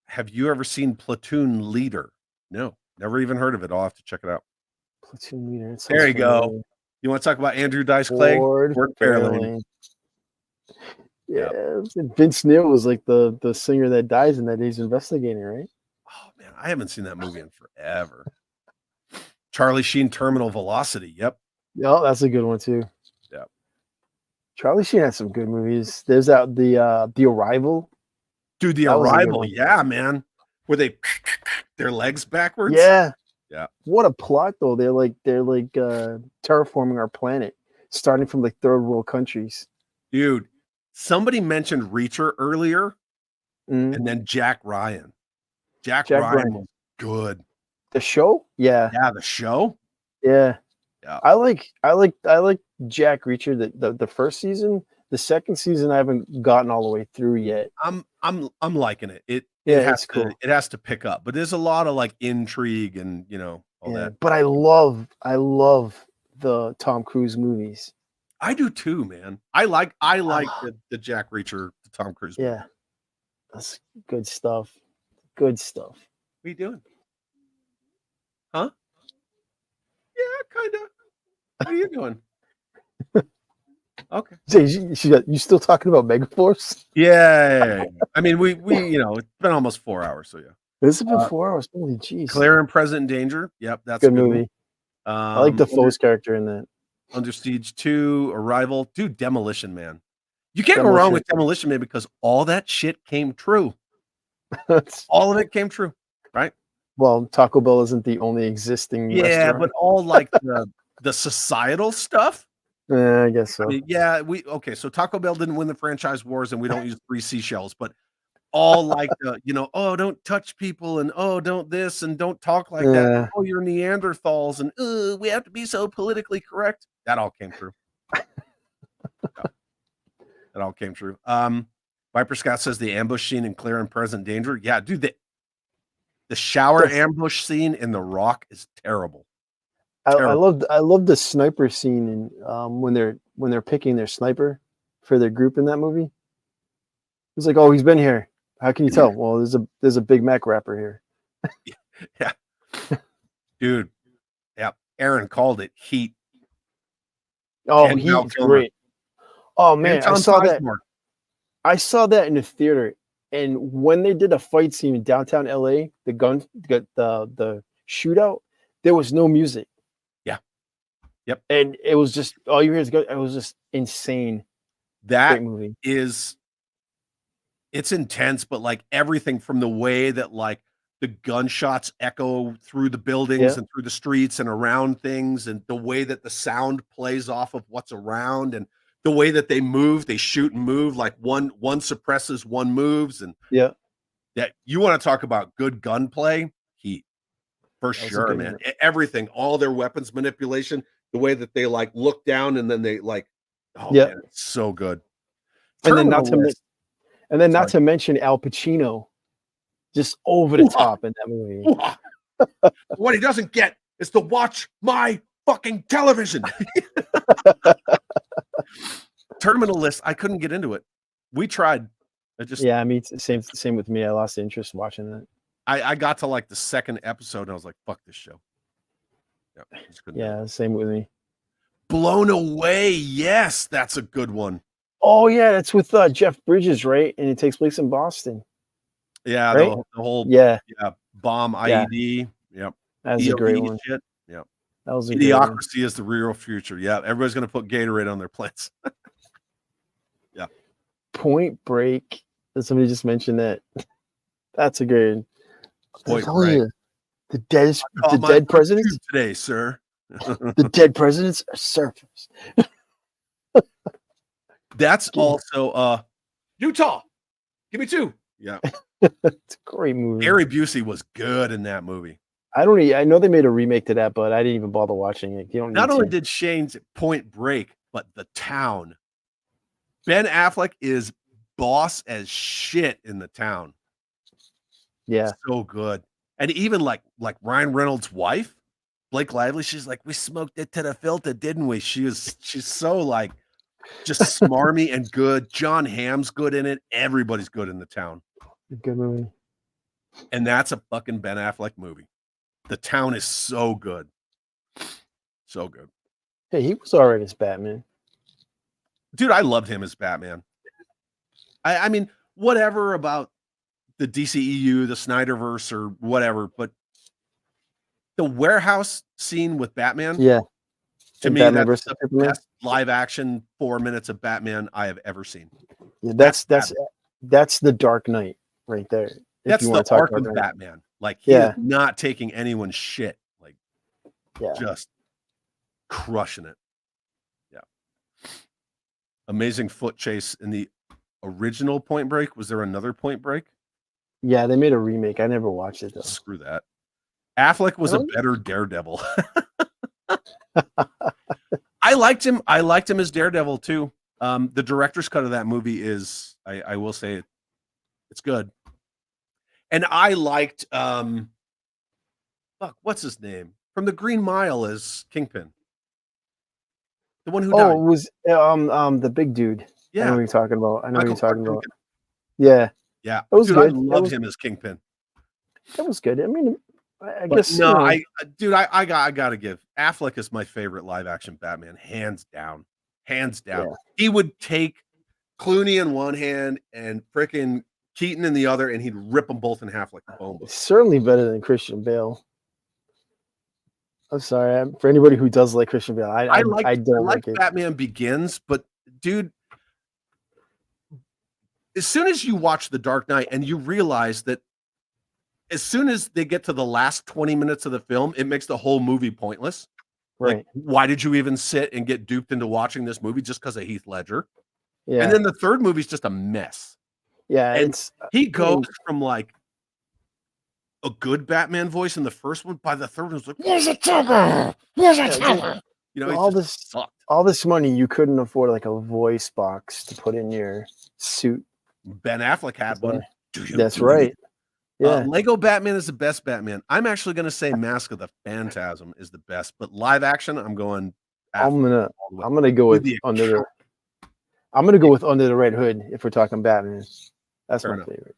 have you ever seen Platoon Leader? No, never even heard of it. I'll have to check it out. Platoon Leader. It sounds There you go. familiar. You want to talk about Andrew Dice Clay? Ford Fairlane. Fairlane. Yeah, and Vince Neil was like the singer that dies in that he's investigating, right? Oh man, I haven't seen that movie in forever. Charlie Sheen, Terminal Velocity. Yep. Yeah, that's a good one too. Yeah. Charlie Sheen has some good movies. There's the Arrival. Dude, The That was a good Arrival, one. yeah, man. Where they their legs backwards. Yeah. Yeah. What a plot though. They're like terraforming our planet, starting from like third world countries. Dude, somebody mentioned Reacher earlier, Mhm. and then Jack Ryan. Jack Jack Ryan Ryan. was good. The show? Yeah. Yeah, the show. Yeah. Yeah. I like Jack Reacher the first season. The second season I haven't gotten all the way through yet. I'm liking it. It Yeah, has it's cool. it has to pick up, but there's a lot of like intrigue and all Yeah, that. but I love the Tom Cruise movies. I do too, man. I like the Jack Reacher, the Tom Cruise movie. Yeah. That's good stuff. Good stuff. What are you doing? Huh? Yeah, kind of. What are you doing? Okay. Jay, you still talking about Megaforce? Yeah. I mean, we it's been almost 4 hours, so yeah. This has been 4 hours. Holy jeez. Claire and Present Danger. Yep, that's Good a good movie. one. I like Defoe's character in that. Under Siege 2, Arrival. Dude, Demolition Man. You can't go wrong with Demolition Man because all that shit came true. All of it came true, right? Well, Taco Bell isn't the only existing restaurant. But all like the societal stuff. Yeah, I guess so. I mean, yeah, so Taco Bell didn't win the franchise wars and we don't use 3 seashells, but all like oh, don't touch people and oh, don't this and don't talk like that. Oh, you're Neanderthals and we have to be so politically correct. That all came true. That all came true. Viper Scott says the ambush scene in Clear and Present Danger. Yeah, dude, the shower ambush scene in The Rock is terrible. I love the sniper scene in when they're picking their sniper for their group in that movie. It's like, oh, he's been here. How can you tell? Well, there's a Big Mac wrapper here. Yeah. Dude. Yeah. Aaron called it Heat. Oh, Heat's great. Oh man, I saw that. I saw that in the theater, and when they did a fight scene in downtown LA, the shootout, there was no music. Yeah. Yep. And it was just all you hear is it was just insane. That great movie. It's intense, but like everything from the way that like the gunshots echo through the buildings and through the streets and around things, and the way that the sound plays off of what's around, and the way that they move, they shoot and move, like one suppresses, one moves, and that you want to talk about good gunplay, Heat for sure, man. Everything, all their weapons manipulation, the way that they like look down and then they like, man, it's so good. And then not to mention Al Pacino, just over the top in that movie. What he doesn't get is to watch my fucking television. Terminal List, I couldn't get into it. We tried. I mean, same with me. I lost interest watching that. I got to like the second episode and I was like, fuck this show. Yeah, same with me. Blown Away. Yes, that's a good one. Oh yeah, that's with Jeff Bridges, right? And it takes place in Boston. Yeah, right? the whole bomb IED. Yep. That's a great one. Shit. Yep. That was Idiocracy is the real future. Yeah, everybody's gonna put Gatorade on their plates. Yeah. Point Break. Did somebody just mention that? That's a good. Point Break. The dead presidents today, sir. The dead presidents are surfers. That's also Utah. Give me 2. Yeah. It's a great movie. Gary Busey was good in that movie. I know they made a remake to that, but I didn't even bother watching it. You don't Not only did Shane's Point Break, but The Town. Ben Affleck is boss as shit in The Town. Yeah. So good. And even like Ryan Reynolds' wife, Blake Lively, she's like, we smoked it to the filter, didn't we? She's so like just smarmy and good. John Hamm's good in it. Everybody's good in The Town. Good movie. And that's a fucking Ben Affleck movie. The Town is so good. So good. Hey, he was all right as Batman. Dude, I loved him as Batman. I mean, whatever about the DCEU, the Snyderverse, or whatever, but the warehouse scene with Batman, To me, Batman that's versus the Superman. best live action 4 minutes of Batman I have ever seen. Yeah, that's the Dark Knight right there. If That's you the want to talk arc Dark of Knight. Batman. Like he is not taking anyone's shit. Like just crushing it. Yeah. Amazing foot chase in the original Point Break. Was there another Point Break? Yeah, they made a remake. I never watched it though. Screw that. Affleck was a better Daredevil. I liked him. I liked him as Daredevil too. The director's cut of that movie is, I will say, it's good. And I liked, what's his name from the Green Mile as Kingpin, the one who died. It was the big dude. Yeah, I know what you're talking about. I know what you're talking about. Kingpin. Yeah, yeah. it was Dude, good. I loved him as Kingpin. That was good. I mean, I But guess no, you know, I gotta give Affleck is my favorite live action Batman, hands down, hands down. Yeah. He would take Clooney in one hand and frickin' Keaton in the other, and he'd rip them both in half like a bone. certainly better than Christian Bale. I'm sorry for anybody who does like Christian Bale. I don't like it. Batman Begins, but dude, as soon as you watch The Dark Knight and you realize that as soon as they get to the last 20 minutes of the film, it makes the whole movie pointless. Right. Like, why did you even sit and get duped into watching this movie just because of Heath Ledger? Yeah. And then the third movie's just a mess. Yeah, and he goes from like a good Batman voice in the first one, by the third one, it's like, where's the Joker? Where's the Joker? You know, all this money, you couldn't afford like a voice box to put in your suit. Ben Affleck had one. That's right. Yeah. Lego Batman is the best Batman. I'm actually going to say Mask of the Phantasm is the best, but live action, I'm going. I'm gonna go with Under the Red Hood if we're talking Batman. That's my favorite.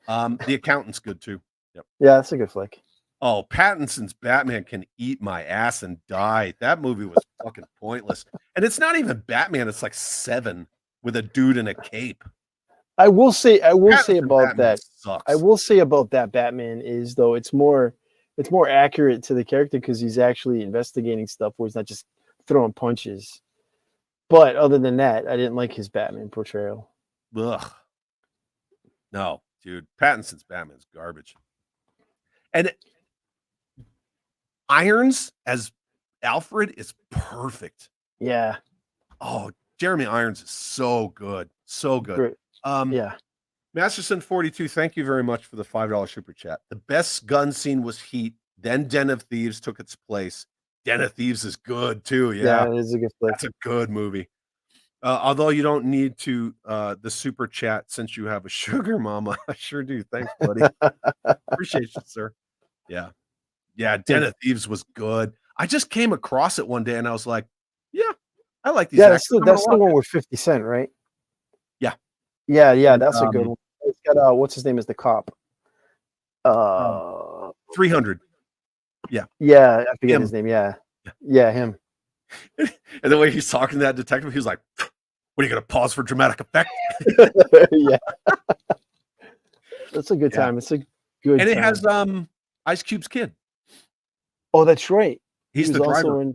The Accountant's good too. Yep. Yeah, that's a good flick. Oh, Pattinson's Batman can eat my ass and die. That movie was fucking pointless. And it's not even Batman, it's like Seven with a dude in a cape. I will say about Batman that. Sucks. I will say about that Batman is though it's more accurate to the character because he's actually investigating stuff where he's not just throwing punches. But other than that, I didn't like his Batman portrayal. Ugh. No, dude. Pattinson's Batman's garbage. And Irons as Alfred is perfect. Yeah. Oh, Jeremy Irons is so good. So good. Great. Yeah. Masterson 42, thank you very much for the $5 super chat. The best gun scene was Heat, then Den of Thieves took its place. Den of Thieves is good too. Yeah, it is a good flick. That's a good movie. Although you don't need to the super chat since you have a sugar mama. I sure do. Thanks, buddy. Appreciate you, sir. Yeah. Yeah, Den of Thieves was good. I just came across it one day and I was like, yeah, I like these. Yeah, that's the one with 50 Cent, right? Yeah. Yeah, that's a good one. It's got what's his name is the cop? 300. Yeah. Yeah, I forget his name. Yeah, him. And the way he's talking to that detective, he was like, what are you going to pause for dramatic effect? Yeah. That's a good time. It's a good And it time. has Ice Cube's kid. Oh, that's right. He's the driver.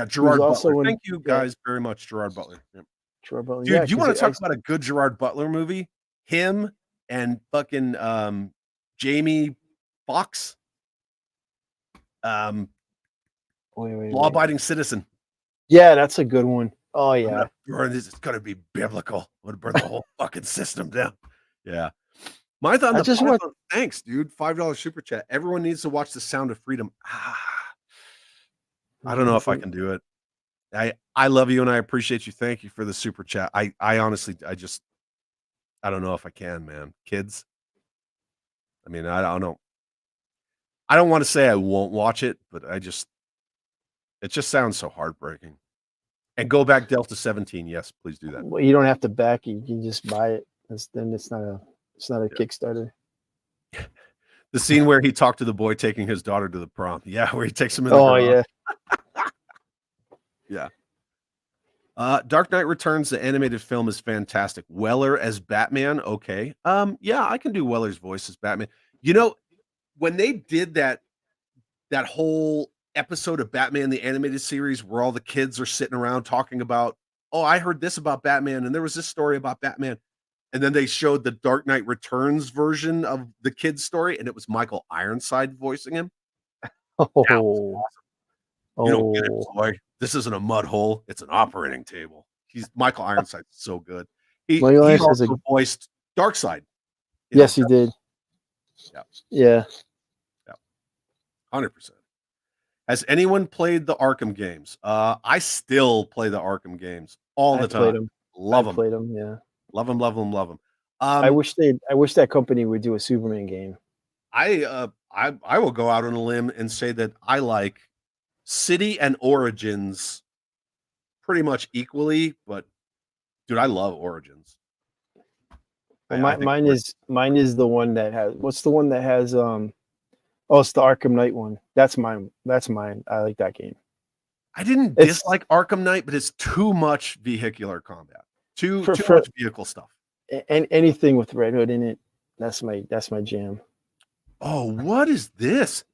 Gerard Butler. Thank you guys very much, Gerard Butler. Yep. Gerard Butler. Dude, you want to talk about a good Gerard Butler movie? Him and fucking Jamie Foxx. Law-abiding citizen. Yeah, that's a good one. Oh yeah. It's gonna be biblical. I'm gonna burn the whole fucking system down. Yeah. My thought. Thanks, dude. $5 super chat. Everyone needs to watch The Sound of Freedom. I don't know if I can do it. I love you and I appreciate you. Thank you for the super chat. I honestly, I don't know if I can, man. Kids. I mean, I don't know. I don't want to say I won't watch it, but it just sounds so heartbreaking. And go back Delta 17. Yes, please do that. Well, you don't have to back it. You can just buy it. Then it's not a Kickstarter. The scene where he talked to the boy taking his daughter to the prom. Yeah, where he takes him in. Yeah. Yeah. Dark Knight Returns, the animated film, is fantastic. Weller as Batman, okay. Yeah, I can do Weller's voice as Batman. You know, when they did that whole episode of Batman the Animated Series where all the kids are sitting around talking about, oh, I heard this about Batman, and there was this story about Batman. And then they showed the Dark Knight Returns version of the kid's story, and it was Michael Ironside voicing him. That was Oh, awesome. You don't get it, boy. This isn't a mud hole; it's an operating table. Michael Ironside's so good. He Michael Ironside's also voiced Darkseid. Yes, he did. Yeah. Yeah. 100%. Has anyone played the Arkham games? I still play the Arkham games all the time. Played them. Love them. Played them. Yeah. Love them. Love them. Love them. I wish that company would do a Superman game. I will go out on a limb and say that I like City and Origins pretty much equally, but dude, I love Origins. Well, mine is the one that has, what's the one that has it's the Arkham Knight one. That's mine. I like that game. I didn't dislike Arkham Knight, but it's too much vehicular combat. Too much vehicle stuff. And anything with Red Hood in it, that's my jam. Oh, what is this?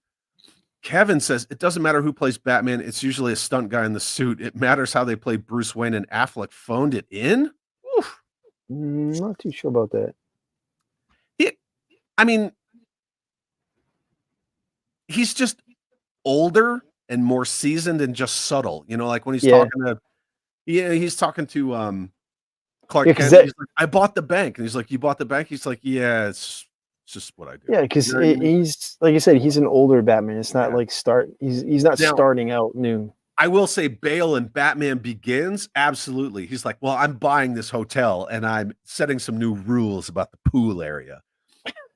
Kevin says it doesn't matter who plays Batman. It's usually a stunt guy in the suit. It matters how they play Bruce Wayne, and Affleck phoned it in. Oof. Not too sure about that. I mean, he's just older and more seasoned and just subtle. You know, like when he's talking to Clark Kent. He's like, I bought the bank, and he's like, you bought the bank? He's like, yeah, it's just what I do. Yeah, because he's, like I said, he's an older Batman. It's not like he's not starting out new. I will say Bale in Batman Begins, absolutely. He's like, well, I'm buying this hotel and I'm setting some new rules about the pool area.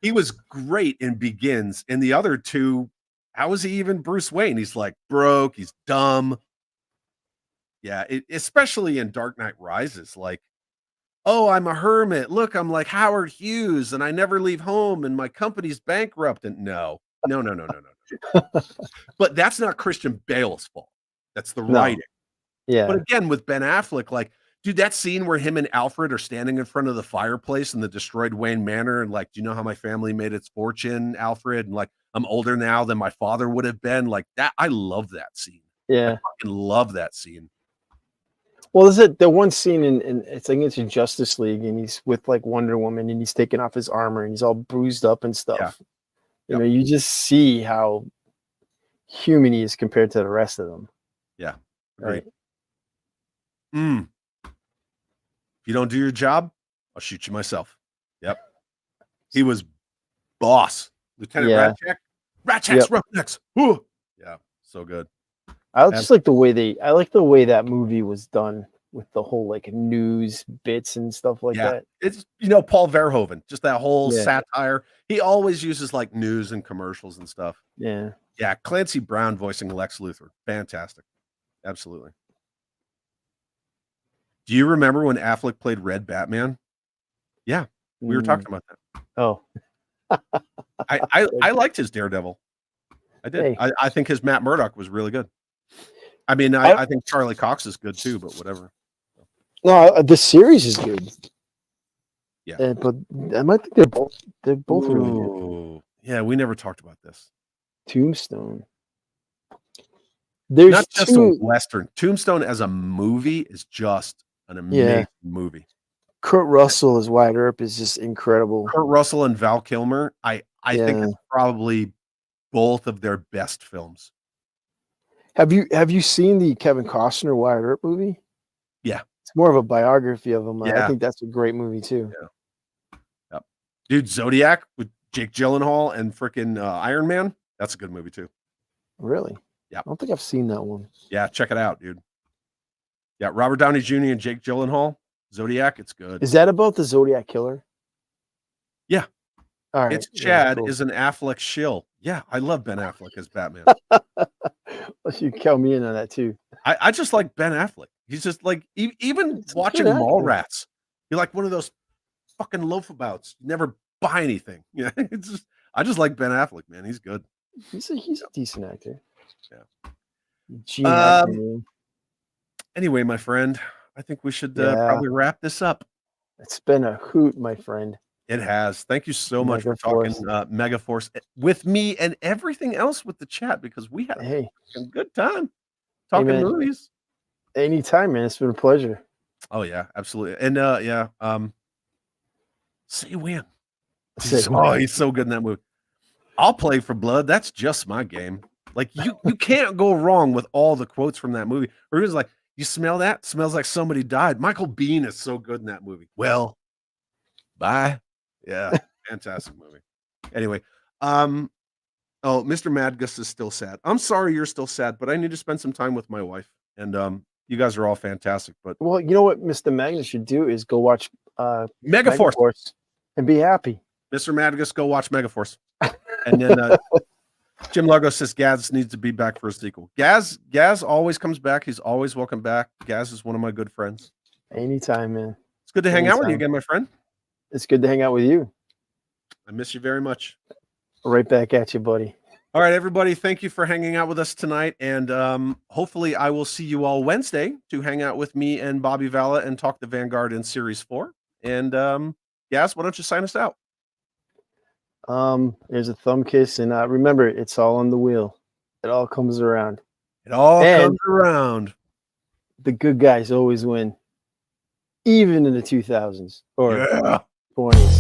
He was great in Begins. In the other two, how is he even Bruce Wayne? He's like broke, he's dumb. Yeah, especially in Dark Knight Rises, like, oh, I'm a hermit. Look, I'm like Howard Hughes, and I never leave home, and my company's bankrupt. And no. But that's not Christian Bale's fault. That's the writing. Yeah. But again, with Ben Affleck, like, dude, that scene where him and Alfred are standing in front of the fireplace in the destroyed Wayne Manor, and like, do you know how my family made its fortune, Alfred? And like, I'm older now than my father would have been. Like that, I love that scene. Yeah, I fucking love that scene. Well, is it the one scene in it's like it's in Justice League, and he's with like Wonder Woman, and he's taking off his armor, and he's all bruised up and stuff. Yeah. You know, you just see how human he is compared to the rest of them. Yeah. Right. If you don't do your job, I'll shoot you myself. Yep. He was boss. Lieutenant Ratchak's Roughnecks. Woo. Yeah. So good. I just like the way I like the way that movie was done with the whole like news bits and stuff like that. It's, you know, Paul Verhoeven, just that whole satire. He always uses like news and commercials and stuff. Yeah. Yeah. Clancy Brown voicing Lex Luthor. Fantastic. Absolutely. Do you remember when Affleck played Red Batman? Yeah. We were talking about that. Oh. I liked his Daredevil. I did. Hey. I think his Matt Murdock was really good. I mean, I think Charlie Cox is good too, but whatever. No, the series is good. Yeah, but I might think they're both really good. Yeah, we never talked about this. Tombstone. There's not just a Western. Tombstone as a movie is just an amazing movie. Kurt Russell as Wyatt Earp is just incredible. Kurt Russell and Val Kilmer, I think it's probably both of their best films. Have you seen the Kevin Costner Wyatt Earp movie? Yeah. It's more of a biography of him. Yeah. I think that's a great movie too. Yeah. Yep. Dude, Zodiac with Jake Gyllenhaal and freaking Iron Man. That's a good movie too. Really? Yeah. I don't think I've seen that one. Yeah, check it out, dude. Yeah, Robert Downey Jr. and Jake Gyllenhaal. Zodiac, it's good. Is that about the Zodiac killer? Yeah. All right. It's Chad is an Affleck shill. Yeah, I love Ben Affleck as Batman. You count me in on that too. I just like Ben Affleck. He's just like, even watching Mallrats, you're like one of those fucking loafabouts. You never buy anything. Yeah, I just like Ben Affleck, man. He's good. He's a decent actor. Yeah. Anyway, my friend, I think we should probably wrap this up. It's been a hoot, my friend. It has. Thank you so much for talking Megaforce with me and everything else with the chat, because we had a good time talking movies. Anytime, man. It's been a pleasure. Oh yeah, absolutely. And say when. He's so good in that movie. I'll play for blood. That's just my game. Like you can't go wrong with all the quotes from that movie. Or he was like, "You smell that? Smells like somebody died." Michael Biehn is so good in that movie. Well, bye. Yeah, fantastic movie. Anyway, oh, Mr. Madgus is still sad. I'm sorry you're still sad, but I need to spend some time with my wife. And you guys are all fantastic. But well, you know what Mr. Magnus should do is go watch Megaforce and be happy. Mr. Madgus, go watch Megaforce. And then Jim Largo says Gaz needs to be back for a sequel. Gaz always comes back. He's always welcome back. Gaz is one of my good friends. Anytime, man. It's good to hang out with you again, my friend. It's good to hang out with you. I miss you very much. Right back at you, buddy. All right, everybody. Thank you for hanging out with us tonight. And hopefully I will see you all Wednesday to hang out with me and Bobby Valla and talk the Vanguard in Series 4. And Gaz, why don't you sign us out? There's a thumb kiss. And remember, it's all on the wheel. It all comes around. It all comes around. The good guys always win. Even in the 2000s or 20s.